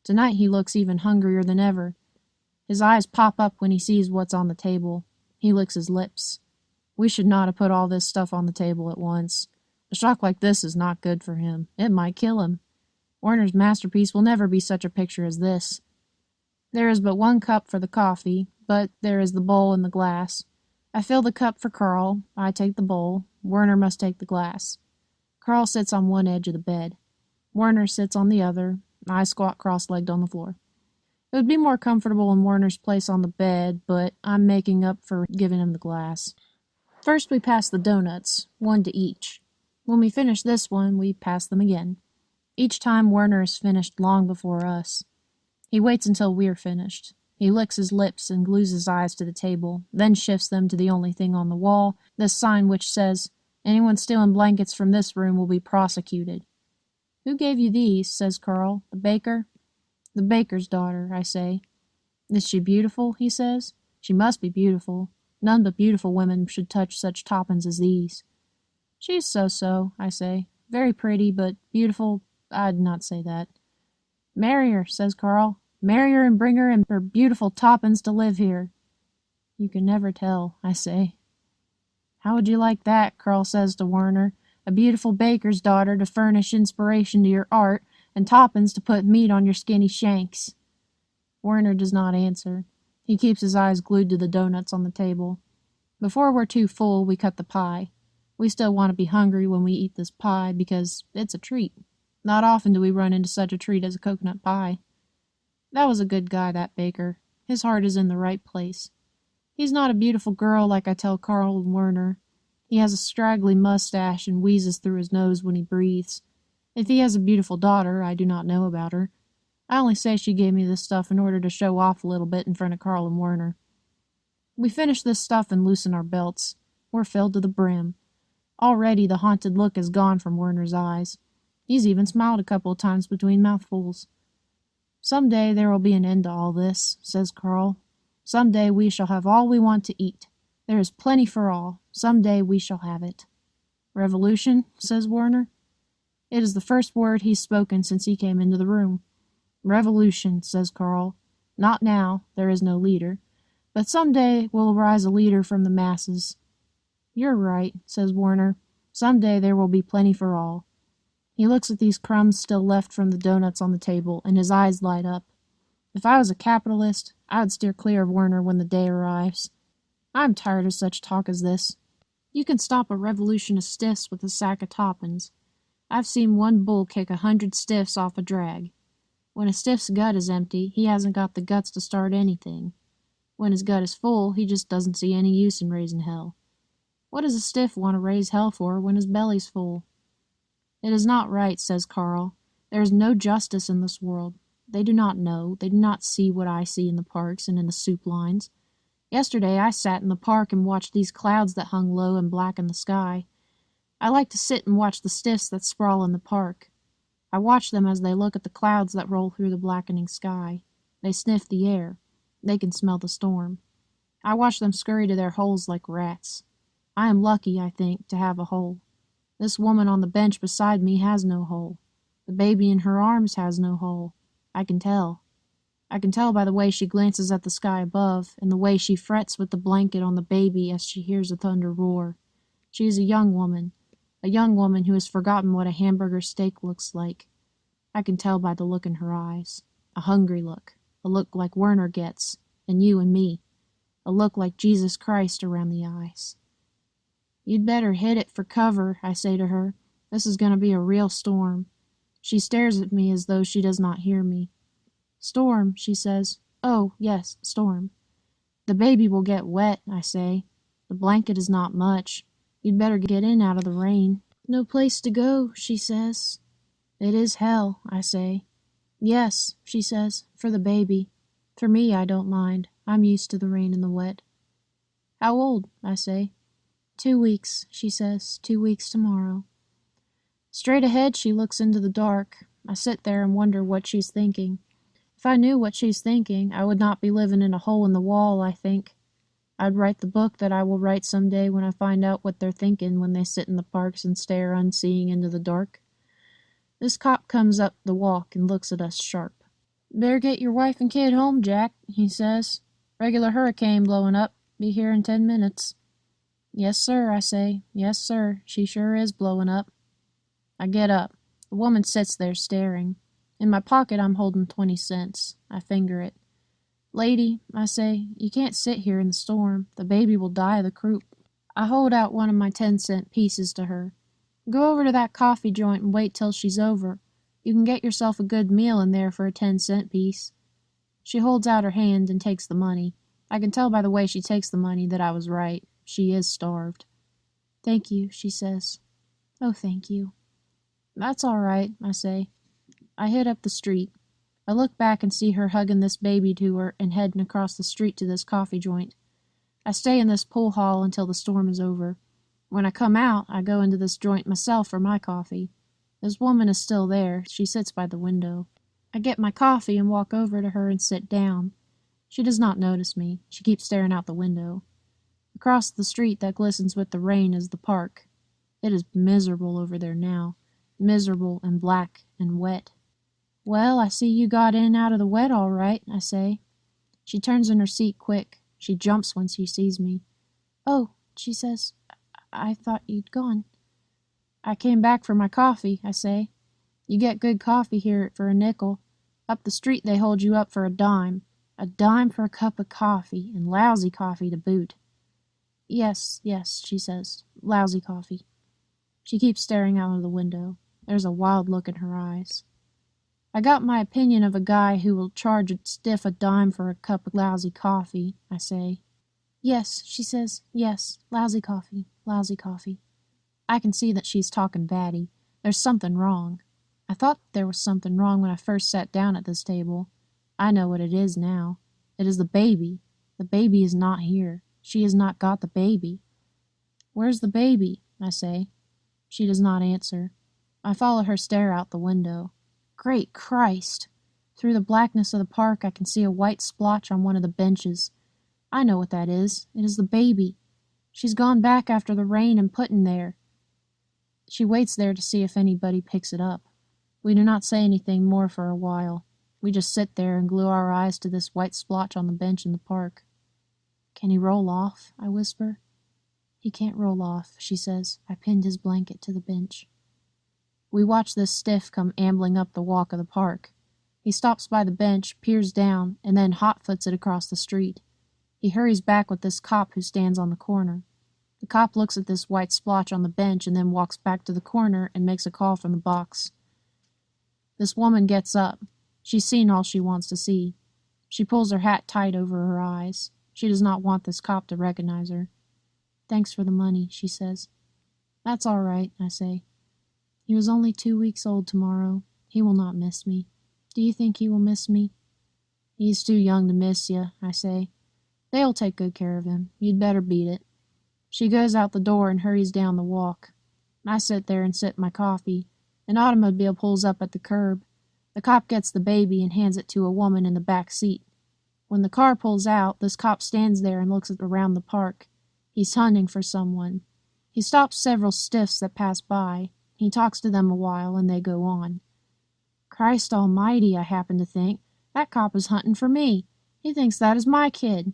Tonight he looks even hungrier than ever. His eyes pop up when he sees what's on the table. He licks his lips. We should not have put all this stuff on the table at once. A shock like this is not good for him. It might kill him. Werner's masterpiece will never be such a picture as this. There is but 1 cup for the coffee, but there is the bowl and the glass. I fill the cup for Carl. I take the bowl. Werner must take the glass. Carl sits on one edge of the bed. Werner sits on the other. I squat cross-legged on the floor. It would be more comfortable in Werner's place on the bed, but I'm making up for giving him the glass. First we pass the donuts, 1 to each. When we finish this one, we pass them again. Each time Werner is finished long before us. He waits until we're finished. He licks his lips and glues his eyes to the table, then shifts them to the only thing on the wall, this sign which says, "Anyone stealing blankets from this room will be prosecuted." "Who gave you these?" says Carl. "The baker?" "The baker's daughter," I say. "Is she beautiful?" he says. "She must be beautiful. None but beautiful women should touch such toppins as these." "She's so-so," I say. "Very pretty, but beautiful, I'd not say that." "Marry her," says Carl. "Marry her and bring her and her beautiful toppins to live here." "You can never tell," I say. "How would you like that?" Carl says to Werner. "A beautiful baker's daughter to furnish inspiration to your art, and toppins to put meat on your skinny shanks." Werner does not answer. He keeps his eyes glued to the donuts on the table. Before we're too full, we cut the pie. We still want to be hungry when we eat this pie because it's a treat. Not often do we run into such a treat as a coconut pie. That was a good guy, that baker. His heart is in the right place. He's not a beautiful girl like I tell Carl and Werner. He has a straggly mustache and wheezes through his nose when he breathes. If he has a beautiful daughter, I do not know about her. I only say she gave me this stuff in order to show off a little bit in front of Carl and Werner. We finish this stuff and loosen our belts. We're filled to the brim. Already the haunted look is gone from Werner's eyes. He's even smiled a couple of times between mouthfuls. Some day there will be an end to all this, says Carl. Some day we shall have all we want to eat. There is plenty for all. Some day we shall have it. Revolution, says Werner. It is the first word he's spoken since he came into the room. Revolution, says Carl. Not now, there is no leader. But some day will arise a leader from the masses. You're right, says Werner. Some day there will be plenty for all. He looks at these crumbs still left from the donuts on the table, and his eyes light up. If I was a capitalist, I would steer clear of Werner when the day arrives. I'm tired of such talk as this. You can stop a revolution of stiffs with a sack of toppins. I've seen one bull kick 100 stiffs off a drag. When a stiff's gut is empty, he hasn't got the guts to start anything. When his gut is full, he just doesn't see any use in raising hell. What does a stiff want to raise hell for when his belly's full? It is not right, says Carl. There is no justice in this world. They do not know. They do not see what I see in the parks and in the soup lines. Yesterday I sat in the park and watched these clouds that hung low and black in the sky. I like to sit and watch the stiffs that sprawl in the park. I watch them as they look at the clouds that roll through the blackening sky. They sniff the air. They can smell the storm. I watch them scurry to their holes like rats. I am lucky, I think, to have a hole. This woman on the bench beside me has no hole. The baby in her arms has no hole. I can tell. I can tell by the way she glances at the sky above, and the way she frets with the blanket on the baby as she hears the thunder roar. She is a young woman who has forgotten what a hamburger steak looks like. I can tell by the look in her eyes. A hungry look. A look like Werner gets, and you and me. A look like Jesus Christ around the eyes. You'd better hit it for cover, I say to her. This is going to be a real storm. She stares at me as though she does not hear me. Storm, she says. Oh, yes, storm. The baby will get wet, I say. The blanket is not much. You'd better get in out of the rain. No place to go, she says. It is hell, I say. Yes, she says, for the baby. For me, I don't mind. I'm used to the rain and the wet. How old? I say. 2 weeks, she says. 2 weeks tomorrow. Straight ahead, she looks into the dark. I sit there and wonder what she's thinking. If I knew what she's thinking, I would not be living in a hole in the wall, I think. I'd write the book that I will write some day when I find out what they're thinking when they sit in the parks and stare unseeing into the dark. This cop comes up the walk and looks at us sharp. Better get your wife and kid home, Jack, he says. Regular hurricane blowing up. Be here in 10 minutes. Yes, sir, I say. Yes, sir, she sure is blowing up. I get up. The woman sits there staring. In my pocket I'm holding 20 cents. I finger it. Lady, I say, you can't sit here in the storm. The baby will die of the croup. I hold out one of my 10-cent pieces to her. Go over to that coffee joint and wait till she's over. You can get yourself a good meal in there for a 10-cent piece. She holds out her hand and takes the money. I can tell by the way she takes the money that I was right. She is starved. Thank you, she says. Oh, thank you. That's all right, I say. I head up the street. I look back and see her hugging this baby to her and heading across the street to this coffee joint. I stay in this pool hall until the storm is over. When I come out, I go into this joint myself for my coffee. This woman is still there. She sits by the window. I get my coffee and walk over to her and sit down. She does not notice me. She keeps staring out the window. Across the street that glistens with the rain is the park. It is miserable over there now. Miserable and black and wet. Well, I see you got in out of the wet all right, I say. She turns in her seat quick. She jumps when she sees me. Oh, she says, I thought you'd gone. I came back for my coffee, I say. You get good coffee here for a nickel. Up the street they hold you up for a dime. A dime for a cup of coffee, and lousy coffee to boot. Yes, yes, she says. Lousy coffee. She keeps staring out of the window. There's a wild look in her eyes. I got my opinion of a guy who will charge a stiff a dime for a cup of lousy coffee, I say. Yes, she says, yes, lousy coffee, lousy coffee. I can see that she's talking batty. There's something wrong. I thought there was something wrong when I first sat down at this table. I know what it is now. It is the baby. The baby is not here. She has not got the baby. Where's the baby? I say. She does not answer. I follow her stare out the window. Great Christ! Through the blackness of the park I can see a white splotch on one of the benches. I know what that is. It is the baby. She's gone back after the rain and put in there. She waits there to see if anybody picks it up. We do not say anything more for a while. We just sit there and glue our eyes to this white splotch on the bench in the park. Can he roll off? I whisper. He can't roll off, she says. I pinned his blanket to the bench. We watch this stiff come ambling up the walk of the park. He stops by the bench, peers down, and then hot-foots it across the street. He hurries back with this cop who stands on the corner. The cop looks at this white splotch on the bench and then walks back to the corner and makes a call from the box. This woman gets up. She's seen all she wants to see. She pulls her hat tight over her eyes. She does not want this cop to recognize her. Thanks for the money, she says. That's all right, I say. He was only 2 weeks old tomorrow. He will not miss me. Do you think he will miss me? He's too young to miss you, I say. They'll take good care of him. You'd better beat it. She goes out the door and hurries down the walk. I sit there and sip my coffee. An automobile pulls up at the curb. The cop gets the baby and hands it to a woman in the back seat. When the car pulls out, this cop stands there and looks around the park. He's hunting for someone. He stops several stiffs that pass by. He talks to them a while and they go on. Christ almighty, I happen to think. That cop is hunting for me. He thinks that is my kid.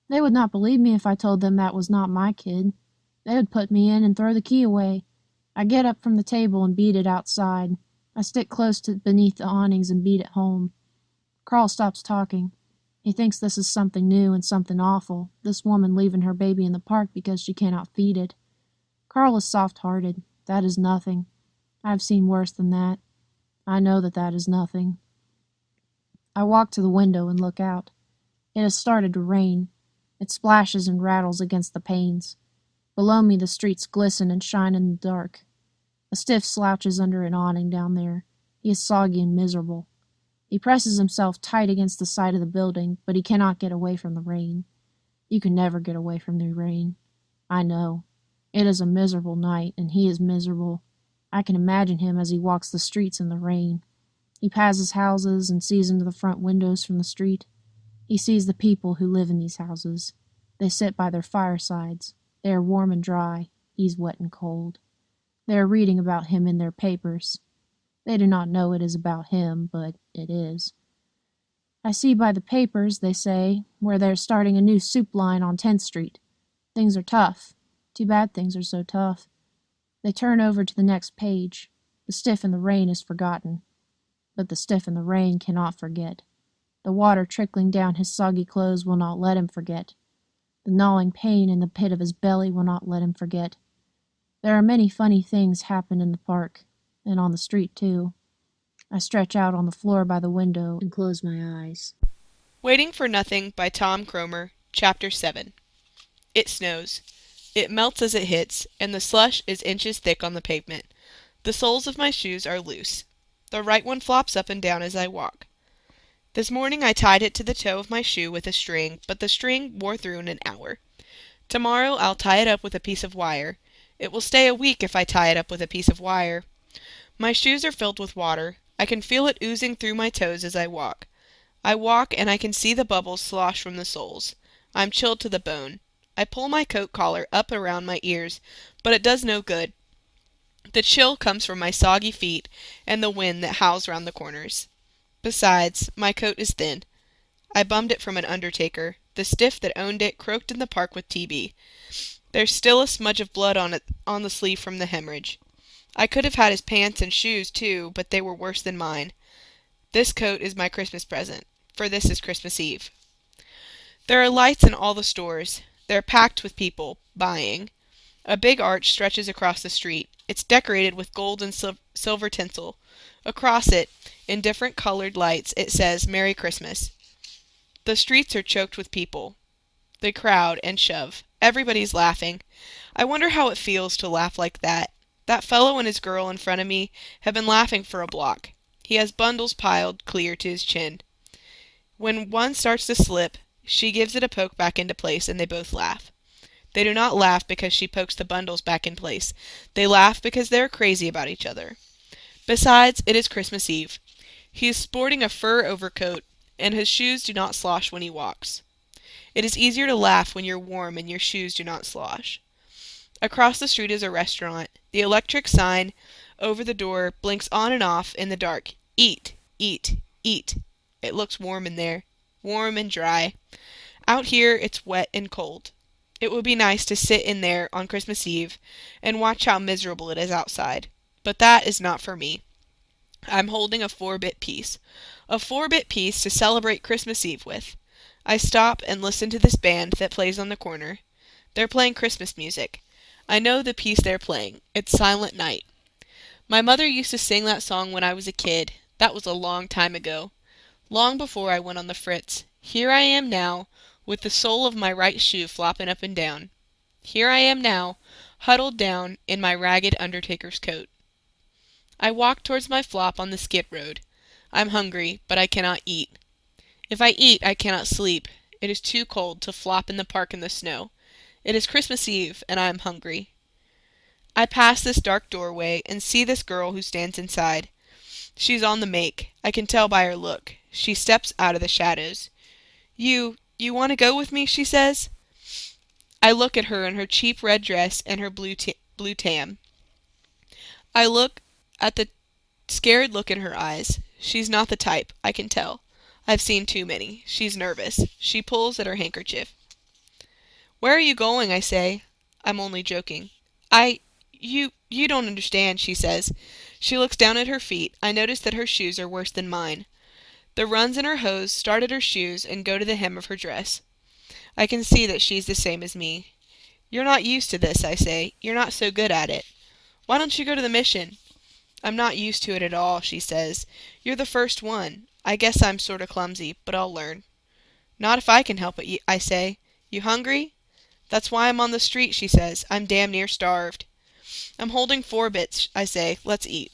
They would not believe me if I told them that was not my kid. They would put me in and throw the key away. I get up from the table and beat it outside. I stick close to beneath the awnings and beat it home. Carl stops talking. He thinks this is something new and something awful, this woman leaving her baby in the park because she cannot feed it. Carl is soft-hearted. That is nothing. I have seen worse than that. I know that that is nothing. I walk to the window and look out. It has started to rain. It splashes and rattles against the panes. Below me the streets glisten and shine in the dark. A stiff slouches under an awning down there. He is soggy and miserable. He presses himself tight against the side of the building, but he cannot get away from the rain. You can never get away from the rain. I know. It is a miserable night, and he is miserable. I can imagine him as he walks the streets in the rain. He passes houses and sees into the front windows from the street. He sees the people who live in these houses. They sit by their firesides. They are warm and dry. He's wet and cold. They are reading about him in their papers. They do not know it is about him, but it is. I see by the papers, they say, where they're starting a new soup line on 10th Street. Things are tough. Too bad things are so tough. They turn over to the next page. The stiff in the rain is forgotten. But the stiff in the rain cannot forget. The water trickling down his soggy clothes will not let him forget. The gnawing pain in the pit of his belly will not let him forget. There are many funny things happen in the park, and on the street too. I stretch out on the floor by the window and close my eyes. Waiting for Nothing by Tom Kromer, Chapter 7. It snows. It melts as it hits, and the slush is inches thick on the pavement. The soles of my shoes are loose. The right one flops up and down as I walk. This morning I tied it to the toe of my shoe with a string, but the string wore through in an hour. Tomorrow I'll tie it up with a piece of wire. It will stay a week if I tie it up with a piece of wire. My shoes are filled with water. I can feel it oozing through my toes as I walk. I walk and I can see the bubbles slosh from the soles. I'm chilled to the bone. I pull my coat collar up around my ears, but it does no good. The chill comes from my soggy feet and the wind that howls round the corners. Besides, my coat is thin. I bummed it from an undertaker. The stiff that owned it croaked in the park with TB. There's still a smudge of blood on the sleeve from the hemorrhage. I could have had his pants and shoes, too, but they were worse than mine. This coat is my Christmas present, for this is Christmas Eve. There are lights in all the stores. They're packed with people, buying. A big arch stretches across the street. It's decorated with gold and silver tinsel. Across it, In different colored lights it says Merry Christmas. The streets are choked with people. They crowd and shove. Everybody's laughing. I wonder how it feels to laugh like that. That fellow and his girl in front of me have been laughing for a block. He has bundles piled clear to his chin. When one starts to slip, she gives it a poke back into place, and they both laugh. They do not laugh because she pokes the bundles back in place. They laugh because they are crazy about each other. Besides, it is Christmas Eve. He is sporting a fur overcoat, and his shoes do not slosh when he walks. It is easier to laugh when you're warm and your shoes do not slosh. Across the street is a restaurant. The electric sign over the door blinks on and off in the dark. Eat, eat, eat. It looks warm in there. Warm and dry. Out here it's wet and cold. It would be nice to sit in there on Christmas Eve and watch how miserable it is outside. But that is not for me. I'm holding a 4-bit piece. A 4-bit piece to celebrate Christmas Eve with. I stop and listen to this band that plays on the corner. They're playing Christmas music. I know the piece they're playing. It's Silent Night. My mother used to sing that song when I was a kid. That was a long time ago. Long before I went on the fritz. Here I am now, with the sole of my right shoe flopping up and down. Here I am now, huddled down in my ragged undertaker's coat. I walk towards my flop on the skid road. I'm hungry, but I cannot eat. If I eat, I cannot sleep. It is too cold to flop in the park in the snow. It is Christmas Eve, and I am hungry. I pass this dark doorway and see this girl who stands inside. She's on the make. I can tell by her look. She steps out of the shadows. You want to go with me?" she says. I look at her in her cheap red dress and her blue tam. I look at the scared look in her eyes. She's not the type, I can tell. I've seen too many. She's nervous. She pulls at her handkerchief. "Where are you going?" I say. I'm only joking. You don't understand," she says. She looks down at her feet. I notice that her shoes are worse than mine. The runs in her hose start at her shoes and go to the hem of her dress. I can see that she's the same as me. "You're not used to this," I say. "You're not so good at it. Why don't you go to the mission?" "I'm not used to it at all," she says. "You're the first one. I guess I'm sort of clumsy, but I'll learn." "Not if I can help it," I say. "You hungry?" "That's why I'm on the street," she says. "I'm damn near starved." "I'm holding 4 bits," I say. "Let's eat."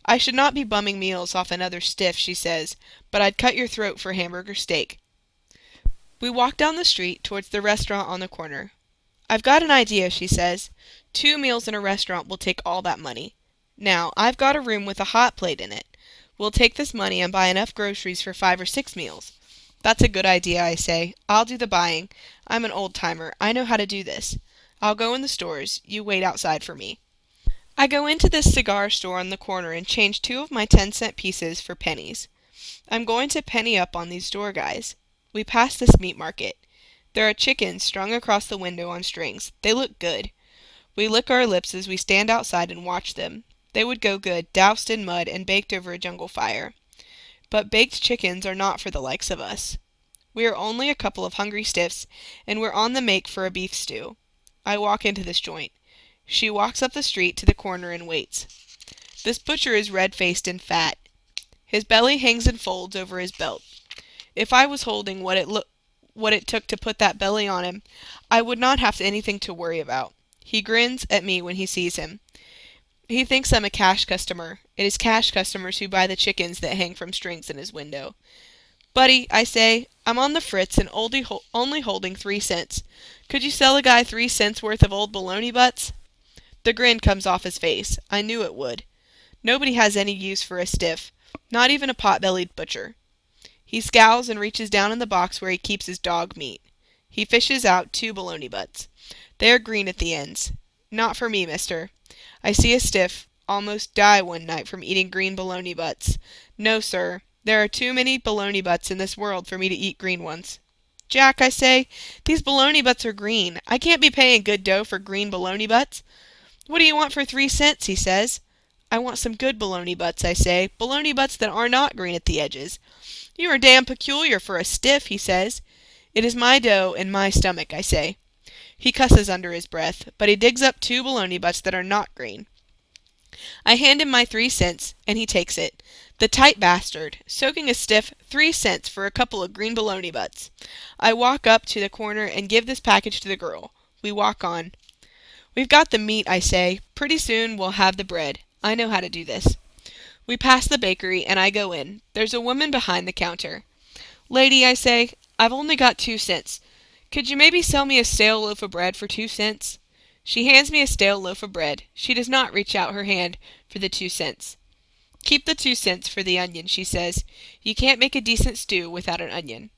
"I should not be bumming meals off another stiff," she says, "but I'd cut your throat for hamburger steak." We walk down the street towards the restaurant on the corner. "I've got an idea," she says. 2 meals in a restaurant will take all that money. Now, I've got a room with a hot plate in it. We'll take this money and buy enough groceries for 5 or 6 meals. "That's a good idea," I say. "I'll do the buying. I'm an old-timer. I know how to do this. I'll go in the stores. You wait outside for me." I go into this cigar store on the corner and change 2 of my 10-cent pieces for pennies. I'm going to penny up on these store guys. We pass this meat market. There are chickens strung across the window on strings. They look good. We lick our lips as we stand outside and watch them. They would go good, doused in mud and baked over a jungle fire. But baked chickens are not for the likes of us. We are only a couple of hungry stiffs, and we're on the make for a beef stew. I walk into this joint. She walks up the street to the corner and waits. This butcher is red-faced and fat. His belly hangs in folds over his belt. If I was holding what it took to put that belly on him, I would not have anything to worry about. He grins at me when he sees him. He thinks I'm a cash customer. It is cash customers who buy the chickens that hang from strings in his window. "Buddy," I say, "I'm on the fritz and only holding 3 cents. Could you sell a guy 3 cents worth of old bologna butts?" The grin comes off his face. I knew it would. Nobody has any use for a stiff, not even a pot-bellied butcher. He scowls and reaches down in the box where he keeps his dog meat. He fishes out 2 bologna butts. They are green at the ends. "Not for me, mister. I see a stiff almost die one night from eating green bologna butts. No, sir. There are too many bologna butts in this world for me to eat green ones." "Jack," I say, "these bologna butts are green. I can't be paying good dough for green bologna butts." "What do you want for 3 cents?" he says. "I want some good bologna butts," I say. "Bologna butts that are not green at the edges." "You are damn peculiar for a stiff," he says. "It is my dough and my stomach," I say. He cusses under his breath, but he digs up 2 bologna butts that are not green. I hand him my 3 cents, and he takes it. The tight bastard, soaking a stiff 3 cents for a couple of green bologna butts. I walk up to the corner and give this package to the girl. We walk on. We've got the meat, I say. Pretty soon we'll have the bread. I know how to do this. We pass the bakery, and I go in. There's a woman behind the counter. Lady, I say, I've only got 2 cents. Could you maybe sell me a stale loaf of bread for 2 cents? She hands me a stale loaf of bread. She does not reach out her hand for the 2 cents. Keep the 2 cents for the onion, she says. You can't make a decent stew without an onion.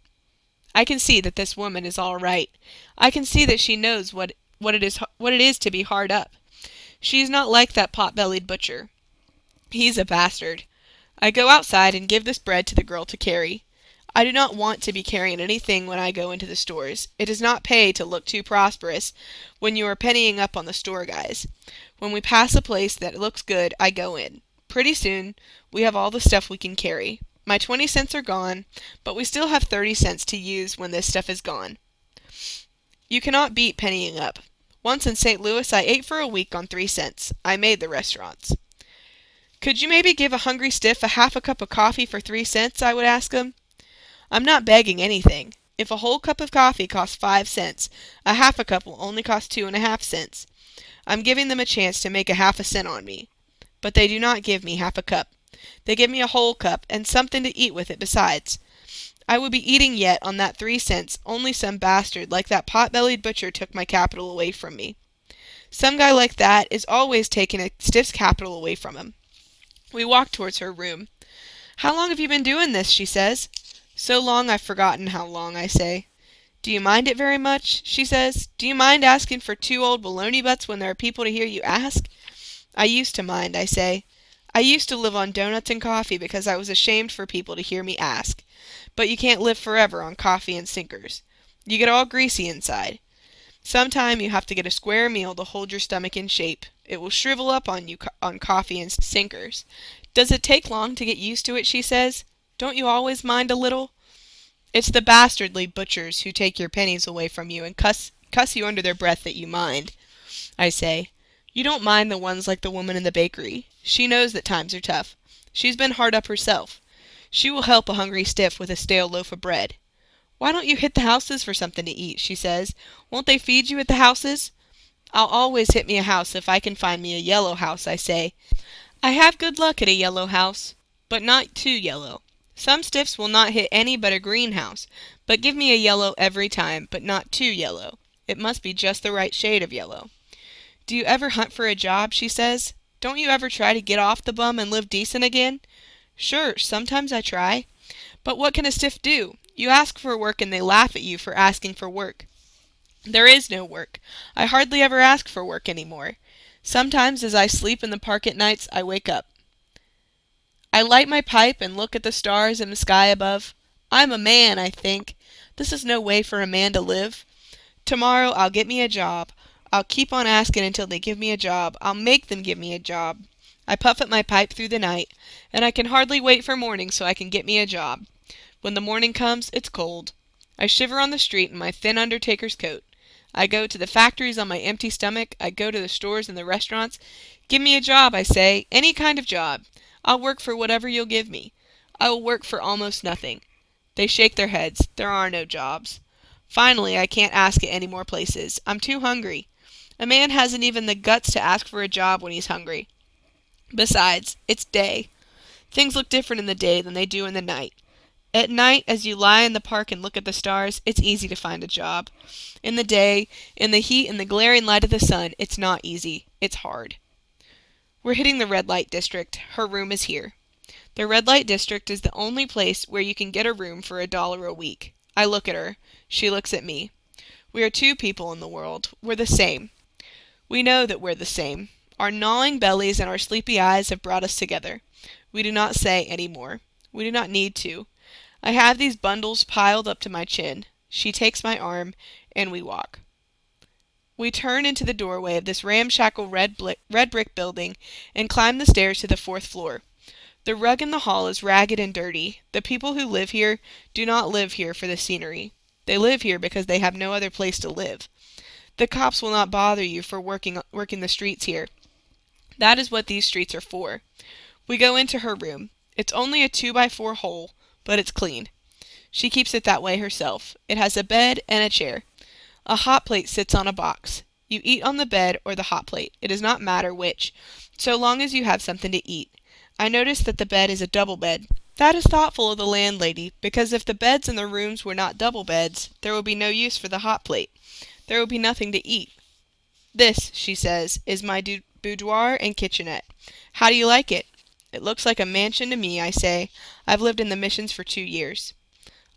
I can see that this woman is all right. I can see that she knows what it is to be hard up. She is not like that pot-bellied butcher. He's a bastard. I go outside and give this bread to the girl to carry. I do not want to be carrying anything when I go into the stores. It does not pay to look too prosperous when you are pennying up on the store guys. When we pass a place that looks good, I go in. Pretty soon, we have all the stuff we can carry. My 20 cents are gone, but we still have 30 cents to use when this stuff is gone. You cannot beat pennying up. Once in St. Louis, I ate for a week on 3 cents. I made the restaurants. Could you maybe give a hungry stiff a half a cup of coffee for 3 cents, I would ask him. I'm not begging anything. If a whole cup of coffee costs 5 cents, a half a cup will only cost 2.5 cents. I'm giving them a chance to make a half a cent on me. But they do not give me half a cup. They give me a whole cup, and something to eat with it besides. I would be eating yet on that 3 cents, only some bastard like that pot-bellied butcher took my capital away from me. Some guy like that is always taking a stiff's capital away from him. We walk towards her room. How long have you been doing this? She says. So long I've forgotten how long, I say. Do you mind it very much? She says. Do you mind asking for 2 old bologna butts when there are people to hear you ask? I used to mind, I say. I used to live on donuts and coffee because I was ashamed for people to hear me ask. But you can't live forever on coffee and sinkers. You get all greasy inside. Sometime you have to get a square meal to hold your stomach in shape. It will shrivel up on you on coffee and sinkers. Does it take long to get used to it, she says. Don't you always mind a little? It's the bastardly butchers who take your pennies away from you and cuss you under their breath that you mind, I say. You don't mind the ones like the woman in the bakery. She knows that times are tough. She's been hard up herself. She will help a hungry stiff with a stale loaf of bread. Why don't you hit the houses for something to eat, she says. Won't they feed you at the houses? I'll always hit me a house if I can find me a yellow house, I say. I have good luck at a yellow house, but not too yellow. Some stiffs will not hit any but a green house, but give me a yellow every time, but not too yellow. It must be just the right shade of yellow. Do you ever hunt for a job, she says. Don't you ever try to get off the bum and live decent again? Sure, sometimes I try. But what can a stiff do? You ask for work and they laugh at you for asking for work. There is no work. I hardly ever ask for work any more. Sometimes as I sleep in the park at nights, I wake up. I light my pipe and look at the stars and the sky above. I'm a man, I think. This is no way for a man to live. Tomorrow I'll get me a job. I'll keep on asking until they give me a job. I'll make them give me a job. I puff at my pipe through the night, and I can hardly wait for morning so I can get me a job. When the morning comes, it's cold. I shiver on the street in my thin undertaker's coat. I go to the factories on my empty stomach. I go to the stores and the restaurants. Give me a job, I say, any kind of job. I'll work for whatever you'll give me. I will work for almost nothing. They shake their heads. There are no jobs. Finally, I can't ask at any more places. I'm too hungry. A man hasn't even the guts to ask for a job when he's hungry. Besides, it's day. Things look different in the day than they do in the night. At night, as you lie in the park and look at the stars, it's easy to find a job. In the day, in the heat and the glaring light of the sun, it's not easy. It's hard. We're hitting the red light district. Her room is here. The red light district is the only place where you can get a room for $1 a week. I look at her. She looks at me. We are 2 people in the world. We're the same. We know that we're the same. Our gnawing bellies and our sleepy eyes have brought us together. We do not say any more. We do not need to. I have these bundles piled up to my chin. She takes my arm, and we walk. We turn into the doorway of this ramshackle red brick building and climb the stairs to the 4th floor. The rug in the hall is ragged and dirty. The people who live here do not live here for the scenery. They live here because they have no other place to live. The cops will not bother you for working the streets here. That is what these streets are for. We go into her room. It's only a 2x4 hole, but it's clean. She keeps it that way herself. It has a bed and a chair. A hot plate sits on a box. You eat on the bed or the hot plate. It does not matter which, so long as you have something to eat. I notice that the bed is a double bed. That is thoughtful of the landlady, because if the beds in the rooms were not double beds, there would be no use for the hot plate. There would be nothing to eat. This, she says, is my boudoir and kitchenette. How do you like it? It looks like a mansion to me, I say. I've lived in the missions for 2 years.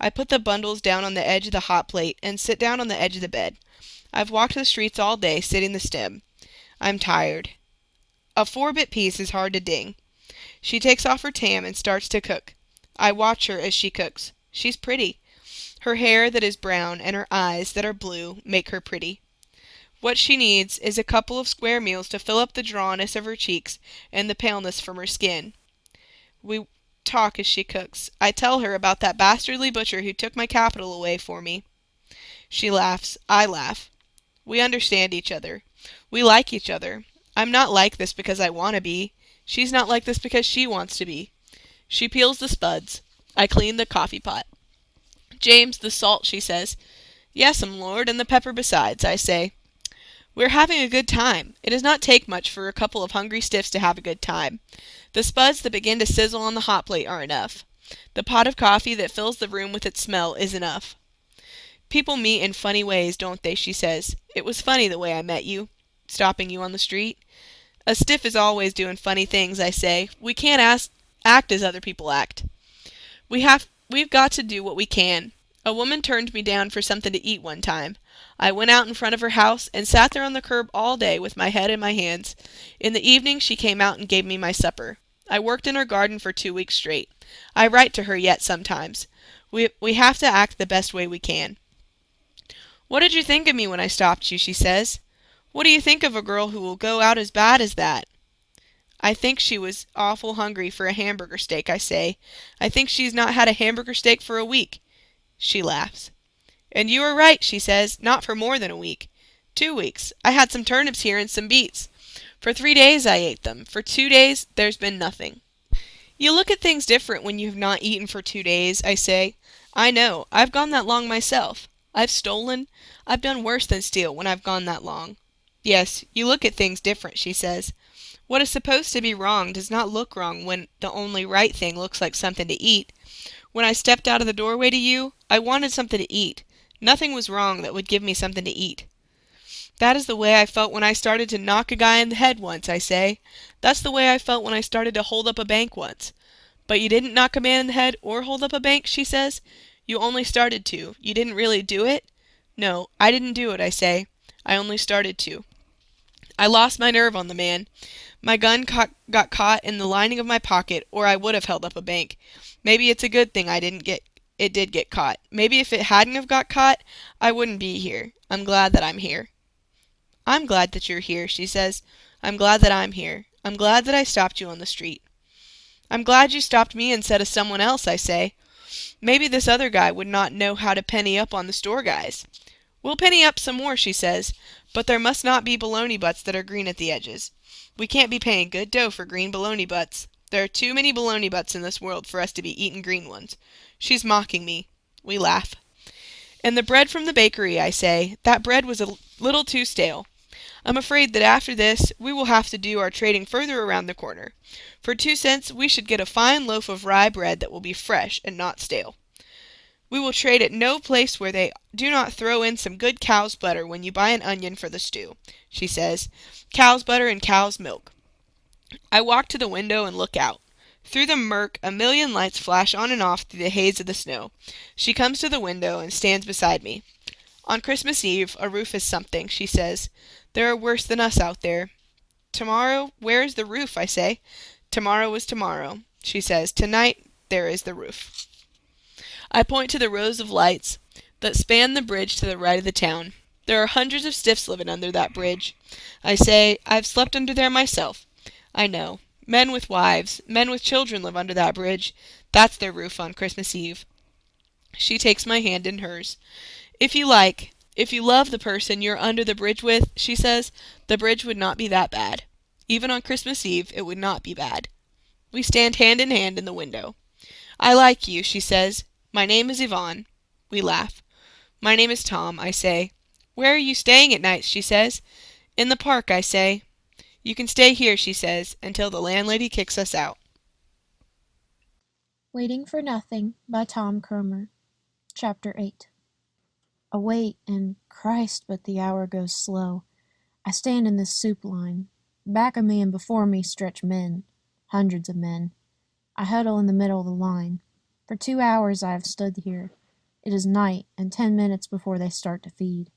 I put the bundles down on the edge of the hot plate and sit down on the edge of the bed. I've walked the streets all day, sitting the stem. I'm tired. A 4-bit piece is hard to ding. She takes off her tam and starts to cook. I watch her as she cooks. She's pretty. Her hair that is brown and her eyes that are blue make her pretty. What she needs is a couple of square meals to fill up the drawness of her cheeks and the paleness from her skin. We talk as she cooks. I tell her about that bastardly butcher who took my capital away for me. She laughs. I laugh. We understand each other. We like each other. I'm not like this because I want to be. She's not like this because she wants to be. She peels the spuds. I clean the coffee pot. James, the salt, she says. Yes'm, Lord, and the pepper besides, I say. We're having a good time. It does not take much for a couple of hungry stiffs to have a good time. The spuds that begin to sizzle on the hot plate are enough. The pot of coffee that fills the room with its smell is enough. People meet in funny ways, don't they, she says. It was funny the way I met you, stopping you on the street. A stiff is always doing funny things, I say. We can't act as other people act. We've got to do what we can. A woman turned me down for something to eat one time. I went out in front of her house and sat there on the curb all day with my head in my hands. In the evening she came out and gave me my supper. I worked in her garden for 2 weeks straight. I write to her yet sometimes. We have to act the best way we can. What did you think of me when I stopped you, she says. What do you think of a girl who will go out as bad as that? I think she was awful hungry for a hamburger steak, I say. I think she's not had a hamburger steak for a week. She laughs. And you are right, she says, not for more than a week. 2 weeks. I had some turnips here and some beets. For 3 days I ate them. For 2 days there's been nothing. You look at things different when you have not eaten for 2 days, I say. I know. I've gone that long myself. I've stolen. I've done worse than steal when I've gone that long. Yes, you look at things different, she says. What is supposed to be wrong does not look wrong when the only right thing looks like something to eat. When I stepped out of the doorway to you, I wanted something to eat. Nothing was wrong that would give me something to eat. That is the way I felt when I started to knock a guy in the head once, I say. That's the way I felt when I started to hold up a bank once. But you didn't knock a man in the head or hold up a bank, she says. You only started to. You didn't really do it? No, I didn't do it, I say. I only started to. I lost my nerve on the man. My gun got caught in the lining of my pocket, or I would have held up a bank. Maybe it's a good thing it did get caught. Maybe if it hadn't have got caught, I wouldn't be here. I'm glad that I'm here. I'm glad that you're here, she says. I'm glad that I'm here. I'm glad that I stopped you on the street. I'm glad you stopped me instead of someone else, I say. Maybe this other guy would not know how to penny up on the store guys. We'll penny up some more, she says, but there must not be bologna butts that are green at the edges. We can't be paying good dough for green bologna butts. There are too many bologna butts in this world for us to be eating green ones. She's mocking me. We laugh. And the bread from the bakery, I say, that bread was a little too stale. I'm afraid that after this we will have to do our trading further around the corner. For 2 cents we should get a fine loaf of rye bread that will be fresh and not stale. We will trade at no place where they do not throw in some good cow's butter when you buy an onion for the stew, she says. Cow's butter and cow's milk. I walk to the window and look out. Through the murk, a million lights flash on and off through the haze of the snow. She comes to the window and stands beside me. On Christmas Eve, a roof is something, she says. There are worse than us out there. Tomorrow, where is the roof, I say. Tomorrow is tomorrow, she says. Tonight, there is the roof. I point to the rows of lights that span the bridge to the right of the town. There are hundreds of stiffs living under that bridge. I say, I've slept under there myself. I know. Men with wives, men with children live under that bridge. That's their roof on Christmas Eve. She takes my hand in hers. If you love the person you're under the bridge with, she says, the bridge would not be that bad. Even on Christmas Eve, it would not be bad. We stand hand in hand in the window. "I like you," she says. "My name is Yvonne." We laugh. "My name is Tom," I say. "Where are you staying at night?" she says. "In the park," I say. "You can stay here," she says, "until the landlady kicks us out." Waiting for Nothing by Tom Kromer. Chapter 8. Await, and Christ, but the hour goes slow. I stand in this soup line. Back of me and before me stretch men. Hundreds of men. I huddle in the middle of the line. For 2 hours I have stood here. It is night, and 10 minutes before they start to feed.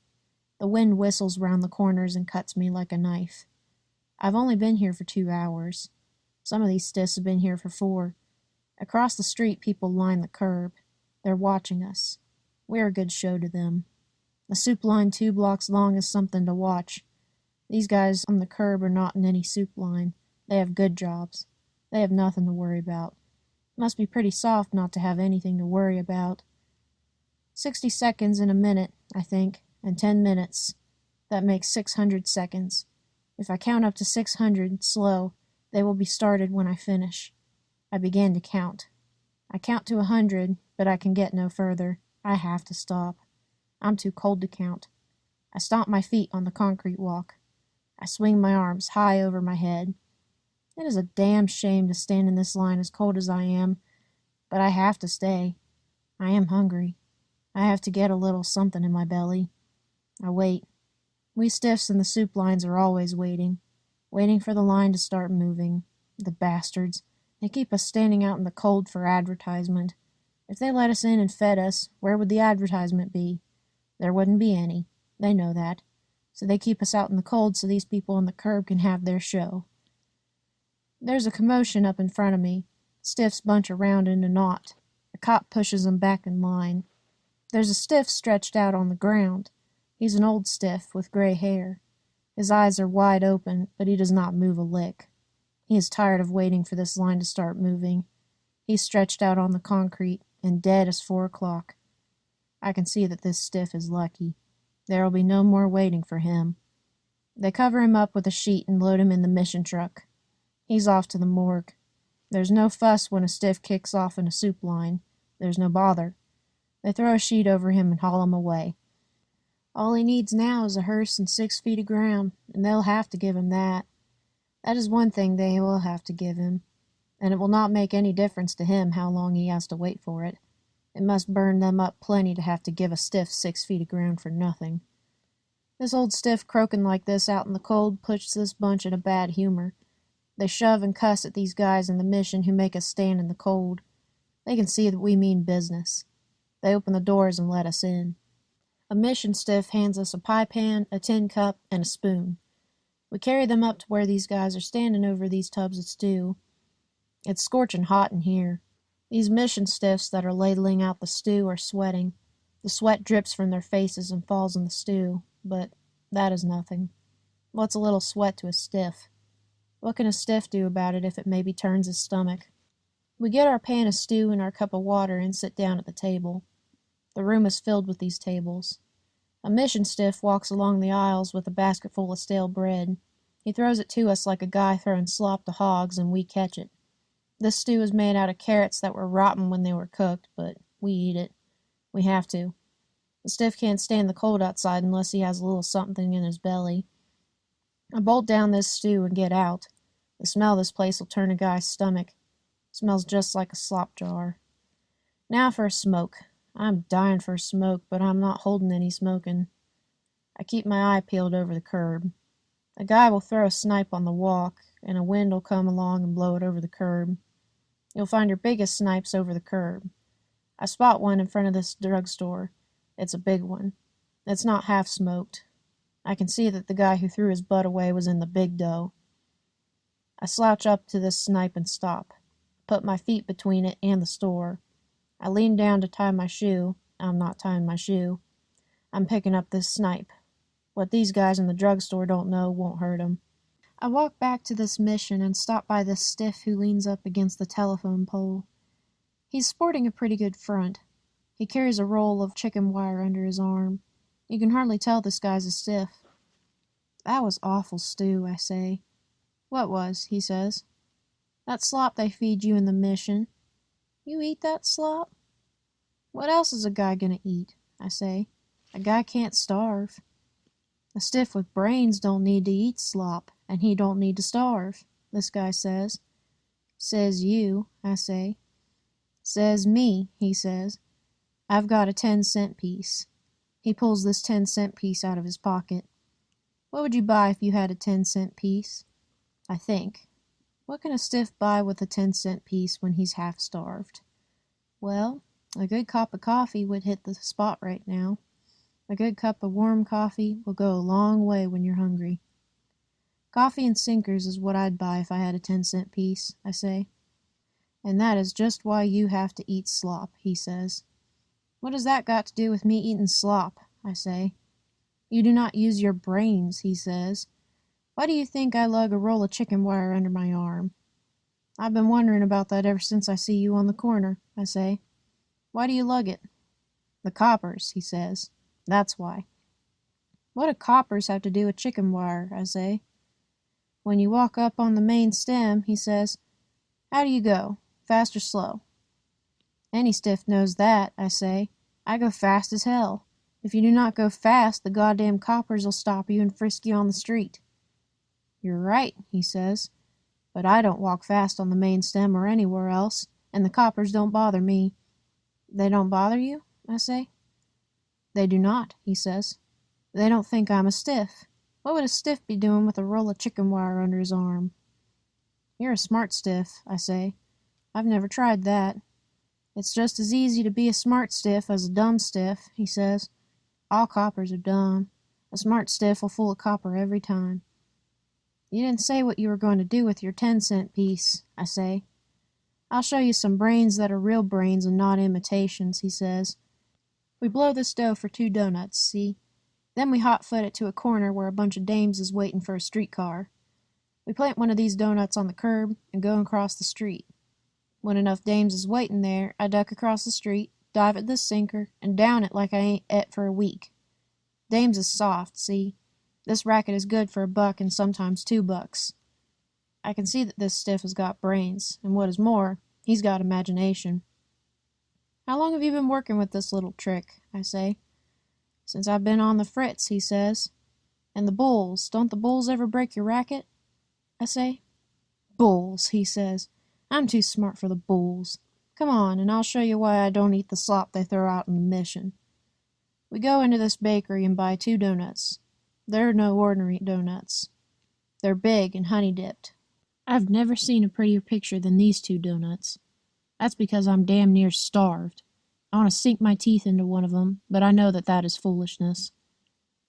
The wind whistles round the corners and cuts me like a knife. I've only been here for 2 hours. Some of these stiffs have been here for 4. Across the street people line the curb. They're watching us. We're a good show to them. The soup line 2 blocks long is something to watch. These guys on the curb are not in any soup line. They have good jobs. They have nothing to worry about. Must be pretty soft not to have anything to worry about. 60 seconds in a minute, I think, and 10 minutes. That makes 600 seconds. If I count up to 600 slow, they will be started when I finish. I began to count. I count to 100, but I can get no further. I have to stop. I'm too cold to count. I stomp my feet on the concrete walk. I swing my arms high over my head. It is a damn shame to stand in this line as cold as I am, but I have to stay. I am hungry. I have to get a little something in my belly. I wait. We stiffs in the soup lines are always waiting for the line to start moving. The bastards. They keep us standing out in the cold for advertisement. If they let us in and fed us, where would the advertisement be? There wouldn't be any. They know that. So they keep us out in the cold so these people on the curb can have their show. There's a commotion up in front of me. Stiffs bunch around in a knot. A cop pushes them back in line. There's a stiff stretched out on the ground. He's an old stiff with gray hair. His eyes are wide open, but he does not move a lick. He is tired of waiting for this line to start moving. He's stretched out on the concrete and dead as 4 o'clock. I can see that this stiff is lucky. There will be no more waiting for him. They cover him up with a sheet and load him in the mission truck. He's off to the morgue. There's no fuss when a stiff kicks off in a soup line. There's no bother. They throw a sheet over him and haul him away. All he needs now is a hearse and 6 feet of ground, and they'll have to give him that. That is one thing they will have to give him, and it will not make any difference to him how long he has to wait for it. It must burn them up plenty to have to give a stiff 6 feet of ground for nothing. This old stiff croaking like this out in the cold puts this bunch in a bad humor. They shove and cuss at these guys in the mission who make us stand in the cold. They can see that we mean business. They open the doors and let us in. A mission stiff hands us a pie pan, a tin cup, and a spoon. We carry them up to where these guys are standing over these tubs of stew. It's scorching hot in here. These mission stiffs that are ladling out the stew are sweating. The sweat drips from their faces and falls in the stew, but that is nothing. What's a little sweat to a stiff? What can a stiff do about it if it maybe turns his stomach? We get our pan of stew and our cup of water and sit down at the table. The room is filled with these tables. A mission stiff walks along the aisles with a basket full of stale bread. He throws it to us like a guy throwing slop to hogs, and we catch it. This stew is made out of carrots that were rotten when they were cooked, but we eat it. We have to. The stiff can't stand the cold outside unless he has a little something in his belly. I bolt down this stew and get out. The smell of this place will turn a guy's stomach. It smells just like a slop jar. Now for a smoke. I'm dying for a smoke, but I'm not holding any smoking. I keep my eye peeled over the curb. A guy will throw a snipe on the walk, and a wind will come along and blow it over the curb. You'll find your biggest snipes over the curb. I spot one in front of this drugstore. It's a big one. It's not half smoked. I can see that the guy who threw his butt away was in the big dough. I slouch up to this snipe and stop. Put my feet between it and the store. I lean down to tie my shoe. I'm not tying my shoe. I'm picking up this snipe. What these guys in the drugstore don't know won't hurt 'em. I walk back to this mission and stop by this stiff who leans up against the telephone pole. He's sporting a pretty good front. He carries a roll of chicken wire under his arm. You can hardly tell this guy's a stiff. That was awful stew, I say. What was? He says. That slop they feed you in the mission. You eat that slop? What else is a guy gonna eat? I say. A guy can't starve. A stiff with brains don't need to eat slop, and he don't need to starve, this guy says. Says you, I say. Says me, he says. I've got a 10-cent piece. He pulls this 10-cent piece out of his pocket. What would you buy if you had a 10-cent piece? I think. What can a stiff buy with a 10-cent piece when he's half starved? Well, a good cup of coffee would hit the spot right now. A good cup of warm coffee will go a long way when you're hungry. Coffee and sinkers is what I'd buy if I had a 10-cent piece, I say. And that is just why you have to eat slop, he says. What has that got to do with me eating slop? I say. You do not use your brains, he says. Why do you think I lug a roll of chicken wire under my arm? I've been wondering about that ever since I see you on the corner, I say. Why do you lug it? The coppers, he says. That's why. What do coppers have to do with chicken wire, I say. When you walk up on the main stem, he says, how do you go, fast or slow? Any stiff knows that, I say. I go fast as hell. If you do not go fast, the goddamn coppers will stop you and frisk you on the street. You're right, he says. But I don't walk fast on the main stem or anywhere else, and the coppers don't bother me. They don't bother you? I say. They do not, he says. They don't think I'm a stiff. What would a stiff be doing with a roll of chicken wire under his arm? You're a smart stiff, I say. I've never tried that. It's just as easy to be a smart stiff as a dumb stiff, he says. All coppers are dumb. A smart stiff will fool a copper every time. You didn't say what you were going to do with your 10-cent piece, I say. I'll show you some brains that are real brains and not imitations, he says. We blow this dough for 2 doughnuts, see? Then we hot-foot it to a corner where a bunch of dames is waiting for a streetcar. We plant one of these doughnuts on the curb and go across the street. When enough dames is waiting there, I duck across the street, dive at this sinker, and down it like I ain't et for a week. Dames is soft, see? This racket is good for $1 and sometimes $2. I can see that this stiff has got brains, and what is more, he's got imagination. How long have you been working with this little trick? I say. Since I've been on the fritz, he says. And the bulls, don't the bulls ever break your racket? I say. Bulls, he says. I'm too smart for the bulls. Come on, and I'll show you why I don't eat the slop they throw out in the mission. We go into this bakery and buy 2 doughnuts. They're no ordinary doughnuts. They're big and honey-dipped. I've never seen a prettier picture than these 2 doughnuts. That's because I'm damn near starved. I want to sink my teeth into one of them, but I know that that is foolishness.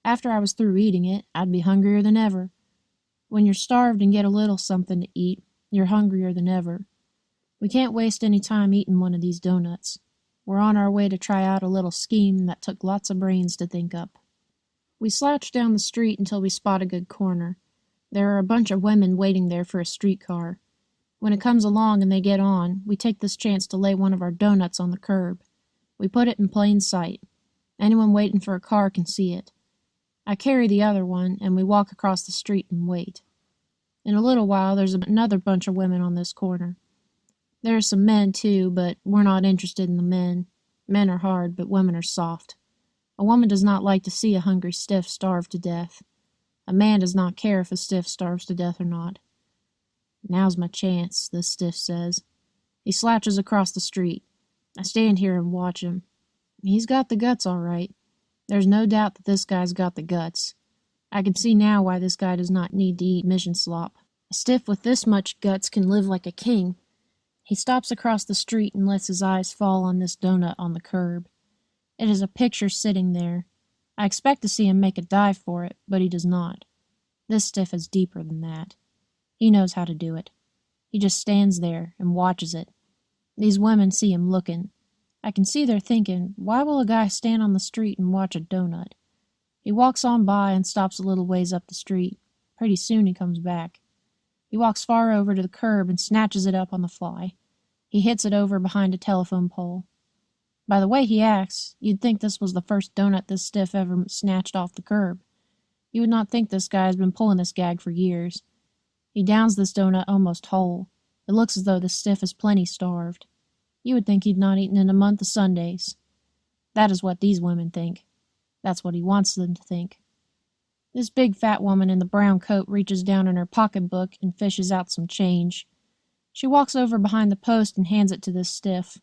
After I was through eating it, I'd be hungrier than ever. When you're starved and get a little something to eat, you're hungrier than ever. We can't waste any time eating one of these doughnuts. We're on our way to try out a little scheme that took lots of brains to think up. We slouch down the street until we spot a good corner. There are a bunch of women waiting there for a streetcar. When it comes along and they get on, we take this chance to lay one of our doughnuts on the curb. We put it in plain sight. Anyone waiting for a car can see it. I carry the other one, and we walk across the street and wait. In a little while, there's another bunch of women on this corner. There are some men, too, but we're not interested in the men. Men are hard, but women are soft. A woman does not like to see a hungry stiff starve to death. A man does not care if a stiff starves to death or not. Now's my chance, this stiff says. He slouches across the street. I stand here and watch him. He's got the guts, all right. There's no doubt that this guy's got the guts. I can see now why this guy does not need to eat mission slop. A stiff with this much guts can live like a king. He stops across the street and lets his eyes fall on this doughnut on the curb. It is a picture sitting there. I expect to see him make a dive for it, but he does not. This stiff is deeper than that. He knows how to do it. He just stands there and watches it. These women see him looking. I can see they're thinking, why will a guy stand on the street and watch a doughnut? He walks on by and stops a little ways up the street. Pretty soon he comes back. He walks far over to the curb and snatches it up on the fly. He hits it over behind a telephone pole. By the way he acts, you'd think this was the first doughnut this stiff ever snatched off the curb. You would not think this guy has been pulling this gag for years. He downs this doughnut almost whole. It It looks as though the stiff is plenty starved. You would think he'd not eaten in a month of Sundays. That is what these women think. That's what he wants them to think. This big fat woman in the brown coat reaches down in her pocketbook and fishes out some change. She walks over behind the post and hands it to this stiff.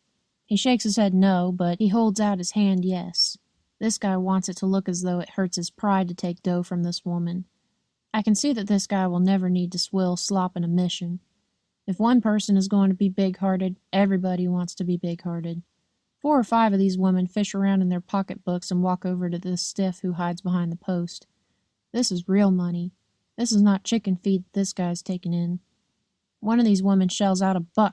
He shakes his head no, but he holds out his hand yes. This guy wants it to look as though it hurts his pride to take dough from this woman. I can see that this guy will never need to swill slop in a mission. If one person is going to be big-hearted, everybody wants to be big-hearted. 4 or 5 of these women fish around in their pocketbooks and walk over to this stiff who hides behind the post. This is real money. This is not chicken feed that this guy's taken in. One of these women shells out $1.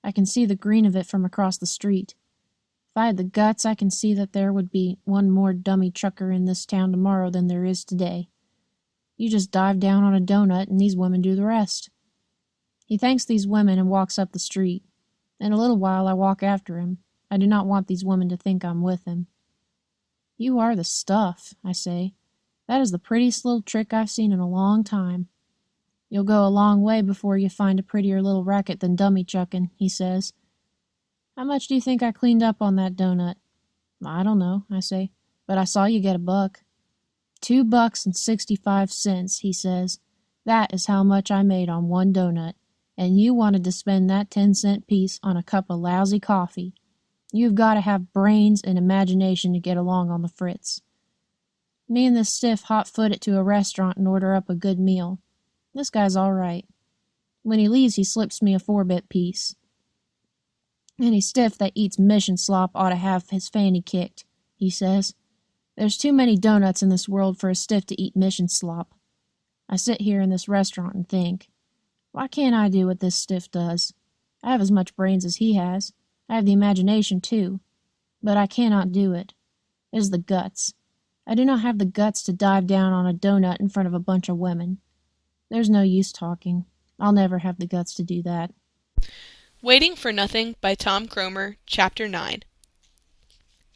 I can see the green of it from across the street. If I had the guts, I can see that there would be one more dummy trucker in this town tomorrow than there is today. You just dive down on a donut and these women do the rest. He thanks these women and walks up the street. In a little while I walk after him. I do not want these women to think I'm with him. You are the stuff, I say. That is the prettiest little trick I've seen in a long time. You'll go a long way before you find a prettier little racket than dummy chucking, he says. How much do you think I cleaned up on that donut? I don't know, I say, but I saw you get $1. $2.65, he says. That is how much I made on one donut, and you wanted to spend that 10-cent piece on a cup of lousy coffee. You've got to have brains and imagination to get along on the fritz. Me and this stiff hot-foot it to a restaurant and order up a good meal. This guy's all right. When he leaves, he slips me a 4-bit piece. Any stiff that eats mission slop ought to have his fanny kicked, he says. There's too many donuts in this world for a stiff to eat mission slop. I sit here in this restaurant and think, why can't I do what this stiff does? I have as much brains as he has. I have the imagination, too. But I cannot do it. It is the guts. I do not have the guts to dive down on a donut in front of a bunch of women. There's no use talking. I'll never have the guts to do that. Waiting for Nothing by Tom Kromer, Chapter 9.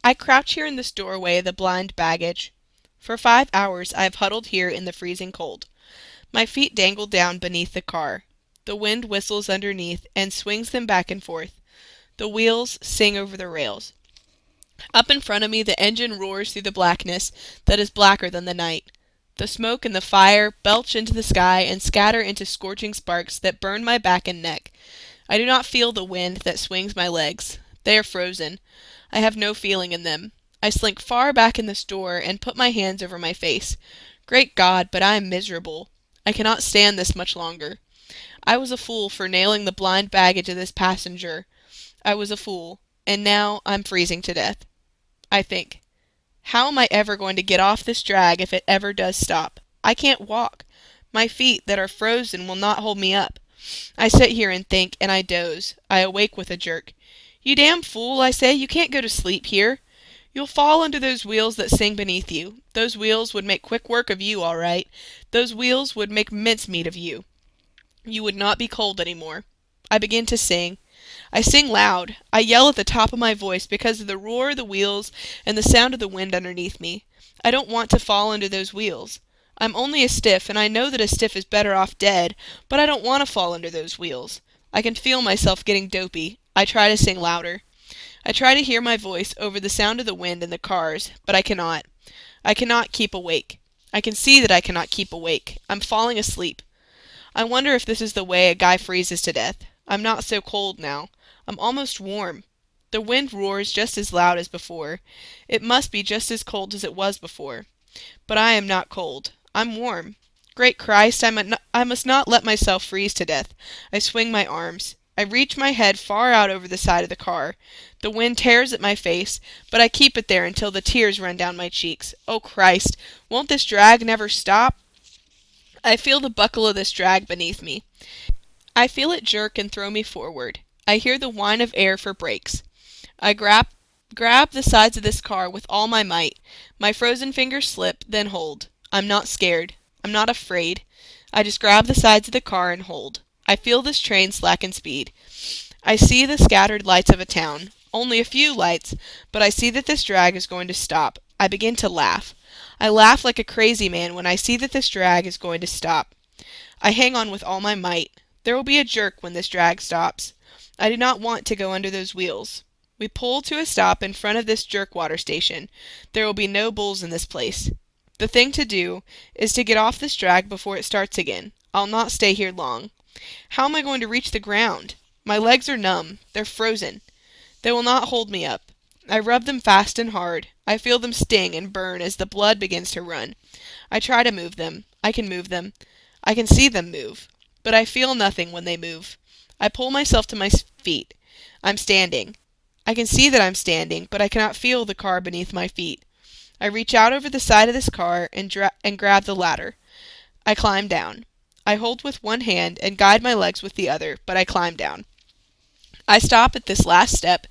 I crouch here in this doorway of the blind baggage. For 5 hours I have huddled here in the freezing cold. My feet dangle down beneath the car. The wind whistles underneath and swings them back and forth. The wheels sing over the rails. Up in front of me the engine roars through the blackness that is blacker than the night. The smoke and the fire belch into the sky and scatter into scorching sparks that burn my back and neck. I do not feel the wind that swings my legs. They are frozen. I have no feeling in them. I slink far back in this door and put my hands over my face. Great God, but I am miserable. I cannot stand this much longer. I was a fool for nailing the blind baggage of this passenger. I was a fool, and now I'm freezing to death. I think, how am I ever going to get off this drag if it ever does stop? I can't walk. My feet that are frozen will not hold me up. I sit here and think, and I doze. I awake with a jerk. You damn fool, I say, you can't go to sleep here. You'll fall under those wheels that sing beneath you. Those wheels would make quick work of you, all right. Those wheels would make mincemeat of you. You would not be cold any more. I begin to sing. I sing loud. I yell at the top of my voice because of the roar of the wheels and the sound of the wind underneath me. I don't want to fall under those wheels. I'm only a stiff, and I know that a stiff is better off dead, but I don't want to fall under those wheels. I can feel myself getting dopey. I try to sing louder. I try to hear my voice over the sound of the wind and the cars, but I cannot. I cannot keep awake. I can see that I cannot keep awake. I'm falling asleep. I wonder if this is the way a guy freezes to death. I'm not so cold now. I'm almost warm. The wind roars just as loud as before. It must be just as cold as it was before. But I am not cold. I'm warm. Great Christ, I must not let myself freeze to death. I swing my arms. I reach my head far out over the side of the car. The wind tears at my face, but I keep it there until the tears run down my cheeks. Oh, Christ, won't this drag never stop? I feel the buckle of this drag beneath me. I feel it jerk and throw me forward. I hear the whine of air for brakes. I grab the sides of this car with all my might. My frozen fingers slip, then hold. I'm not scared. I'm not afraid. I just grab the sides of the car and hold. I feel this train slacken speed. I see the scattered lights of a town. Only a few lights, but I see that this drag is going to stop. I begin to laugh. I laugh like a crazy man when I see that this drag is going to stop. I hang on with all my might. There will be a jerk when this drag stops. I do not want to go under those wheels. We pull to a stop in front of this jerkwater station. There will be no bulls in this place. The thing to do is to get off this drag before it starts again. I'll not stay here long. How am I going to reach the ground? My legs are numb. They're frozen. They will not hold me up. I rub them fast and hard. I feel them sting and burn as the blood begins to run. I try to move them. I can move them. I can see them move. But I feel nothing when they move. I pull myself to my feet. I'm standing. I can see that I'm standing, but I cannot feel the car beneath my feet. I reach out over the side of this car and grab the ladder. I climb down. I hold with one hand and guide my legs with the other, but I climb down. I stop at this last step.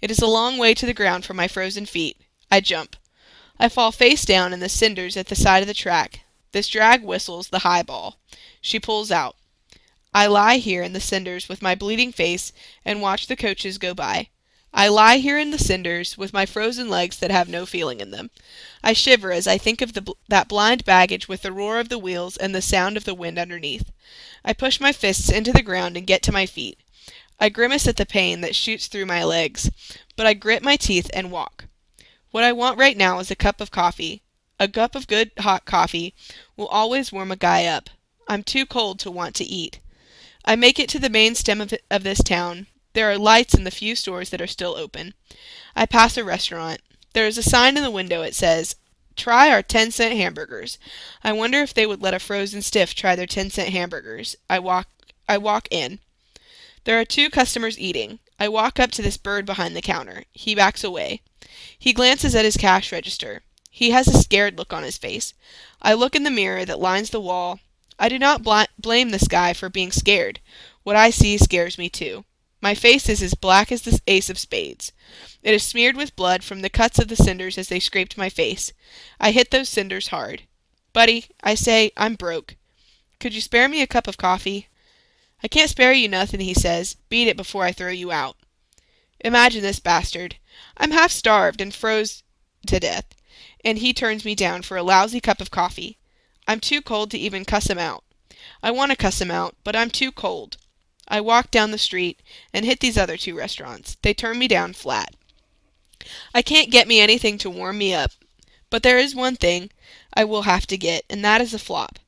It is a long way to the ground for my frozen feet. I jump. I fall face down in the cinders at the side of the track. This drag whistles the high ball. She pulls out. I lie here in the cinders with my bleeding face and watch the coaches go by. I lie here in the cinders with my frozen legs that have no feeling in them. I shiver as I think of that blind baggage with the roar of the wheels and the sound of the wind underneath. I push my fists into the ground and get to my feet. I grimace at the pain that shoots through my legs, but I grit my teeth and walk. What I want right now is a cup of coffee. A cup of good hot coffee will always warm a guy up. I'm too cold to want to eat. I make it to the main stem of this town. There are lights in the few stores that are still open. I pass a restaurant. There is a sign in the window. It says, "Try our 10-cent hamburgers." I wonder if they would let a frozen stiff try their 10-cent hamburgers. I walk in. There are 2 customers eating. I walk up to this bird behind the counter. He backs away. He glances at his cash register. He has a scared look on his face. I look in the mirror that lines the wall. I do not blame this guy for being scared. What I see scares me too. My face is as black as the ace of spades. It is smeared with blood from the cuts of the cinders as they scraped my face. I hit those cinders hard. "Buddy," I say, "I'm broke. Could you spare me a cup of coffee?" "I can't spare you nothing," he says. "Beat it before I throw you out." Imagine this bastard. I'm half starved and froze to death, and he turns me down for a lousy cup of coffee. I'm too cold to even cuss him out. I want to cuss him out, but I'm too cold. I walk down the street and hit these other 2 restaurants. They turn me down flat. I can't get me anything to warm me up, but there is one thing I will have to get, and that is a flop.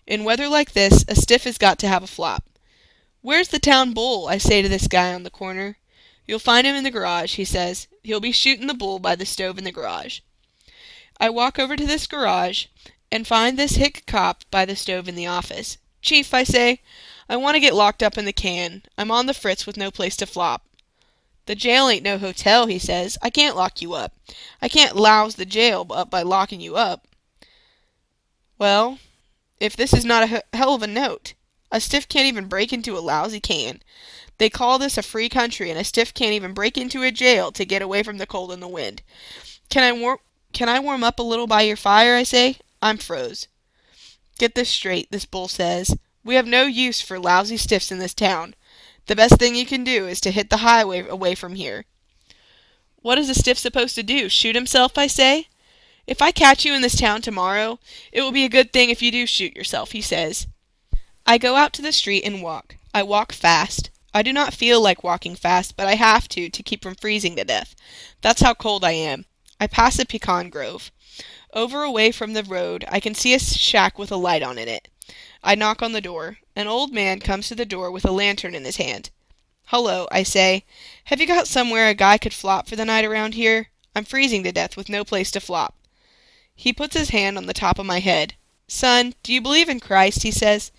In weather like this, a stiff has got to have a flop. "Where's the town bull?" I say to this guy on the corner. "You'll find him in the garage," he says. "He'll be shooting the bull by the stove in the garage." I walk over to this garage and find this hick cop by the stove in the office. "Chief," I say, "I want to get locked up in the can. I'm on the fritz with no place to flop." "The jail ain't no hotel," he says. "I can't lock you up. I can't louse the jail up by locking you up." Well, if this is not a hell of a note. A stiff can't even break into a lousy can. They call this a free country, and a stiff can't even break into a jail to get away from the cold and the wind. Can I warm up a little by your fire?" I say. "I'm froze." "Get this straight," this bull says. "We have no use for lousy stiffs in this town. The best thing you can do is to hit the highway away from here." "What is a stiff supposed to do? Shoot himself?" I say. "If I catch you in this town tomorrow, it will be a good thing if you do shoot yourself," he says. I go out to the street and walk. I walk fast. I do not feel like walking fast, but I have to keep from freezing to death. That's how cold I am. I pass a pecan grove. Over away from the road, I can see a shack with a light on in it. I knock on the door. An old man comes to the door with a lantern in his hand. "Hello," I say. "Have you got somewhere a guy could flop for the night around here? I'm freezing to death with no place to flop." He puts his hand on the top of my head. "Son, do you believe in Christ?" he says.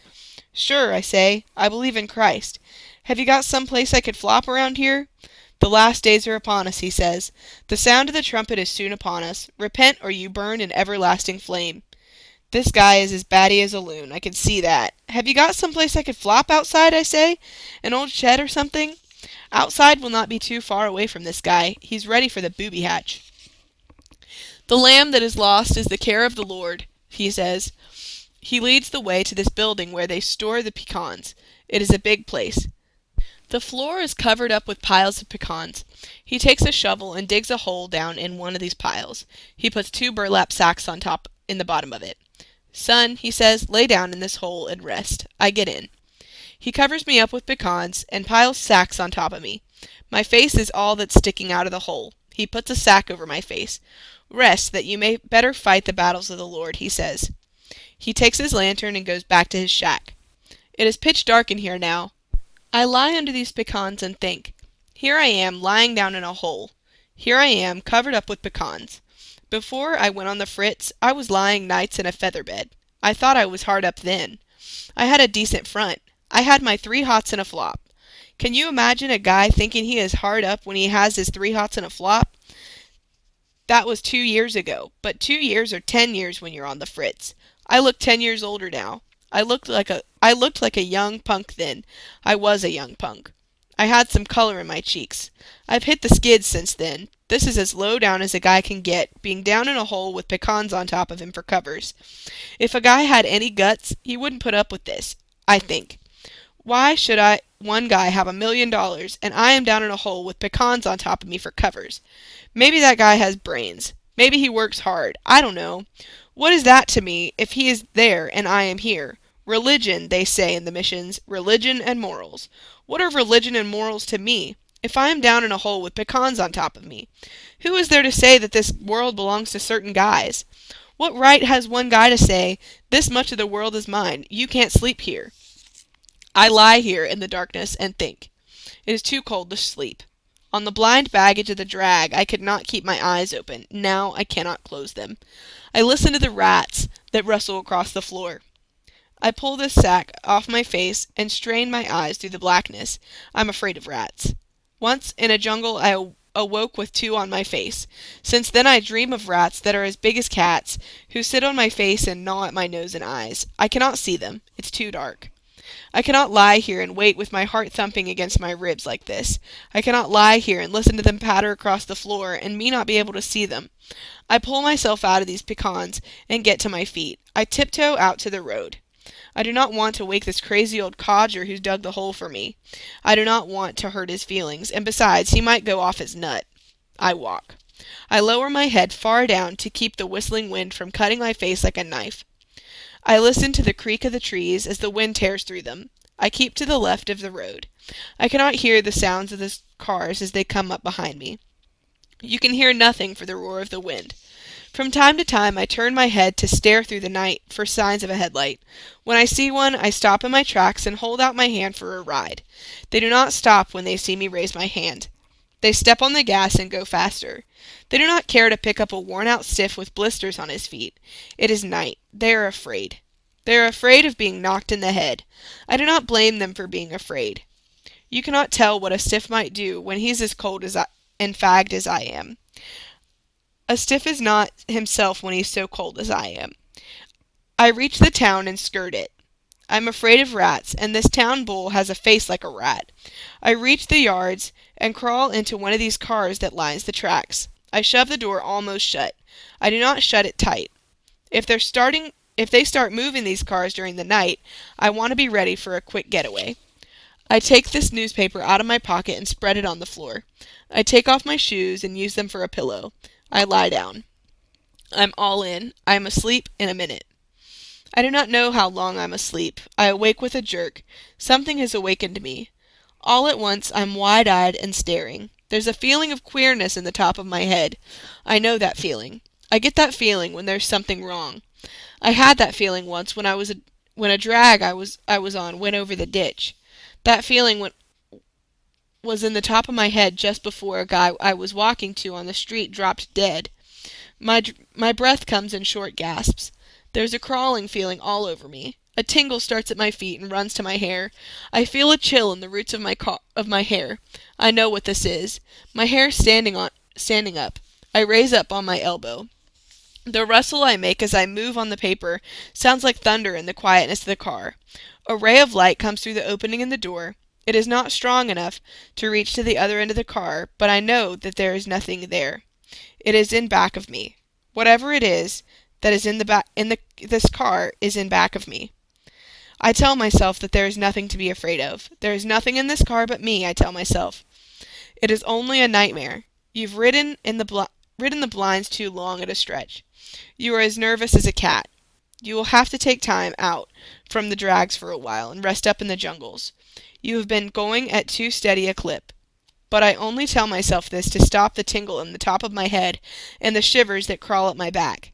"Sure," I say. "I believe in Christ. Have you got some place I could flop around here?" "The last days are upon us," he says. "The sound of the trumpet is soon upon us. Repent or you burn in everlasting flame." This guy is as batty as a loon. I can see that. "Have you got some place I could flop outside?" I say. "An old shed or something?" Outside will not be too far away from this guy. He's ready for the booby hatch. "The lamb that is lost is the care of the Lord," he says. He leads the way to this building where they store the pecans. It is a big place. The floor is covered up with piles of pecans. He takes a shovel and digs a hole down in one of these piles. He puts 2 burlap sacks on top in the bottom of it. "Son," he says, "lay down in this hole and rest." I get in. He covers me up with pecans and piles sacks on top of me. My face is all that's sticking out of the hole. He puts a sack over my face. Rest, that you may better fight the battles of the Lord, he says. He takes his lantern and goes back to his shack. It is pitch dark in here now. I lie under these pecans and think. Here I am, lying down in a hole. Here I am, covered up with pecans. Before I went on the fritz, I was lying nights in a feather bed. I thought I was hard up then. I had a decent front. I had my 3 hots and a flop. Can you imagine a guy thinking he is hard up when he has his 3 hots and a flop? That was 2 years ago, but 2 years are 10 years when you're on the fritz. I look 10 years older now. I looked like a young punk then. I was a young punk. I had some color in my cheeks. I've hit the skids since then. This is as low down as a guy can get, being down in a hole with pecans on top of him for covers. If a guy had any guts, he wouldn't put up with this, I think. Why should one guy have $1 million, and I am down in a hole with pecans on top of me for covers? Maybe that guy has brains. Maybe he works hard. I don't know. What is that to me if he is there and I am here? Religion, they say in the missions, religion and morals. What are religion and morals to me, if I am down in a hole with pecans on top of me? Who is there to say that this world belongs to certain guys? What right has one guy to say, this much of the world is mine, you can't sleep here? I lie here in the darkness and think. It is too cold to sleep. On the blind baggage of the drag, I could not keep my eyes open. Now I cannot close them. I listen to the rats that rustle across the floor. I pull this sack off my face and strain my eyes through the blackness. I'm afraid of rats. Once, in a jungle, I awoke with 2 on my face. Since then I dream of rats that are as big as cats, who sit on my face and gnaw at my nose and eyes. I cannot see them. It's too dark. I cannot lie here and wait with my heart thumping against my ribs like this. I cannot lie here and listen to them patter across the floor and me not be able to see them. I pull myself out of these pecans and get to my feet. I tiptoe out to the road. I do not want to wake this crazy old codger who's dug the hole for me. I do not want to hurt his feelings, and besides, he might go off his nut. I walk. I lower my head far down to keep the whistling wind from cutting my face like a knife. I listen to the creak of the trees as the wind tears through them. I keep to the left of the road. I cannot hear the sounds of the cars as they come up behind me. You can hear nothing for the roar of the wind. From time to time I turn my head to stare through the night for signs of a headlight. When I see one, I stop in my tracks and hold out my hand for a ride. They do not stop when they see me raise my hand. They step on the gas and go faster. They do not care to pick up a worn-out stiff with blisters on his feet. It is night. They are afraid. They are afraid of being knocked in the head. I do not blame them for being afraid. You cannot tell what a stiff might do when he's as cold and fagged as I am. A stiff is not himself when he's so cold as I am. I reach the town and skirt it. I'm afraid of rats, and this town bull has a face like a rat. I reach the yards and crawl into one of these cars that lines the tracks. I shove the door almost shut. I do not shut it tight. If they start moving these cars during the night, I want to be ready for a quick getaway. I take this newspaper out of my pocket and spread it on the floor. I take off my shoes and use them for a pillow. I lie down. I'm all in. I am asleep in a minute. I do not know how long I'm asleep. I awake with a jerk. Something has awakened me. All at once I'm wide-eyed and staring. There's a feeling of queerness in the top of my head. I know that feeling. I get that feeling when there's something wrong. I had that feeling once when a drag I was on went over the ditch. That feeling was in the top of my head just before a guy I was walking to on the street dropped dead. My breath comes in short gasps. There's a crawling feeling all over me. A tingle starts at my feet and runs to my hair. I feel a chill in the roots of my hair. I know what this is. My hair standing up. I raise up on my elbow. The rustle I make as I move on the paper sounds like thunder in the quietness of the car. A ray of light comes through the opening in the door. It is not strong enough to reach to the other end of the car, but I know that there is nothing there. It is in back of me. Whatever it is that is this car is in back of me. I tell myself that there is nothing to be afraid of. There is nothing in this car but me, I tell myself. It is only a nightmare. You've ridden the blinds too long at a stretch. You are as nervous as a cat. You will have to take time out from the drags for a while and rest up in the jungles. You have been going at too steady a clip. But I only tell myself this to stop the tingle in the top of my head and the shivers that crawl up my back.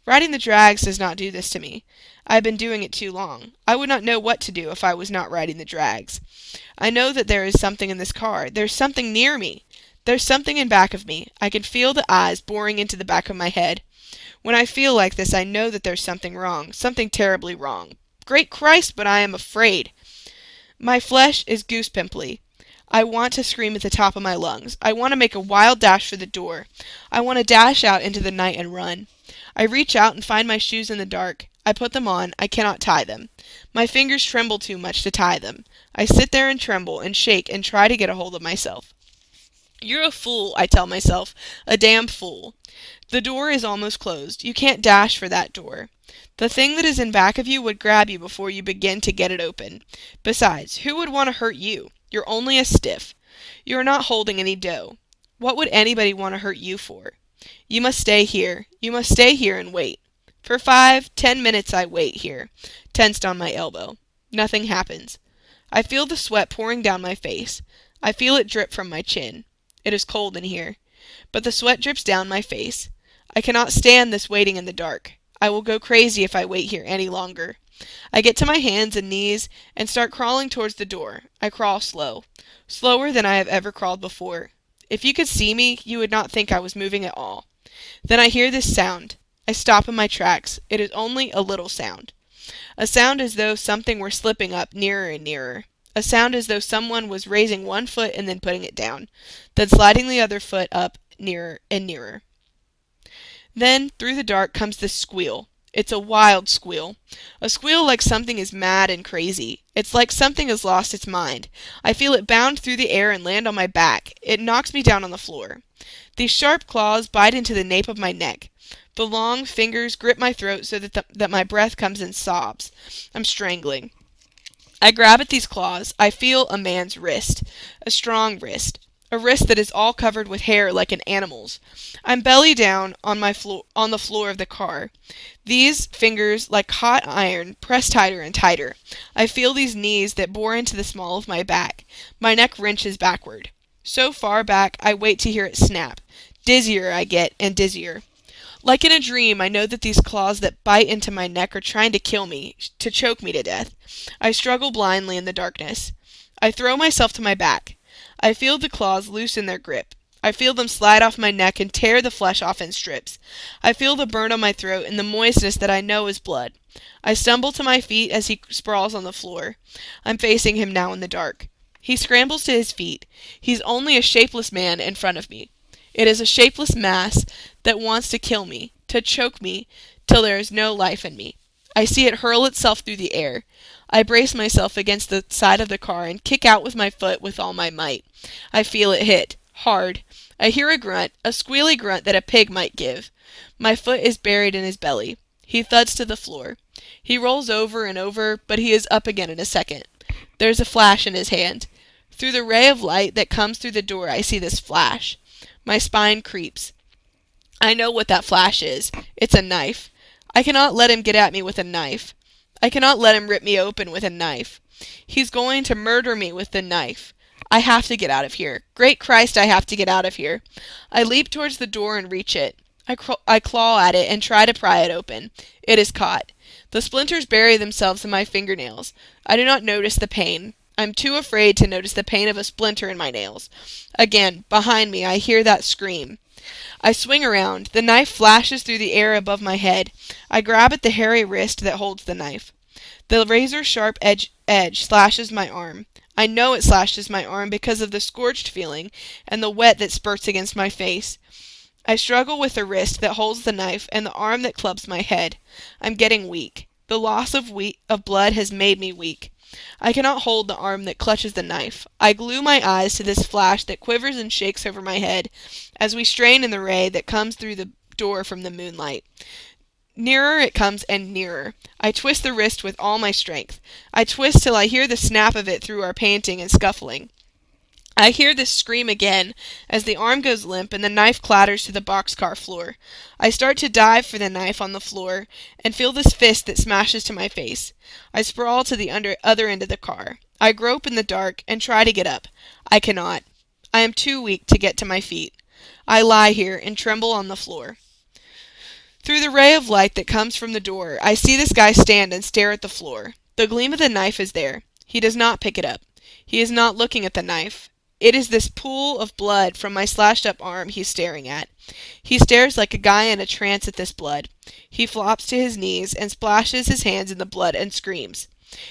Riding the drags does not do this to me. I have been doing it too long. I would not know what to do if I was not riding the drags. I know that there is something in this car. There's something near me. There's something in back of me. I can feel the eyes boring into the back of my head. When I feel like this, I know that there's something wrong, something terribly wrong. Great Christ, but I am afraid. My flesh is goose pimply. I want to scream at the top of my lungs. I want to make a wild dash for the door. I want to dash out into the night and run. I reach out and find my shoes in the dark. I put them on. I cannot tie them. My fingers tremble too much to tie them. I sit there and tremble and shake and try to get a hold of myself. You're a fool, I tell myself. A damn fool. The door is almost closed. You can't dash for that door. The thing that is in back of you would grab you before you begin to get it open. Besides, who would want to hurt you? You're only a stiff. You are not holding any dough. What would anybody want to hurt you for? You must stay here. You must stay here and wait. For 5-10 minutes I wait here, tensed on my elbow. Nothing happens. I feel the sweat pouring down my face. I feel it drip from my chin. It is cold in here. But the sweat drips down my face. I cannot stand this waiting in the dark. I will go crazy if I wait here any longer. I get to my hands and knees and start crawling towards the door. I crawl slow. Slower than I have ever crawled before. If you could see me, you would not think I was moving at all. Then I hear this sound. I stop in my tracks. It is only a little sound. A sound as though something were slipping up nearer and nearer. A sound as though someone was raising one foot and then putting it down, then sliding the other foot up nearer and nearer. Then, through the dark, comes this squeal. It's a wild squeal. A squeal like something is mad and crazy. It's like something has lost its mind. I feel it bound through the air and land on my back. It knocks me down on the floor. These sharp claws bite into the nape of my neck. The long fingers grip my throat so that my breath comes in sobs. I'm strangling. I grab at these claws. I feel a man's wrist. A strong wrist. A wrist that is all covered with hair like an animal's. I'm belly down on the floor of the car. These fingers, like hot iron, press tighter and tighter. I feel these knees that bore into the small of my back. My neck wrenches backward. So far back, I wait to hear it snap. Dizzier I get, and dizzier. Like in a dream, I know that these claws that bite into my neck are trying to kill me, to choke me to death. I struggle blindly in the darkness. I throw myself to my back. I feel the claws loosen their grip. I feel them slide off my neck and tear the flesh off in strips. I feel the burn on my throat and the moistness that I know is blood. I stumble to my feet as he sprawls on the floor. I'm facing him now in the dark. He scrambles to his feet. He's only a shapeless man in front of me. It is a shapeless mass that wants to kill me, to choke me, till there is no life in me. I see it hurl itself through the air. I brace myself against the side of the car and kick out with my foot with all my might. I feel it hit, hard. I hear a grunt, a squealy grunt that a pig might give. My foot is buried in his belly. He thuds to the floor. He rolls over and over, but he is up again in a second. There's a flash in his hand. Through the ray of light that comes through the door, I see this flash. My spine creeps. I know what that flash is. It's a knife. I cannot let him get at me with a knife. I cannot let him rip me open with a knife. He's going to murder me with the knife. I have to get out of here. Great Christ, I have to get out of here. I leap towards the door and reach it. I claw at it and try to pry it open. It is caught. The splinters bury themselves in my fingernails. I do not notice the pain. I'm too afraid to notice the pain of a splinter in my nails. Again, behind me, I hear that scream. I swing around. The knife flashes through the air above my head. I grab at the hairy wrist that holds the knife. The razor-sharp edge slashes my arm. I know it slashes my arm because of the scorched feeling and the wet that spurts against my face. I struggle with the wrist that holds the knife and the arm that clubs my head. I'm getting weak. The loss of blood has made me weak. I cannot hold the arm that clutches the knife. I glue my eyes to this flash that quivers and shakes over my head as we strain in the ray that comes through the door from the moonlight. Nearer it comes and nearer. I twist the wrist with all my strength. I twist till I hear the snap of it through our panting and scuffling. I hear this scream again as the arm goes limp and the knife clatters to the boxcar floor. I start to dive for the knife on the floor and feel this fist that smashes to my face. I sprawl to the other end of the car. I grope in the dark and try to get up. I cannot. I am too weak to get to my feet. I lie here and tremble on the floor. Through the ray of light that comes from the door, I see this guy stand and stare at the floor. The gleam of the knife is there. He does not pick it up. He is not looking at the knife. It is this pool of blood from my slashed-up arm he's staring at. He stares like a guy in a trance at this blood. He flops to his knees and splashes his hands in the blood and screams.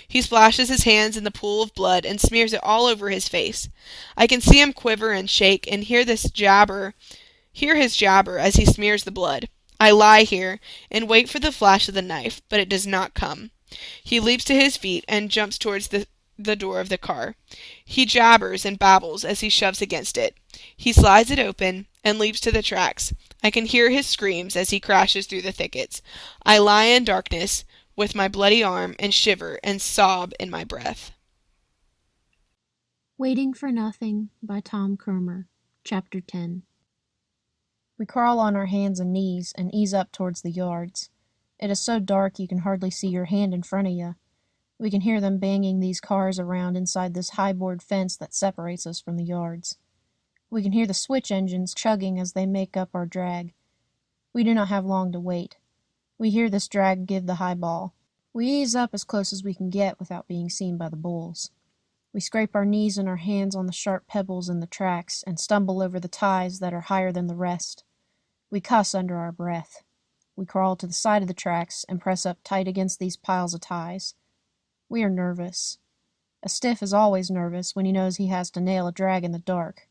He splashes his hands in the pool of blood and smears it all over his face. I can see him quiver and shake and hear his jabber as he smears the blood. I lie here and wait for the flash of the knife, but it does not come. He leaps to his feet and jumps towards the door of the car. He jabbers and babbles as he shoves against it. He slides it open and leaps to the tracks. I can hear his screams as he crashes through the thickets. I lie in darkness with my bloody arm and shiver and sob in my breath. Waiting for Nothing by Tom Kromer, Chapter 10. We crawl on our hands and knees and ease up towards the yards. It is so dark you can hardly see your hand in front of you. We can hear them banging these cars around inside this high-board fence that separates us from the yards. We can hear the switch engines chugging as they make up our drag. We do not have long to wait. We hear this drag give the high ball. We ease up as close as we can get without being seen by the bulls. We scrape our knees and our hands on the sharp pebbles in the tracks and stumble over the ties that are higher than the rest. We cuss under our breath. We crawl to the side of the tracks and press up tight against these piles of ties. We are nervous. A stiff is always nervous when he knows he has to nail a drag in the dark.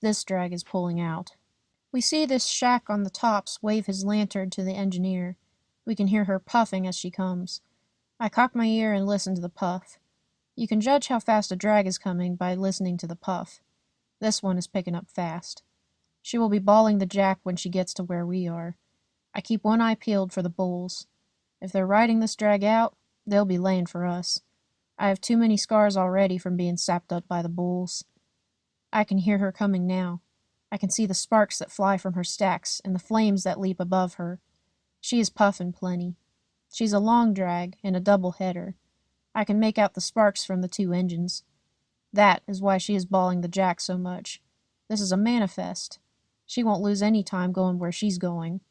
This drag is pulling out. We see this shack on the tops wave his lantern to the engineer. We can hear her puffing as she comes. I cock my ear and listen to the puff. You can judge how fast a drag is coming by listening to the puff. This one is picking up fast. She will be bawling the jack when she gets to where we are. I keep one eye peeled for the bulls. If they're riding this drag out, they'll be laying for us. I have too many scars already from being sapped up by the bulls. I can hear her coming now. I can see the sparks that fly from her stacks and the flames that leap above her. She is puffing plenty. She's a long drag and a double header. I can make out the sparks from the two engines. That is why she is bawling the jack so much. This is a manifest. She won't lose any time going where she's going.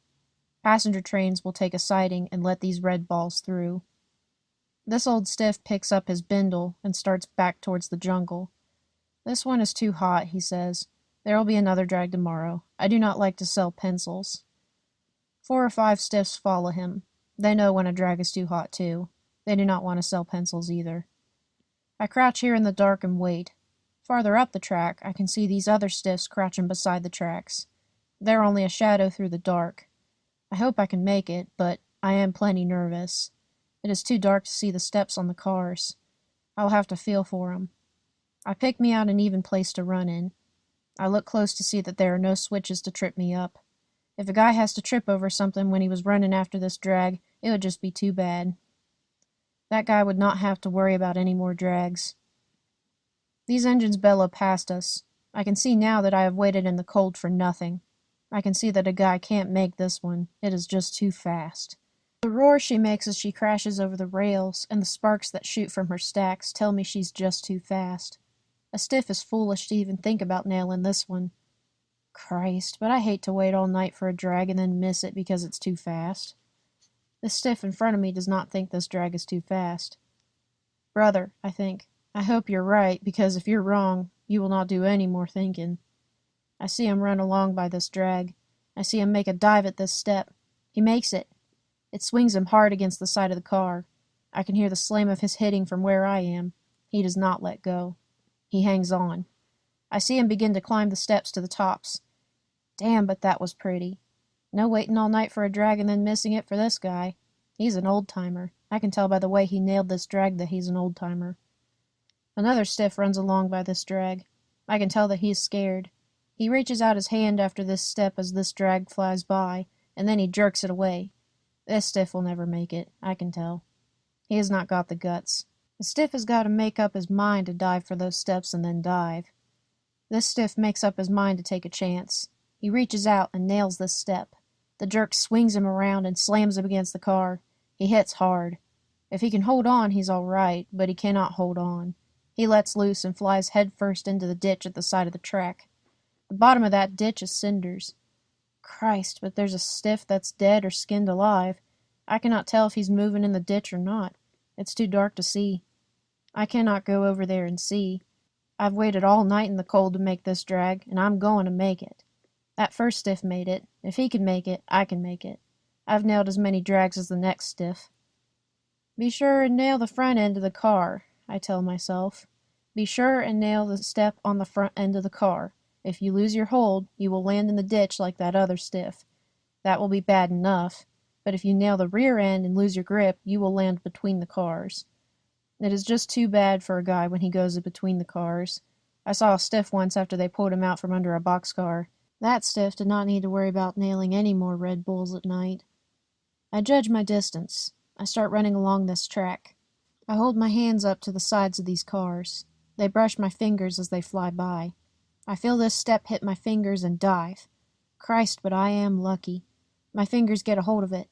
Passenger trains will take a siding and let these red balls through. This old stiff picks up his bindle and starts back towards the jungle. This one is too hot, he says. There will be another drag tomorrow. I do not like to sell pencils. 4 or 5 stiffs follow him. They know when a drag is too hot, too. They do not want to sell pencils either. I crouch here in the dark and wait. Farther up the track, I can see these other stiffs crouching beside the tracks. They're only a shadow through the dark. I hope I can make it, but I am plenty nervous. It is too dark to see the steps on the cars. I'll have to feel for 'em. I pick me out an even place to run in. I look close to see that there are no switches to trip me up. If a guy has to trip over something when he was running after this drag, it would just be too bad. That guy would not have to worry about any more drags. These engines bellow past us. I can see now that I have waited in the cold for nothing. I can see that a guy can't make this one. It is just too fast. The roar she makes as she crashes over the rails and the sparks that shoot from her stacks tell me she's just too fast. A stiff is foolish to even think about nailing this one. Christ, but I hate to wait all night for a drag and then miss it because it's too fast. The stiff in front of me does not think this drag is too fast. Brother, I think, I hope you're right, because if you're wrong, you will not do any more thinking. I see him run along by this drag. I see him make a dive at this step. He makes it. It swings him hard against the side of the car. I can hear the slam of his hitting from where I am. He does not let go. He hangs on. I see him begin to climb the steps to the tops. Damn, but that was pretty. No waiting all night for a drag and then missing it for this guy. He's an old-timer. I can tell by the way he nailed this drag that he's an old-timer. Another stiff runs along by this drag. I can tell that he is scared. He reaches out his hand after this step as this drag flies by, and then he jerks it away. This stiff will never make it, I can tell. He has not got the guts. The stiff has got to make up his mind to dive for those steps and then dive. This stiff makes up his mind to take a chance. He reaches out and nails this step. The jerk swings him around and slams him against the car. He hits hard. If he can hold on, he's all right, but he cannot hold on. He lets loose and flies headfirst into the ditch at the side of the track. The bottom of that ditch is cinders. Christ, but there's a stiff that's dead or skinned alive. I cannot tell if he's moving in the ditch or not. It's too dark to see. I cannot go over there and see. I've waited all night in the cold to make this drag, and I'm going to make it. That first stiff made it. If he can make it, I can make it. I've nailed as many drags as the next stiff. Be sure and nail the front end of the car, I tell myself. Be sure and nail the step on the front end of the car. If you lose your hold, you will land in the ditch like that other stiff. That will be bad enough, but if you nail the rear end and lose your grip, you will land between the cars. It is just too bad for a guy when he goes between the cars. I saw a stiff once after they pulled him out from under a boxcar. That stiff did not need to worry about nailing any more Red Bulls at night. I judge my distance. I start running along this track. I hold my hands up to the sides of these cars. They brush my fingers as they fly by. I feel this step hit my fingers and dive. Christ, but I am lucky. My fingers get a hold of it.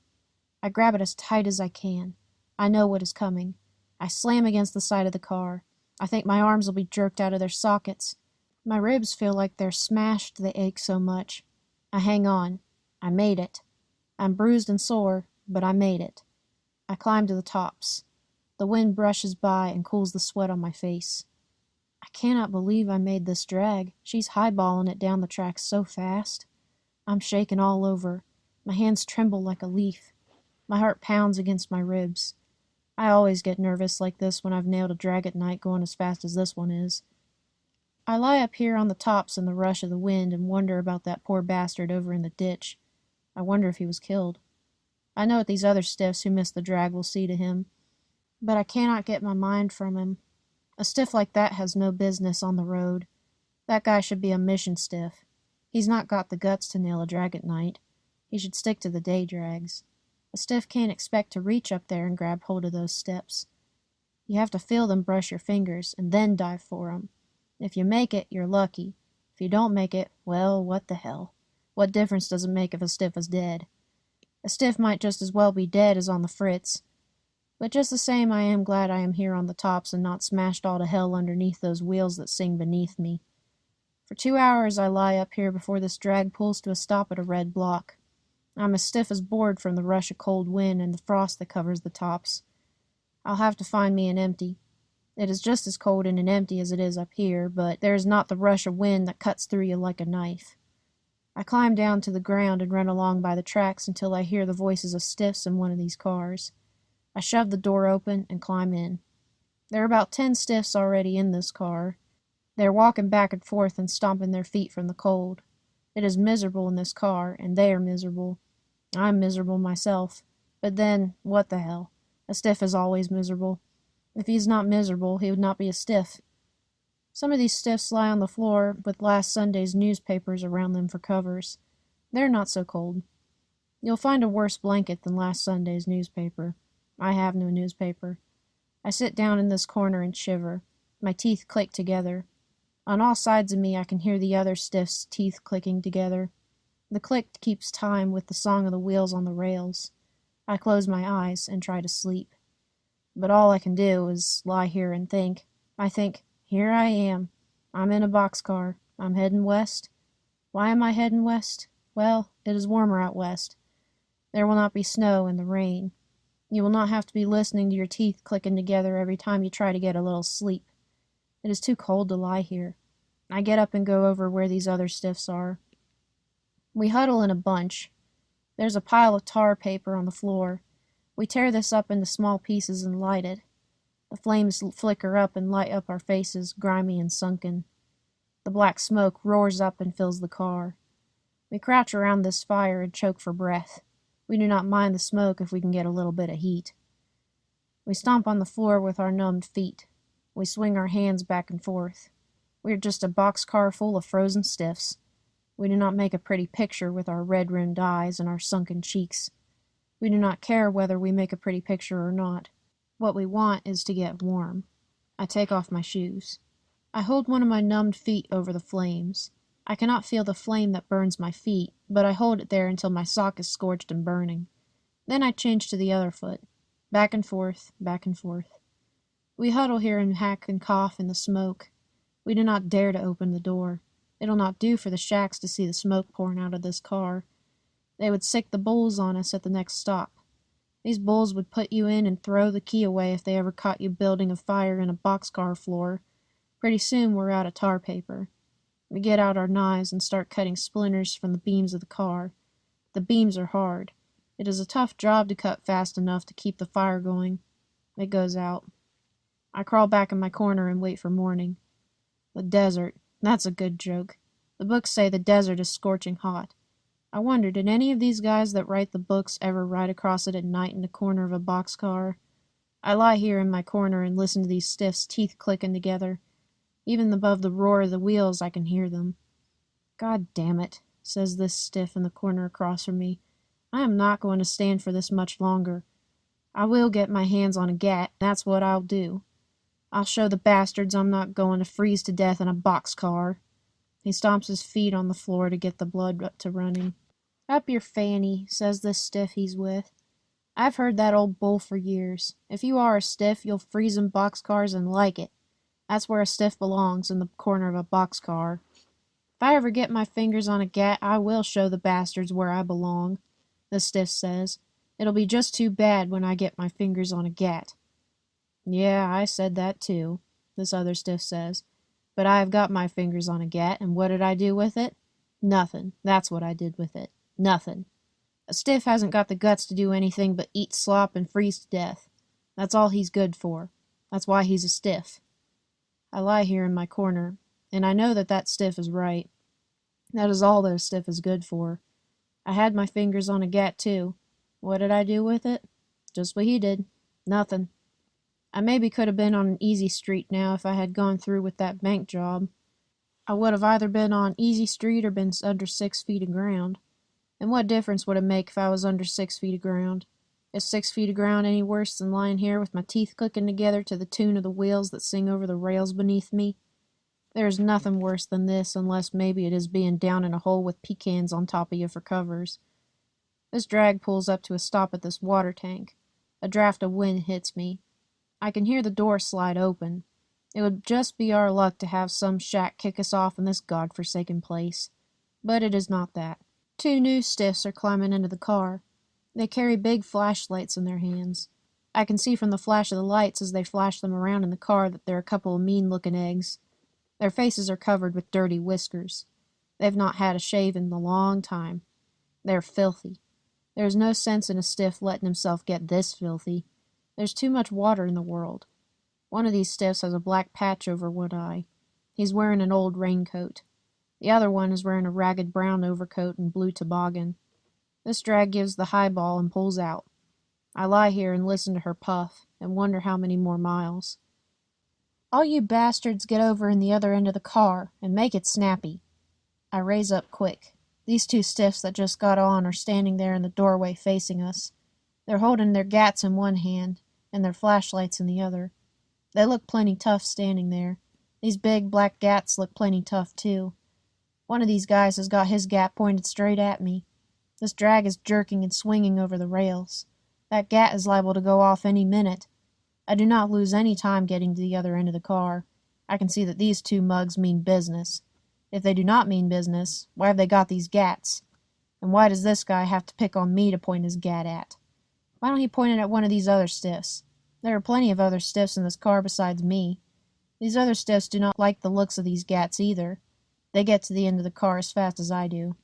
I grab it as tight as I can. I know what is coming. I slam against the side of the car. I think my arms will be jerked out of their sockets. My ribs feel like they're smashed, they ache so much. I hang on. I made it. I'm bruised and sore, but I made it. I climb to the tops. The wind brushes by and cools the sweat on my face. I cannot believe I made this drag. She's highballing it down the track so fast. I'm shaking all over. My hands tremble like a leaf. My heart pounds against my ribs. I always get nervous like this when I've nailed a drag at night going as fast as this one is. I lie up here on the tops in the rush of the wind and wonder about that poor bastard over in the ditch. I wonder if he was killed. I know what these other stiffs who missed the drag will see to him, but I cannot get my mind from him. A stiff like that has no business on the road. That guy should be a mission stiff. He's not got the guts to nail a drag at night. He should stick to the day drags. A stiff can't expect to reach up there and grab hold of those steps. You have to feel them brush your fingers and then dive for 'em. If you make it, you're lucky. If you don't make it, well, what the hell? What difference does it make if a stiff is dead? A stiff might just as well be dead as on the fritz. But just the same, I am glad I am here on the tops and not smashed all to hell underneath those wheels that sing beneath me. For 2 hours I lie up here before this drag pulls to a stop at a red block. I'm as stiff as board from the rush of cold wind and the frost that covers the tops. I'll have to find me an empty. It is just as cold in an empty as it is up here, but there is not the rush of wind that cuts through you like a knife. I climb down to the ground and run along by the tracks until I hear the voices of stiffs in one of these cars. I shove the door open and climb in. There are about 10 stiffs already in this car. They are walking back and forth and stomping their feet from the cold. It is miserable in this car, and they are miserable. I'm miserable myself. But then, what the hell? A stiff is always miserable. If he's not miserable, he would not be a stiff. Some of these stiffs lie on the floor with last Sunday's newspapers around them for covers. They're not so cold. You'll find a worse blanket than last Sunday's newspaper. I have no newspaper. I sit down in this corner and shiver. My teeth click together. On all sides of me I can hear the other stiffs' teeth clicking together. The click keeps time with the song of the wheels on the rails. I close my eyes and try to sleep. But all I can do is lie here and think. I think, here I am. I'm in a boxcar. I'm heading west. Why am I heading west? Well, it is warmer out west. There will not be snow and the rain. You will not have to be listening to your teeth clicking together every time you try to get a little sleep. It is too cold to lie here. I get up and go over where these other stiffs are. We huddle in a bunch. There's a pile of tar paper on the floor. We tear this up into small pieces and light it. The flames flicker up and light up our faces, grimy and sunken. The black smoke roars up and fills the car. We crouch around this fire and choke for breath. We do not mind the smoke if we can get a little bit of heat. We stomp on the floor with our numbed feet. We swing our hands back and forth. We are just a boxcar full of frozen stiffs. We do not make a pretty picture with our red-rimmed eyes and our sunken cheeks. We do not care whether we make a pretty picture or not. What we want is to get warm. I take off my shoes. I hold one of my numbed feet over the flames. I cannot feel the flame that burns my feet, but I hold it there until my sock is scorched and burning. Then I change to the other foot. Back and forth, back and forth. We huddle here and hack and cough in the smoke. We do not dare to open the door. It'll not do for the shacks to see the smoke pouring out of this car. They would sick the bulls on us at the next stop. These bulls would put you in and throw the key away if they ever caught you building a fire in a boxcar floor. Pretty soon we're out of tar paper. We get out our knives and start cutting splinters from the beams of the car. The beams are hard. It is a tough job to cut fast enough to keep the fire going. It goes out. I crawl back in my corner and wait for morning. The desert. That's a good joke. The books say the desert is scorching hot. I wonder, did any of these guys that write the books ever ride across it at night in the corner of a boxcar? I lie here in my corner and listen to these stiffs' teeth clicking together. Even above the roar of the wheels I can hear them. God damn it, says this stiff in the corner across from me. I am not going to stand for this much longer. I will get my hands on a gat, that's what I'll do. I'll show the bastards I'm not going to freeze to death in a boxcar. He stomps his feet on the floor to get the blood to running. Up your fanny, says this stiff he's with. I've heard that old bull for years. If you are a stiff, you'll freeze in boxcars and like it. That's where a stiff belongs, in the corner of a boxcar. If I ever get my fingers on a gat, I will show the bastards where I belong, the stiff says. It'll be just too bad when I get my fingers on a gat. Yeah, I said that too, this other stiff says. But I have got my fingers on a gat, and what did I do with it? Nothing. That's what I did with it. Nothing. A stiff hasn't got the guts to do anything but eat slop and freeze to death. That's all he's good for. That's why he's a stiff. I lie here in my corner, and I know that that stiff is right. That is all that a stiff is good for. I had my fingers on a gat too. What did I do with it? Just what he did. Nothing. I maybe could have been on an easy street now if I had gone through with that bank job. I would have either been on easy street or been under 6 feet of ground. And what difference would it make if I was under 6 feet of ground? Is 6 feet of ground any worse than lying here with my teeth clicking together to the tune of the wheels that sing over the rails beneath me? There is nothing worse than this, unless maybe it is being down in a hole with pecans on top of you for covers. This drag pulls up to a stop at this water tank. A draft of wind hits me. I can hear the door slide open. It would just be our luck to have some shack kick us off in this god-forsaken place. But it is not that. 2 new stiffs are climbing into the car. They carry big flashlights in their hands. I can see from the flash of the lights as they flash them around in the car that they're a couple of mean-looking eggs. Their faces are covered with dirty whiskers. They've not had a shave in a long time. They're filthy. There's no sense in a stiff letting himself get this filthy. There's too much water in the world. One of these stiffs has a black patch over one eye. He's wearing an old raincoat. The other one is wearing a ragged brown overcoat and blue toboggan. This drag gives the highball and pulls out. I lie here and listen to her puff, and wonder how many more miles. All you bastards get over in the other end of the car, and make it snappy. I raise up quick. These 2 stiffs that just got on are standing there in the doorway facing us. They're holding their gats in one hand, and their flashlights in the other. They look plenty tough standing there. These big black gats look plenty tough too. One of these guys has got his gat pointed straight at me. This drag is jerking and swinging over the rails. That gat is liable to go off any minute. I do not lose any time getting to the other end of the car. I can see that these 2 mugs mean business. If they do not mean business, why have they got these gats? And why does this guy have to pick on me to point his gat at? Why don't he point it at one of these other stiffs? There are plenty of other stiffs in this car besides me. These other stiffs do not like the looks of these gats either. They get to the end of the car as fast as I do.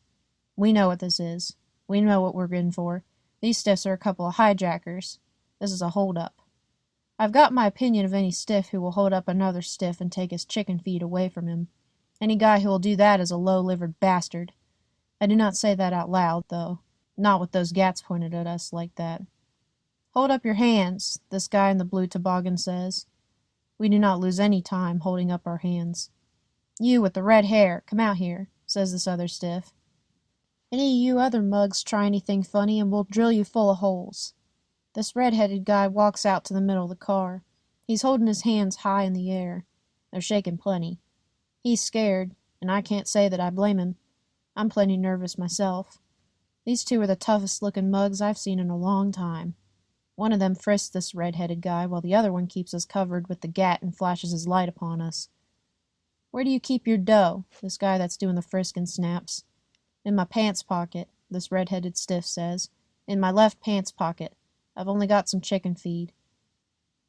We know what this is. We know what we're in for. These stiffs are a couple of hijackers. This is a hold-up. I've got my opinion of any stiff who will hold up another stiff and take his chicken feed away from him. Any guy who will do that is a low-livered bastard. I do not say that out loud, though. Not with those gats pointed at us like that. Hold up your hands, this guy in the blue toboggan says. We do not lose any time holding up our hands. You with the red hair, come out here, says this other stiff. Any of you other mugs try anything funny and we'll drill you full of holes. This red-headed guy walks out to the middle of the car. He's holding his hands high in the air. They're shaking plenty. He's scared, and I can't say that I blame him. I'm plenty nervous myself. These two are the toughest-looking mugs I've seen in a long time. One of them frisks this red-headed guy, while the other one keeps us covered with the gat and flashes his light upon us. "Where do you keep your dough?" this guy that's doing the frisking snaps. "In my pants pocket," this red-headed stiff says. "In my left pants pocket. I've only got some chicken feed."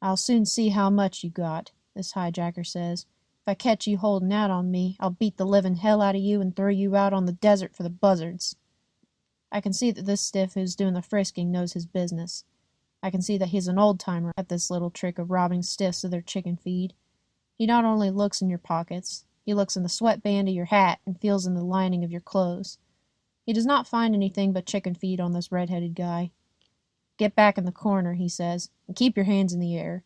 "I'll soon see how much you got," this hijacker says. "If I catch you holding out on me, I'll beat the living hell out of you and throw you out on the desert for the buzzards." I can see that this stiff who's doing the frisking knows his business. I can see that he's an old-timer at this little trick of robbing stiffs of their chicken feed. He not only looks in your pockets, he looks in the sweatband of your hat and feels in the lining of your clothes. He does not find anything but chicken feed on this red-headed guy. "Get back in the corner," he says, "and keep your hands in the air."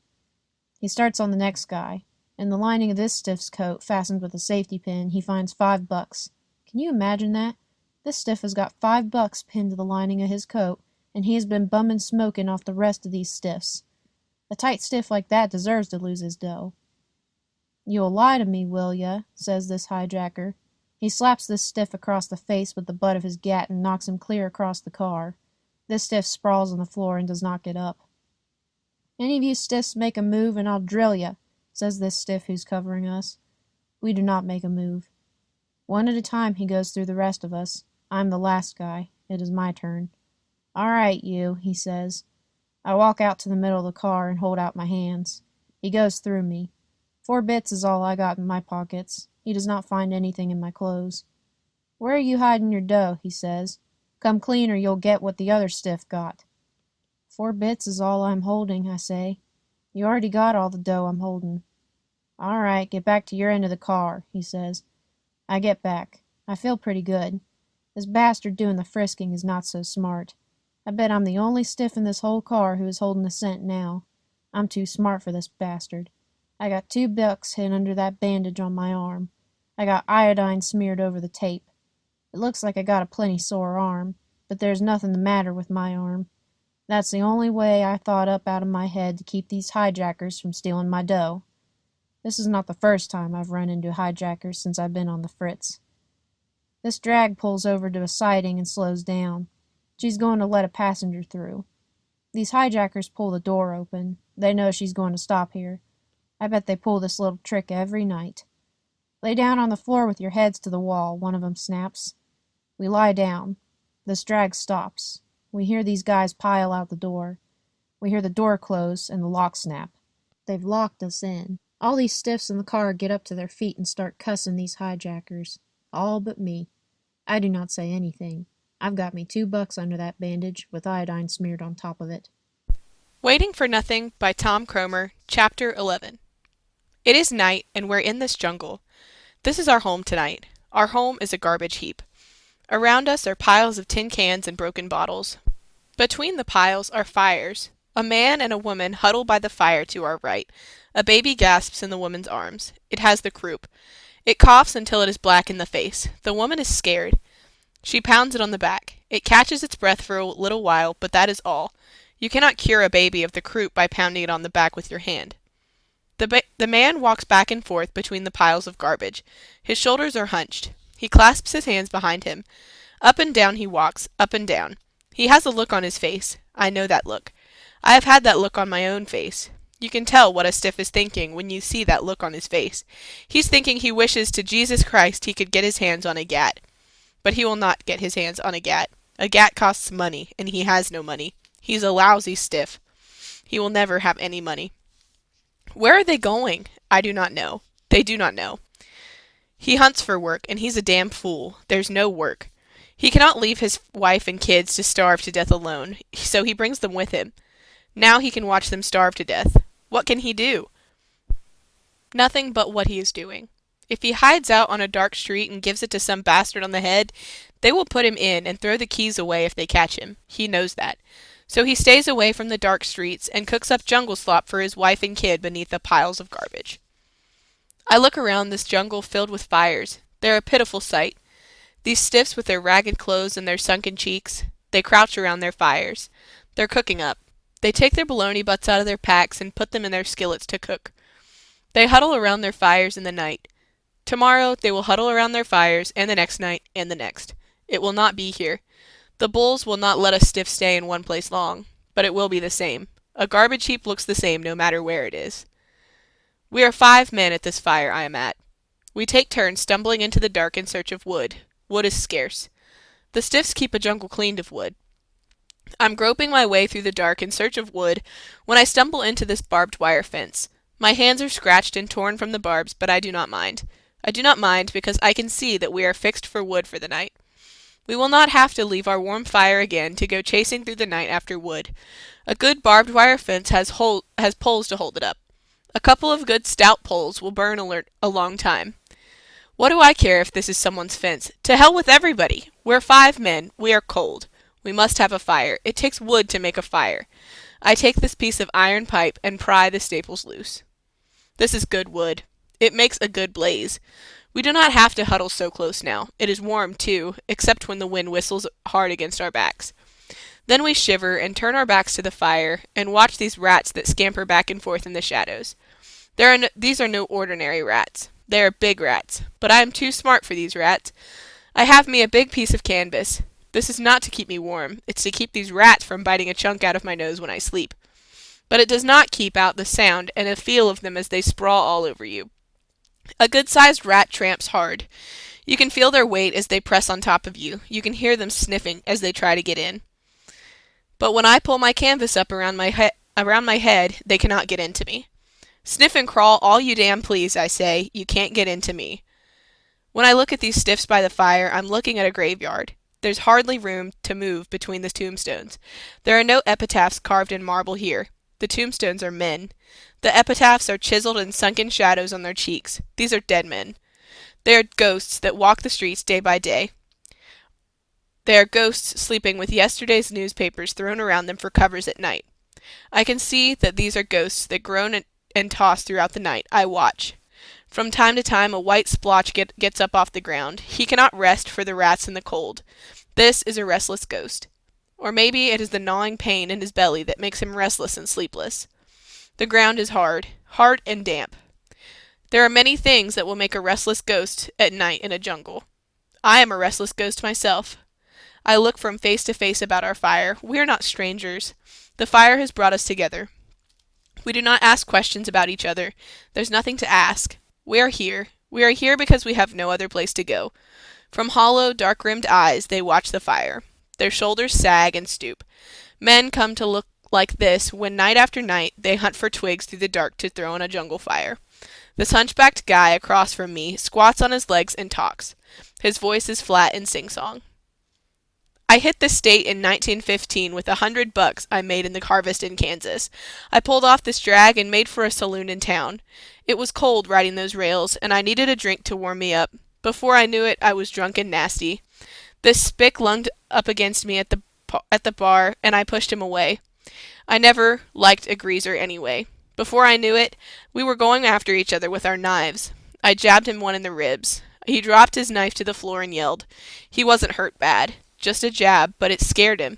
He starts on the next guy. In the lining of this stiff's coat, fastened with a safety pin, he finds $5. Can you imagine that? This stiff has got $5 pinned to the lining of his coat, and he has been bumming smoking off the rest of these stiffs. A tight stiff like that deserves to lose his dough. "You'll lie to me, will ya?" says this hijacker. He slaps this stiff across the face with the butt of his gat and knocks him clear across the car. This stiff sprawls on the floor and does not get up. "Any of you stiffs make a move and I'll drill ya," says this stiff who's covering us. We do not make a move. One at a time he goes through the rest of us. I'm the last guy. It is my turn. "All right, you," he says. I walk out to the middle of the car and hold out my hands. He goes through me. 4 bits is all I got in my pockets. He does not find anything in my clothes. "Where are you hiding your dough?" he says. "Come clean or you'll get what the other stiff got." 4 bits is all I'm holding, I say. "You already got all the dough I'm holding." "All right, get back to your end of the car," he says. I get back. I feel pretty good. This bastard doing the frisking is not so smart. I bet I'm the only stiff in this whole car who is holding a cent now. I'm too smart for this bastard. I got $2 hid under that bandage on my arm. I got iodine smeared over the tape. It looks like I got a plenty sore arm, but there's nothing the matter with my arm. That's the only way I thought up out of my head to keep these hijackers from stealing my dough. This is not the first time I've run into hijackers since I've been on the fritz. This drag pulls over to a siding and slows down. She's going to let a passenger through. These hijackers pull the door open. They know she's going to stop here. I bet they pull this little trick every night. "Lay down on the floor with your heads to the wall," one of them snaps. We lie down. This drag stops. We hear these guys pile out the door. We hear the door close and the lock snap. They've locked us in. All these stiffs in the car get up to their feet and start cussing these hijackers. All but me. I do not say anything. I've got me $2 under that bandage, with iodine smeared on top of it. Waiting for Nothing by Tom Kromer, Chapter 11. It is night, and we're in this jungle. This is our home tonight. Our home is a garbage heap. Around us are piles of tin cans and broken bottles. Between the piles are fires. A man and a woman huddle by the fire to our right. A baby gasps in the woman's arms. It has the croup. It coughs until it is black in the face. The woman is scared. She pounds it on the back. It catches its breath for a little while, but that is all. You cannot cure a baby of the croup by pounding it on the back with your hand. The man walks back and forth between the piles of garbage. His shoulders are hunched. He clasps his hands behind him. Up and down he walks, up and down. He has a look on his face. I know that look. I have had that look on my own face. You can tell what a stiff is thinking when you see that look on his face. He's thinking he wishes to Jesus Christ he could get his hands on a gat. But he will not get his hands on a gat. A gat costs money, and he has no money. He's a lousy stiff. He will never have any money. Where are they going? I do not know. They do not know. He hunts for work, and he's a damn fool. There's no work. He cannot leave his wife and kids to starve to death alone, so he brings them with him. Now he can watch them starve to death. What can he do? Nothing but what he is doing. If he hides out on a dark street and gives it to some bastard on the head, they will put him in and throw the keys away if they catch him. He knows that. So he stays away from the dark streets and cooks up jungle slop for his wife and kid beneath the piles of garbage. I look around this jungle filled with fires. They're a pitiful sight. These stiffs with their ragged clothes and their sunken cheeks, they crouch around their fires. They're cooking up. They take their bologna butts out of their packs and put them in their skillets to cook. They huddle around their fires in the night. Tomorrow they will huddle around their fires, and the next night, and the next. It will not be here. The bulls will not let a stiff stay in one place long, but it will be the same. A garbage heap looks the same no matter where it is. We are 5 men at this fire I am at. We take turns stumbling into the dark in search of wood. Wood is scarce. The stiffs keep a jungle cleaned of wood. I'm groping my way through the dark in search of wood when I stumble into this barbed wire fence. My hands are scratched and torn from the barbs, but I do not mind. I do not mind because I can see that we are fixed for wood for the night. We will not have to leave our warm fire again to go chasing through the night after wood. A good barbed wire fence has poles to hold it up. A couple of good stout poles will burn a long time. What do I care if this is someone's fence? To hell with everybody! We're 5 men. We are cold. We must have a fire. It takes wood to make a fire. I take this piece of iron pipe and pry the staples loose. This is good wood. It makes a good blaze. We do not have to huddle so close now. It is warm, too, except when the wind whistles hard against our backs. Then we shiver and turn our backs to the fire and watch these rats that scamper back and forth in the shadows. These are no ordinary rats. They are big rats, but I am too smart for these rats. I have me a big piece of canvas. This is not to keep me warm. It's to keep these rats from biting a chunk out of my nose when I sleep. But it does not keep out the sound and the feel of them as they sprawl all over you. A good-sized rat tramps hard. You can feel their weight as they press on top of you. You can hear them sniffing as they try to get in. But when I pull my canvas up around my head, they cannot get into me. Sniff and crawl all you damn please, I say. You can't get into me. When I look at these stiffs by the fire, I'm looking at a graveyard. There's hardly room to move between the tombstones. There are no epitaphs carved in marble here. The tombstones are men. The epitaphs are chiseled in sunken shadows on their cheeks. These are dead men. They are ghosts that walk the streets day by day. They are ghosts sleeping with yesterday's newspapers thrown around them for covers at night. I can see that these are ghosts that groan and toss throughout the night. I watch. From time to time a white splotch gets up off the ground. He cannot rest for the rats and the cold. This is a restless ghost. Or maybe it is the gnawing pain in his belly that makes him restless and sleepless. The ground is hard and damp. There are many things that will make a restless ghost at night in a jungle. I am a restless ghost myself. I look from face to face about our fire. We are not strangers. The fire has brought us together. We do not ask questions about each other. There's nothing to ask. We are here. We are here because we have no other place to go. From hollow, dark-rimmed eyes they watch the fire. Their shoulders sag and stoop. Men come to look like this when night after night they hunt for twigs through the dark to throw in a jungle fire. This hunchbacked guy across from me squats on his legs and talks. His voice is flat and sing-song. I hit the state in 1915 with $100 I made in the harvest in Kansas. I pulled off this drag and made for a saloon in town. It was cold riding those rails, and I needed a drink to warm me up. Before I knew it, I was drunk and nasty. This spick lunged up against me at the bar, and I pushed him away. I never liked a greaser anyway. Before I knew it, we were going after each other with our knives. I jabbed him one in the ribs. He dropped his knife to the floor and yelled. He wasn't hurt bad. Just a jab, but it scared him.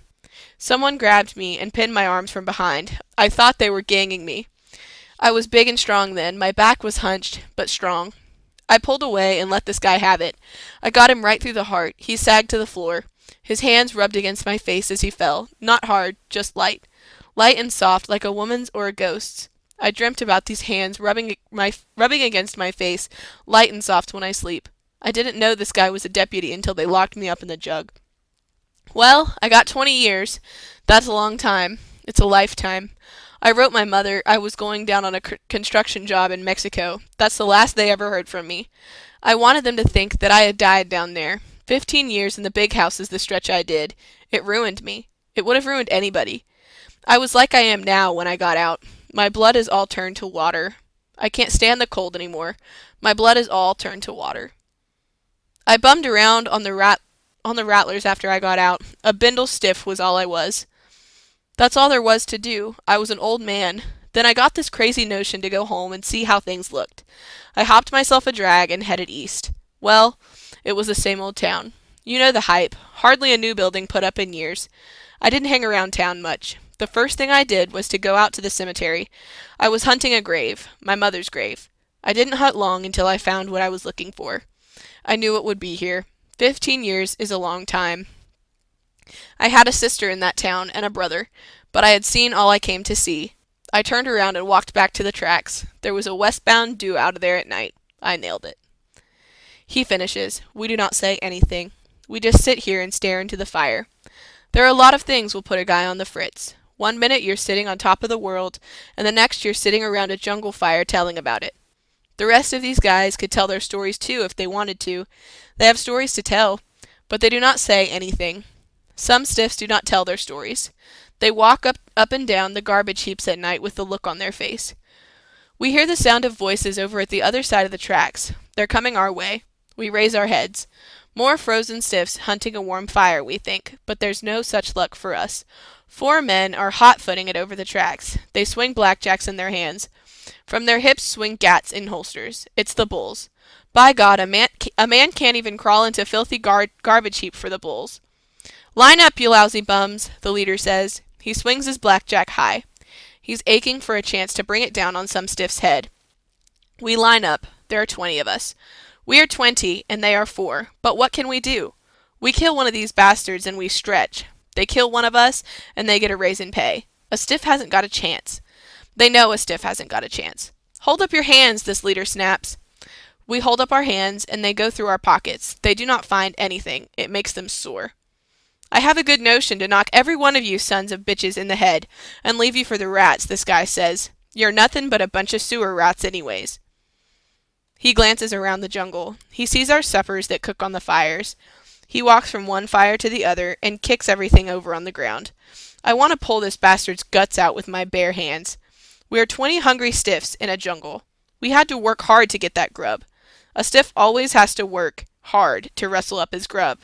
Someone grabbed me and pinned my arms from behind. I thought they were ganging me. I was big and strong then. My back was hunched, but strong. I pulled away and let this guy have it. I got him right through the heart. He sagged to the floor. His hands rubbed against my face as he fell. Not hard, just light. Light and soft, like a woman's or a ghost's. I dreamt about these hands rubbing against my face, light and soft when I sleep. I didn't know this guy was a deputy until they locked me up in the jug. Well, I got 20 years. That's a long time. It's a lifetime. I wrote my mother I was going down on a construction job in Mexico. That's the last they ever heard from me. I wanted them to think that I had died down there. 15 years in the big house is the stretch I did. It ruined me. It would have ruined anybody. I was like I am now when I got out. My blood is all turned to water. I can't stand the cold anymore. My blood is all turned to water. I bummed around on the rattlers after I got out. A bindle stiff was all I was. That's all there was to do. I was an old man. Then I got this crazy notion to go home and see how things looked. I hopped myself a drag and headed east. Well, it was the same old town. You know the hype. Hardly a new building put up in years. I didn't hang around town much. The first thing I did was to go out to the cemetery. I was hunting a grave, my mother's grave. I didn't hunt long until I found what I was looking for. I knew it would be here. 15 years is a long time. I had a sister in that town and a brother, but I had seen all I came to see. I turned around and walked back to the tracks. There was a westbound due out of there at night. I nailed it. He finishes. We do not say anything. We just sit here and stare into the fire. There are a lot of things will put a guy on the fritz. One minute you're sitting on top of the world, and the next you're sitting around a jungle fire telling about it. The rest of these guys could tell their stories too if they wanted to. They have stories to tell, but they do not say anything. Some stiffs do not tell their stories. They walk up and down the garbage heaps at night with the look on their face. We hear the sound of voices over at the other side of the tracks. They're coming our way. We raise our heads. More frozen stiffs hunting a warm fire, we think, but there's no such luck for us. 4 men are hot-footing it over the tracks. They swing blackjacks in their hands. From their hips swing gats in holsters. It's the bulls. By God, a man can't even crawl into a filthy garbage heap for the bulls. Line up, you lousy bums, the leader says. He swings his blackjack high. He's aching for a chance to bring it down on some stiff's head. We line up. There are 20 of us. We are 20, and they are 4. But what can we do? We kill one of these bastards, and we stretch. They kill one of us, and they get a raise in pay. A stiff hasn't got a chance. They know a stiff hasn't got a chance. Hold up your hands, this leader snaps. We hold up our hands, and they go through our pockets. They do not find anything. It makes them sore. I have a good notion to knock every one of you sons of bitches in the head, and leave you for the rats, this guy says. You're nothing but a bunch of sewer rats anyways. He glances around the jungle. He sees our suppers that cook on the fires. He walks from one fire to the other, and kicks everything over on the ground. I want to pull this bastard's guts out with my bare hands. We are 20 hungry stiffs in a jungle. We had to work hard to get that grub. A stiff always has to work hard to rustle up his grub.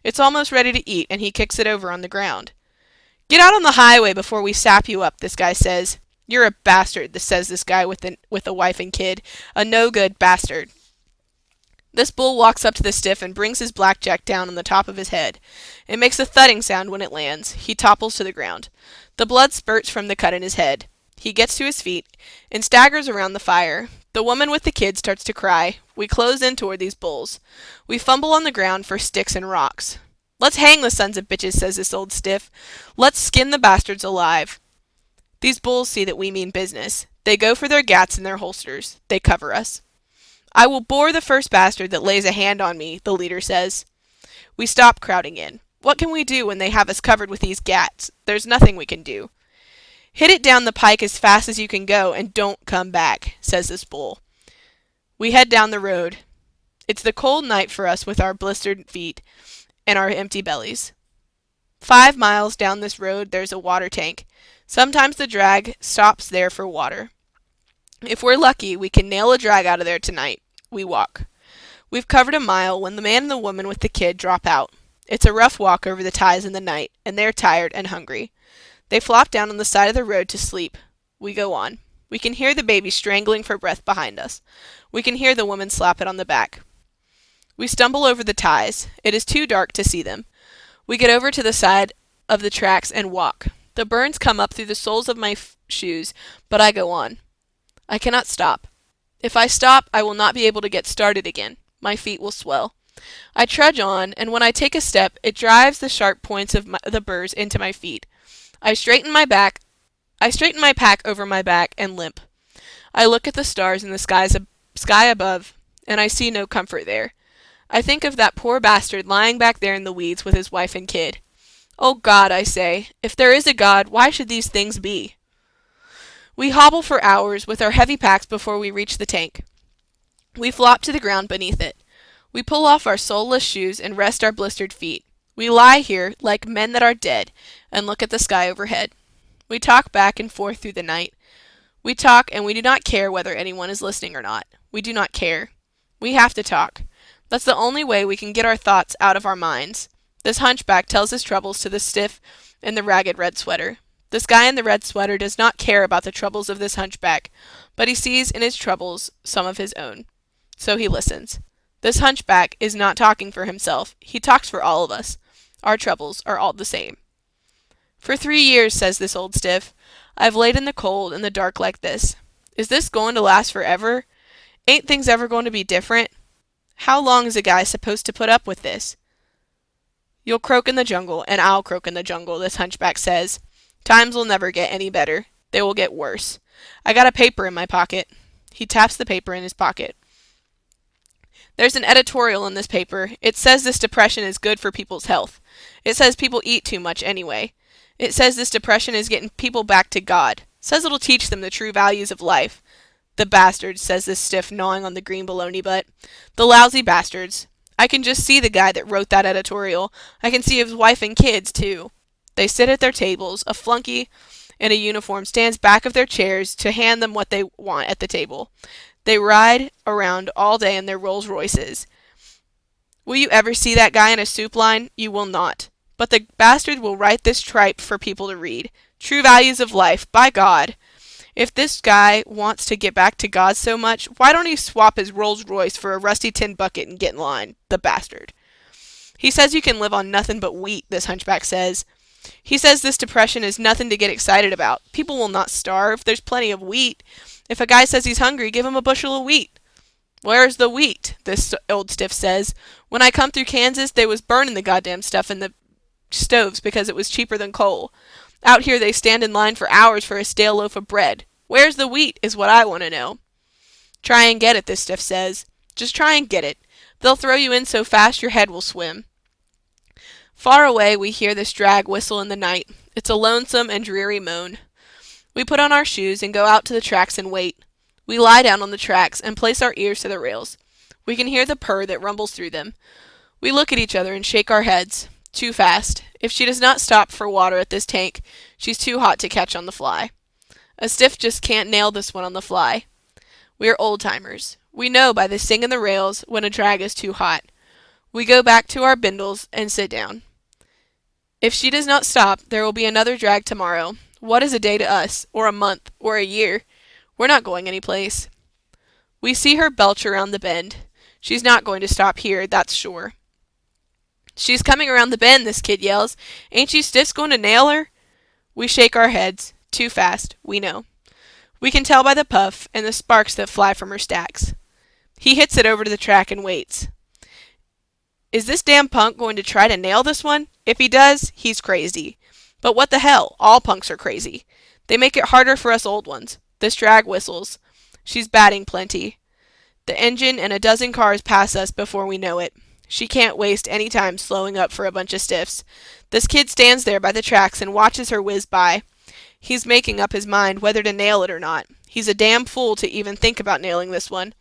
It's almost ready to eat, and he kicks it over on the ground. Get out on the highway before we sap you up, this guy says. You're a bastard, says this guy with a wife and kid. A no-good bastard. This bull walks up to the stiff and brings his blackjack down on the top of his head. It makes a thudding sound when it lands. He topples to the ground. The blood spurts from the cut in his head. He gets to his feet and staggers around the fire. The woman with the kid starts to cry. We close in toward these bulls. We fumble on the ground for sticks and rocks. Let's hang the sons of bitches, says this old stiff. Let's skin the bastards alive. These bulls see that we mean business. They go for their gats in their holsters. They cover us. I will bore the first bastard that lays a hand on me, the leader says. We stop crowding in. What can we do when they have us covered with these gats? There's nothing we can do. Hit it down the pike as fast as you can go and don't come back, says this bull. We head down the road. It's the cold night for us with our blistered feet and our empty bellies. 5 miles down this road there's a water tank. Sometimes the drag stops there for water. If we're lucky, we can nail a drag out of there tonight. We walk. We've covered a mile when the man and the woman with the kid drop out. It's a rough walk over the ties in the night, and they're tired and hungry. They flop down on the side of the road to sleep. We go on. We can hear the baby strangling for breath behind us. We can hear the woman slap it on the back. We stumble over the ties. It is too dark to see them. We get over to the side of the tracks and walk. The burns come up through the soles of my shoes, but I go on. I cannot stop. If I stop, I will not be able to get started again. My feet will swell. I trudge on, and when I take a step, it drives the sharp points of the burrs into my feet. I straighten my pack over my back and limp. I look at the stars in the sky above, and I see no comfort there. I think of that poor bastard lying back there in the weeds with his wife and kid. Oh God, I say, if there is a God, why should these things be? We hobble for hours with our heavy packs before we reach the tank. We flop to the ground beneath it. We pull off our soleless shoes and rest our blistered feet. We lie here like men that are dead and look at the sky overhead. We talk back and forth through the night. We talk, and we do not care whether anyone is listening or not. We do not care. We have to talk. That's the only way we can get our thoughts out of our minds. This hunchback tells his troubles to the stiff in the ragged red sweater. This guy in the red sweater does not care about the troubles of this hunchback, but he sees in his troubles some of his own. So he listens. This hunchback is not talking for himself. He talks for all of us. Our troubles are all the same. For 3 years, says this old stiff, I've laid in the cold and the dark like this. Is this going to last forever? Ain't things ever going to be different? How long is a guy supposed to put up with this? You'll croak in the jungle, and I'll croak in the jungle, this hunchback says. Times will never get any better. They will get worse. I got a paper in my pocket. He taps the paper in his pocket. There's an editorial in this paper. It says this depression is good for people's health. It says people eat too much anyway. It says this depression is getting people back to God. It says it'll teach them the true values of life. The bastards, says this stiff gnawing on the green bologna butt. The lousy bastards. I can just see the guy that wrote that editorial. I can see his wife and kids, too. They sit at their tables. A flunky in a uniform stands back of their chairs to hand them what they want at the table. They ride around all day in their Rolls Royces. Will you ever see that guy in a soup line? You will not. But the bastard will write this tripe for people to read. True values of life, by God. If this guy wants to get back to God so much, why don't he swap his Rolls Royce for a rusty tin bucket and get in line? The bastard. He says you can live on nothing but wheat, this hunchback says. He says this depression is nothing to get excited about. People will not starve. There's plenty of wheat. If a guy says he's hungry, give him a bushel of wheat. Where's the wheat? This old stiff says. When I come through Kansas, they was burning the goddamn stuff in the stoves because it was cheaper than coal. Out here they stand in line for hours for a stale loaf of bread. Where's the wheat is what I want to know. Try and get it, this stiff says. Just try and get it. They'll throw you in so fast your head will swim. Far away we hear this drag whistle in the night. It's a lonesome and dreary moan. We put on our shoes and go out to the tracks and wait. We lie down on the tracks and place our ears to the rails. We can hear the purr that rumbles through them. We look at each other and shake our heads. Too fast. If she does not stop for water at this tank, she's too hot to catch on the fly. A stiff just can't nail this one on the fly. We are old-timers. We know by the sing in the rails when a drag is too hot. We go back to our bindles and sit down. If she does not stop, there will be another drag tomorrow. What is a day to us, or a month, or a year? We're not going any place. We see her belch around the bend. She's not going to stop here, that's sure. She's coming around the bend, this kid yells. Ain't you stiffs going to nail her? We shake our heads. Too fast, we know. We can tell by the puff and the sparks that fly from her stacks. He hits it over to the track and waits. Is this damn punk going to try to nail this one? If he does, he's crazy. But what the hell? All punks are crazy. They make it harder for us old ones. This drag whistles. She's batting plenty. The engine and a dozen cars pass us before we know it. She can't waste any time slowing up for a bunch of stiffs. This kid stands there by the tracks and watches her whiz by. He's making up his mind whether to nail it or not. He's a damn fool to even think about nailing this one.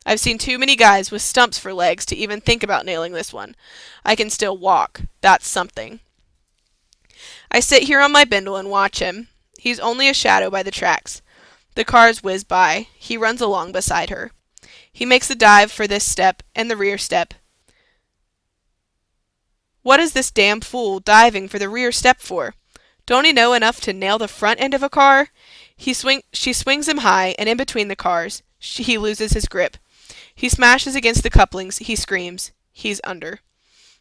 I've seen too many guys with stumps for legs to even think about nailing this one. I can still walk. That's something. I sit here on my bindle and watch him. He's only a shadow by the tracks. The cars whiz by. He runs along beside her. He makes a dive for this step and the rear step. What is this damn fool diving for the rear step for? Don't he know enough to nail the front end of a car? She swings him high, and in between the cars, he loses his grip. He smashes against the couplings. He screams. He's under.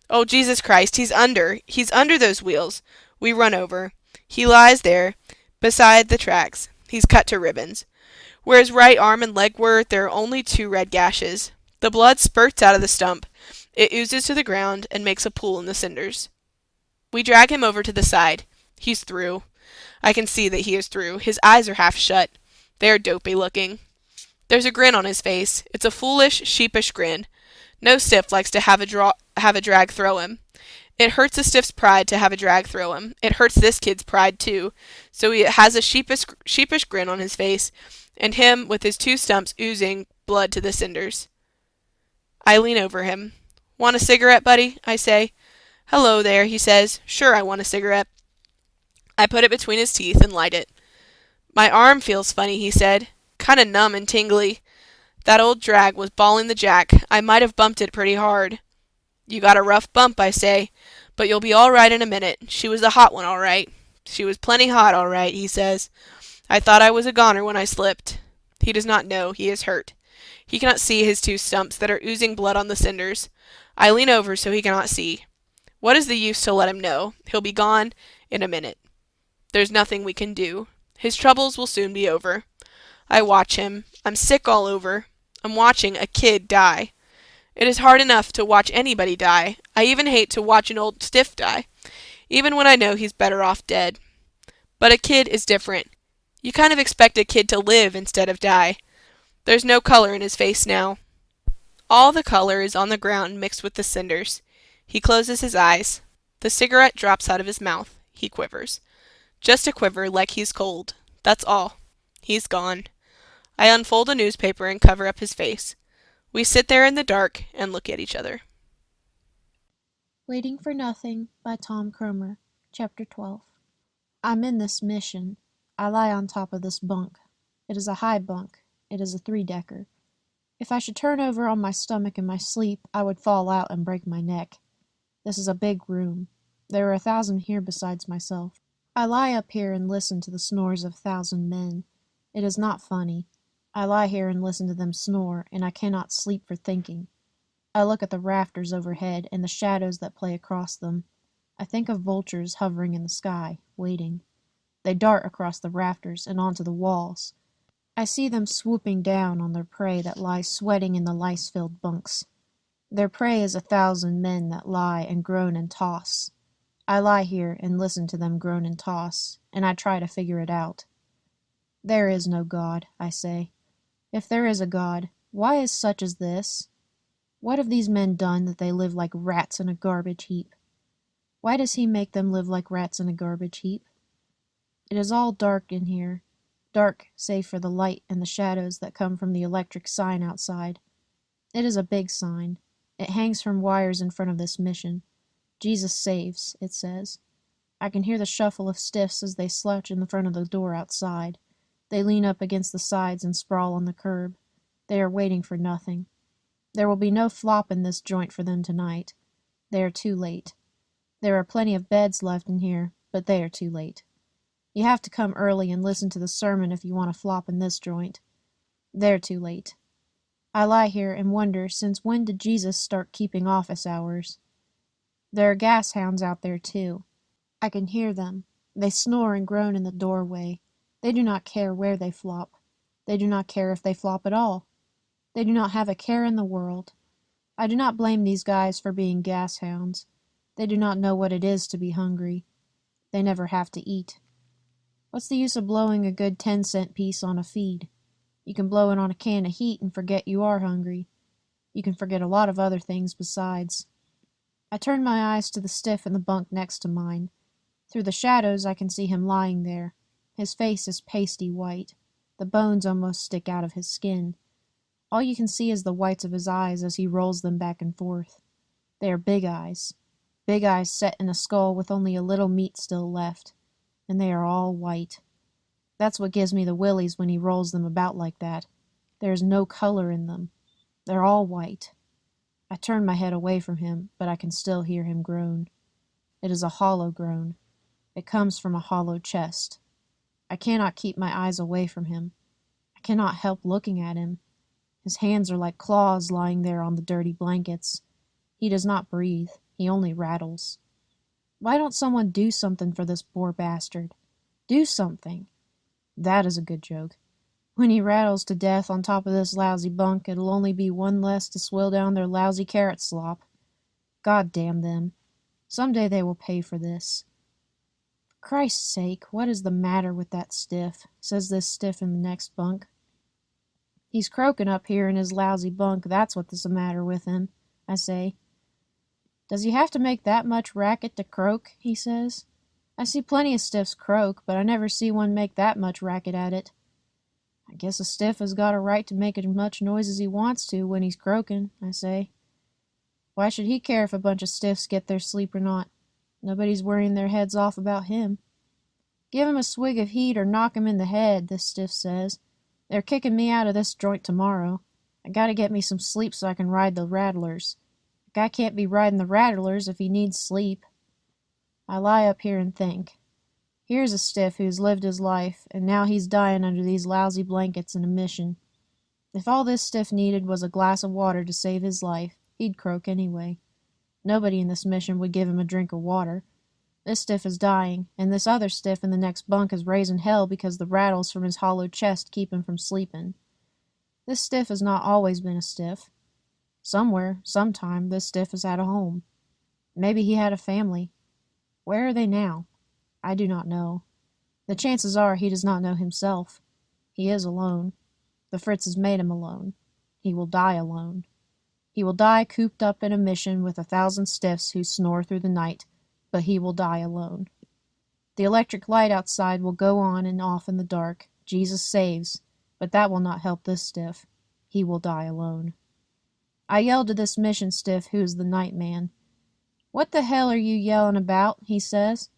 Oh, Jesus Christ, he's under. He's under those wheels. We run over. He lies there, beside the tracks. He's cut to ribbons. Where his right arm and leg were, there are only 2 red gashes. The blood spurts out of the stump. It oozes to the ground and makes a pool in the cinders. We drag him over to the side. He's through. I can see that he is through. His eyes are half shut. They are dopey looking. There's a grin on his face. It's a foolish, sheepish grin. No stiff likes to have a drag throw him. It hurts a stiff's pride to have a drag throw him. It hurts this kid's pride too. So he has a sheepish grin on his face, and him with his 2 stumps oozing blood to the cinders. I lean over him. Want a cigarette, buddy? I say. Hello there, he says. Sure, I want a cigarette. I put it between his teeth and light it. My arm feels funny, he said. Kinda numb and tingly. That old drag was balling the jack. I might have bumped it pretty hard. You got a rough bump, I say, but you'll be all right in a minute. She was a hot one, all right. She was plenty hot, all right, he says. I thought I was a goner when I slipped. He does not know. He is hurt. He cannot see his 2 stumps that are oozing blood on the cinders. I lean over so he cannot see. What is the use to let him know? He'll be gone in a minute. There's nothing we can do. His troubles will soon be over. I watch him. I'm sick all over. I'm watching a kid die. It is hard enough to watch anybody die. I even hate to watch an old stiff die, even when I know he's better off dead. But a kid is different. You kind of expect a kid to live instead of die. There's no color in his face now. All the color is on the ground mixed with the cinders. He closes his eyes. The cigarette drops out of his mouth. He quivers. Just a quiver, like he's cold. That's all. He's gone. I unfold a newspaper and cover up his face. We sit there in the dark and look at each other. Waiting for Nothing by Tom Kromer, Chapter 12. I'm in this mission. I lie on top of this bunk. It is a high bunk. It is a 3-decker. If I should turn over on my stomach in my sleep, I would fall out and break my neck. This is a big room. There are 1,000 here besides myself. I lie up here and listen to the snores of 1,000 men. It is not funny. I lie here and listen to them snore, and I cannot sleep for thinking. I look at the rafters overhead and the shadows that play across them. I think of vultures hovering in the sky, waiting. They dart across the rafters and onto the walls. I see them swooping down on their prey that lies sweating in the lice-filled bunks. Their prey is 1,000 men that lie and groan and toss. I lie here and listen to them groan and toss, and I try to figure it out. There is no God, I say. If there is a God, why is such as this? What have these men done that they live like rats in a garbage heap? Why does he make them live like rats in a garbage heap? It is all dark in here, dark save for the light and the shadows that come from the electric sign outside. It is a big sign. It hangs from wires in front of this mission. Jesus saves, it says. I can hear the shuffle of stiffs as they slouch in the front of the door outside. They lean up against the sides and sprawl on the curb. They are waiting for nothing. There will be no flop in this joint for them tonight. They are too late. There are plenty of beds left in here, but they are too late. You have to come early and listen to the sermon if you want to flop in this joint. They're too late. I lie here and wonder since when did Jesus start keeping office hours? There are gas hounds out there, too. I can hear them. They snore and groan in the doorway. They do not care where they flop. They do not care if they flop at all. They do not have a care in the world. I do not blame these guys for being gas hounds. They do not know what it is to be hungry. They never have to eat. What's the use of blowing a good 10-cent piece on a feed? You can blow it on a can of heat and forget you are hungry. You can forget a lot of other things besides. I turn my eyes to the stiff in the bunk next to mine. Through the shadows I can see him lying there. His face is pasty white. The bones almost stick out of his skin. All you can see is the whites of his eyes as he rolls them back and forth. They are big eyes set in a skull with only a little meat still left, and they are all white. That's what gives me the willies when he rolls them about like that. There is no color in them. They're all white. I turn my head away from him, but I can still hear him groan. It is a hollow groan. It comes from a hollow chest. I cannot keep my eyes away from him. I cannot help looking at him. His hands are like claws lying there on the dirty blankets. He does not breathe. He only rattles. Why don't someone do something for this poor bastard? Do something. That is a good joke. When he rattles to death on top of this lousy bunk, it'll only be one less to swill down their lousy carrot slop. God damn them. Someday they will pay for this. For Christ's sake, what is the matter with that stiff? Says this stiff in the next bunk. He's croaking up here in his lousy bunk, that's what's the matter with him, I say. Does he have to make that much racket to croak? He says. I see plenty of stiffs croak, but I never see one make that much racket at it. I guess a stiff has got a right to make as much noise as he wants to when he's croaking, I say. Why should he care if a bunch of stiffs get their sleep or not? Nobody's worrying their heads off about him. Give him a swig of heat or knock him in the head, this stiff says. They're kicking me out of this joint tomorrow. I gotta get me some sleep so I can ride the rattlers. A guy can't be riding the rattlers if he needs sleep. I lie up here and think. Here's a stiff who's lived his life, and now he's dying under these lousy blankets in a mission. If all this stiff needed was a glass of water to save his life, he'd croak anyway. Nobody in this mission would give him a drink of water. This stiff is dying, and this other stiff in the next bunk is raising hell because the rattles from his hollow chest keep him from sleeping. This stiff has not always been a stiff. Somewhere, sometime, this stiff has had a home. Maybe he had a family. Where are they now? I do not know. The chances are he does not know himself. He is alone. The Fritz has made him alone. He will die alone. He will die cooped up in a mission with 1,000 stiffs who snore through the night, but he will die alone. The electric light outside will go on and off in the dark. Jesus saves, but that will not help this stiff. He will die alone. I yelled to this mission stiff who is the night man. "What the hell are you yelling about?" he says.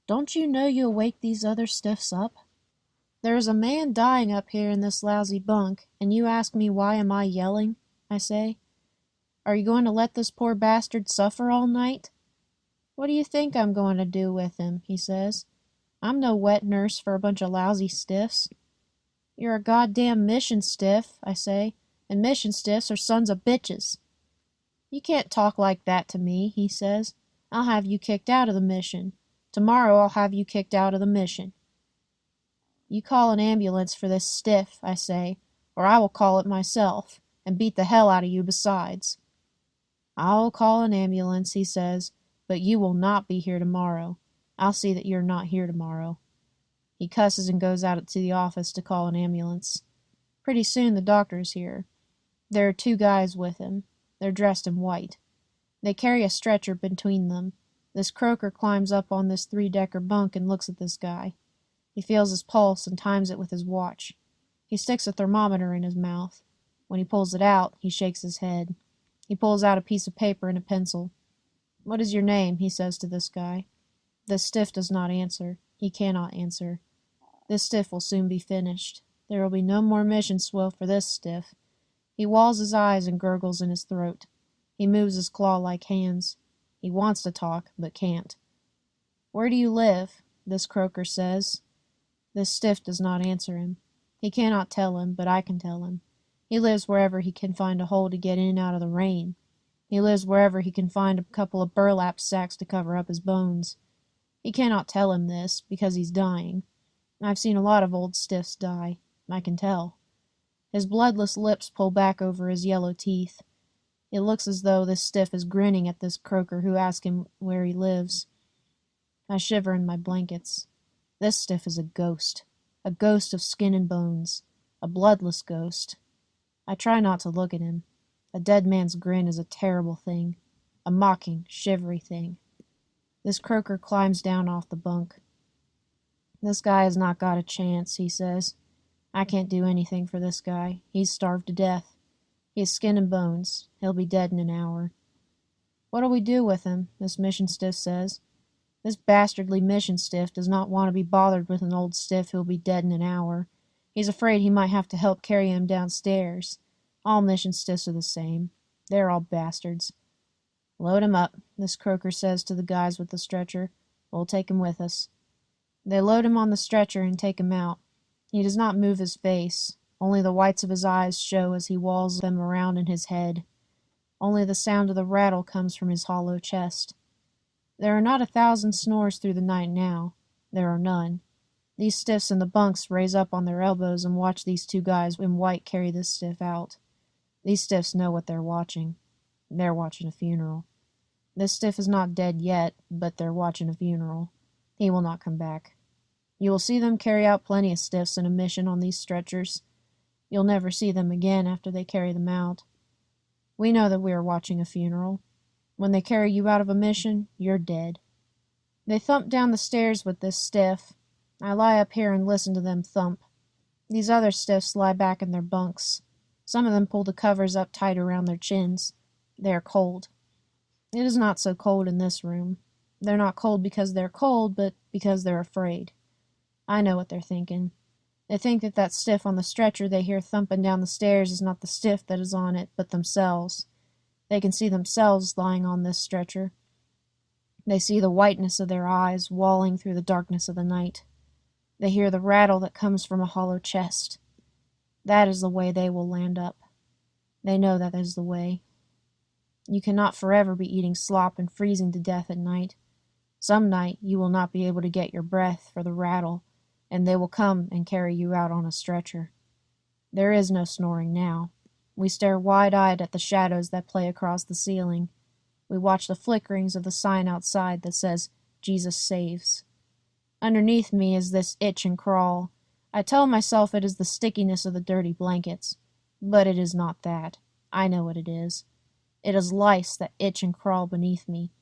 "Don't you know you'll wake these other stiffs up? There is a man dying up here in this lousy bunk, and you ask me why am I yelling?" I say. "Are you going to let this poor bastard suffer all night?" "What do you think I'm going to do with him?" he says. "I'm no wet nurse for a bunch of lousy stiffs." "You're a goddamn mission stiff," I say, "and mission stiffs are sons of bitches." "You can't talk like that to me," he says. "I'll have you kicked out of the mission. Tomorrow I'll have you kicked out of the mission." "You call an ambulance for this stiff," I say, "or I will call it myself, and beat the hell out of you besides." "I'll call an ambulance," he says, "but you will not be here tomorrow. I'll see that you're not here tomorrow." He cusses and goes out to the office to call an ambulance. Pretty soon the doctor's here. There are 2 guys with him. They're dressed in white. They carry a stretcher between them. This croaker climbs up on this 3-decker bunk and looks at this guy. He feels his pulse and times it with his watch. He sticks a thermometer in his mouth. When he pulls it out, he shakes his head. He pulls out a piece of paper and a pencil. "What is your name?" he says to this guy. This stiff does not answer. He cannot answer. This stiff will soon be finished. There will be no more mission swill for this stiff. He walls his eyes and gurgles in his throat. He moves his claw-like hands. He wants to talk, but can't. "Where do you live?" this croaker says. This stiff does not answer him. He cannot tell him, but I can tell him. He lives wherever he can find a hole to get in and out of the rain. He lives wherever he can find a couple of burlap sacks to cover up his bones. He cannot tell him this, because he's dying. I've seen a lot of old stiffs die. I can tell. His bloodless lips pull back over his yellow teeth. It looks as though this stiff is grinning at this croaker who asks him where he lives. I shiver in my blankets. This stiff is a ghost of skin and bones, a bloodless ghost. I try not to look at him. A dead man's grin is a terrible thing, a mocking, shivery thing. This croaker climbs down off the bunk. "This guy has not got a chance," he says. "I can't do anything for this guy. He's starved to death. He is skin and bones. He'll be dead in an hour." "What'll we do with him?" this mission stiff says. This bastardly mission stiff does not want to be bothered with an old stiff who'll be dead in an hour. He's afraid he might have to help carry him downstairs. All mission stiffs are the same. They're all bastards. "Load him up," this croaker says to the guys with the stretcher. "We'll take him with us." They load him on the stretcher and take him out. He does not move his face. Only the whites of his eyes show as he walls them around in his head. Only the sound of the rattle comes from his hollow chest. There are not 1,000 snores through the night now. There are none. These stiffs in the bunks raise up on their elbows and watch these 2 guys in white carry this stiff out. These stiffs know what they're watching. They're watching a funeral. This stiff is not dead yet, but they're watching a funeral. He will not come back. You will see them carry out plenty of stiffs in a mission on these stretchers. You'll never see them again after they carry them out. We know that we are watching a funeral. When they carry you out of a mission, you're dead. They thump down the stairs with this stiff. I lie up here and listen to them thump. These other stiffs lie back in their bunks. Some of them pull the covers up tight around their chins. They are cold. It is not so cold in this room. They're not cold because they're cold, but because they're afraid. I know what they're thinking. They think that that stiff on the stretcher they hear thumping down the stairs is not the stiff that is on it, but themselves. They can see themselves lying on this stretcher. They see the whiteness of their eyes walling through the darkness of the night. They hear the rattle that comes from a hollow chest. That is the way they will land up. They know that is the way. You cannot forever be eating slop and freezing to death at night. Some night you will not be able to get your breath for the rattle, and they will come and carry you out on a stretcher. There is no snoring now. We stare wide-eyed at the shadows that play across the ceiling. We watch the flickerings of the sign outside that says, Jesus Saves. Underneath me is this itch and crawl. I tell myself it is the stickiness of the dirty blankets. But it is not that. I know what it is. It is lice that itch and crawl beneath me.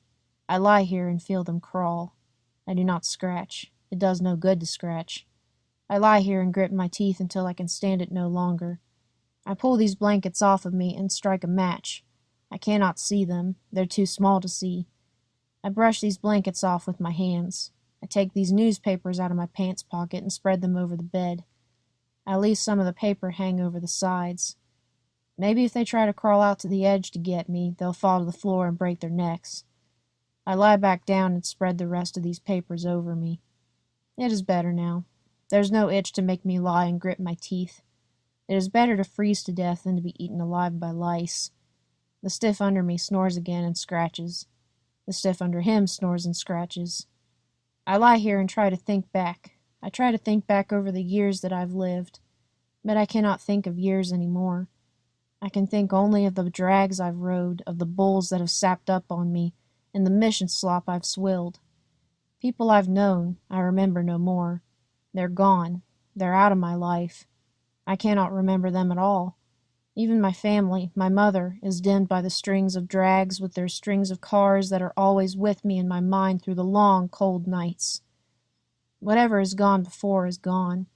I lie here and feel them crawl. I do not scratch. It does no good to scratch. I lie here and grip my teeth until I can stand it no longer. I pull these blankets off of me and strike a match. I cannot see them. They're too small to see. I brush these blankets off with my hands. I take these newspapers out of my pants pocket and spread them over the bed. I leave some of the paper hang over the sides. Maybe if they try to crawl out to the edge to get me, they'll fall to the floor and break their necks. I lie back down and spread the rest of these papers over me. It is better now. There's no itch to make me lie and grip my teeth. It is better to freeze to death than to be eaten alive by lice. The stiff under me snores again and scratches. The stiff under him snores and scratches. I lie here and try to think back. I try to think back over the years that I've lived. But I cannot think of years anymore. I can think only of the drags I've rode, of the bulls that have sapped up on me, and the mission slop I've swilled. People I've known, I remember no more. They're gone. They're out of my life. I cannot remember them at all. Even my family, my mother, is dimmed by the strings of drags with their strings of cars that are always with me in my mind through the long, cold nights. Whatever is gone before is gone.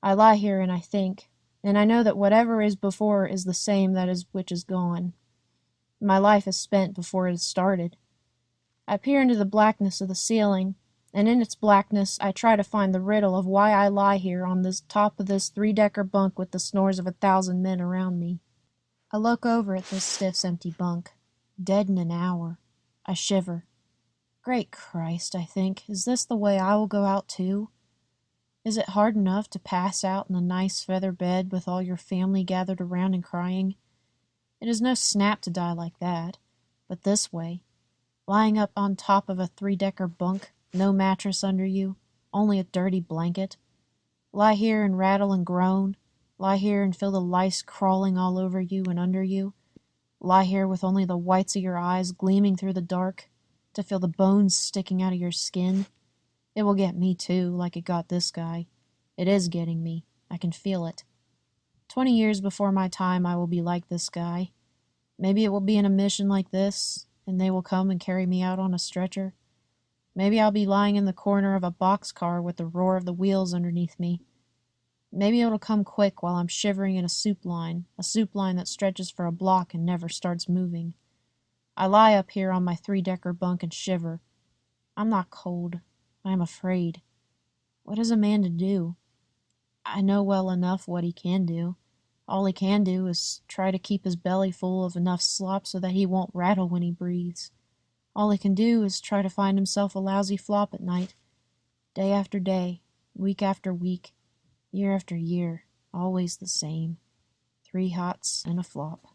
I lie here and I think, and I know that whatever is before is the same that is which is gone. My life is spent before it has started. I peer into the blackness of the ceiling, and in its blackness I try to find the riddle of why I lie here on the top of this three-decker bunk with the snores of 1,000 men around me. I look over at this stiff's empty bunk. Dead in an hour. I shiver. Great Christ, I think, is this the way I will go out too? Is it hard enough to pass out in a nice feather bed with all your family gathered around and crying? It is no snap to die like that, but this way, lying up on top of a three-decker bunk, no mattress under you, only a dirty blanket. Lie here and rattle and groan. Lie here and feel the lice crawling all over you and under you. Lie here with only the whites of your eyes gleaming through the dark, to feel the bones sticking out of your skin. It will get me too, like it got this guy. It is getting me. I can feel it. 20 years before my time I will be like this guy. Maybe it will be in a mission like this, and they will come and carry me out on a stretcher. Maybe I'll be lying in the corner of a boxcar with the roar of the wheels underneath me. Maybe it'll come quick while I'm shivering in a soup line that stretches for a block and never starts moving. I lie up here on my three-decker bunk and shiver. I'm not cold. I am afraid. What is a man to do? I know well enough what he can do. All he can do is try to keep his belly full of enough slop so that he won't rattle when he breathes. All he can do is try to find himself a lousy flop at night. Day after day, week after week, year after year, always the same. 3 hots and a flop.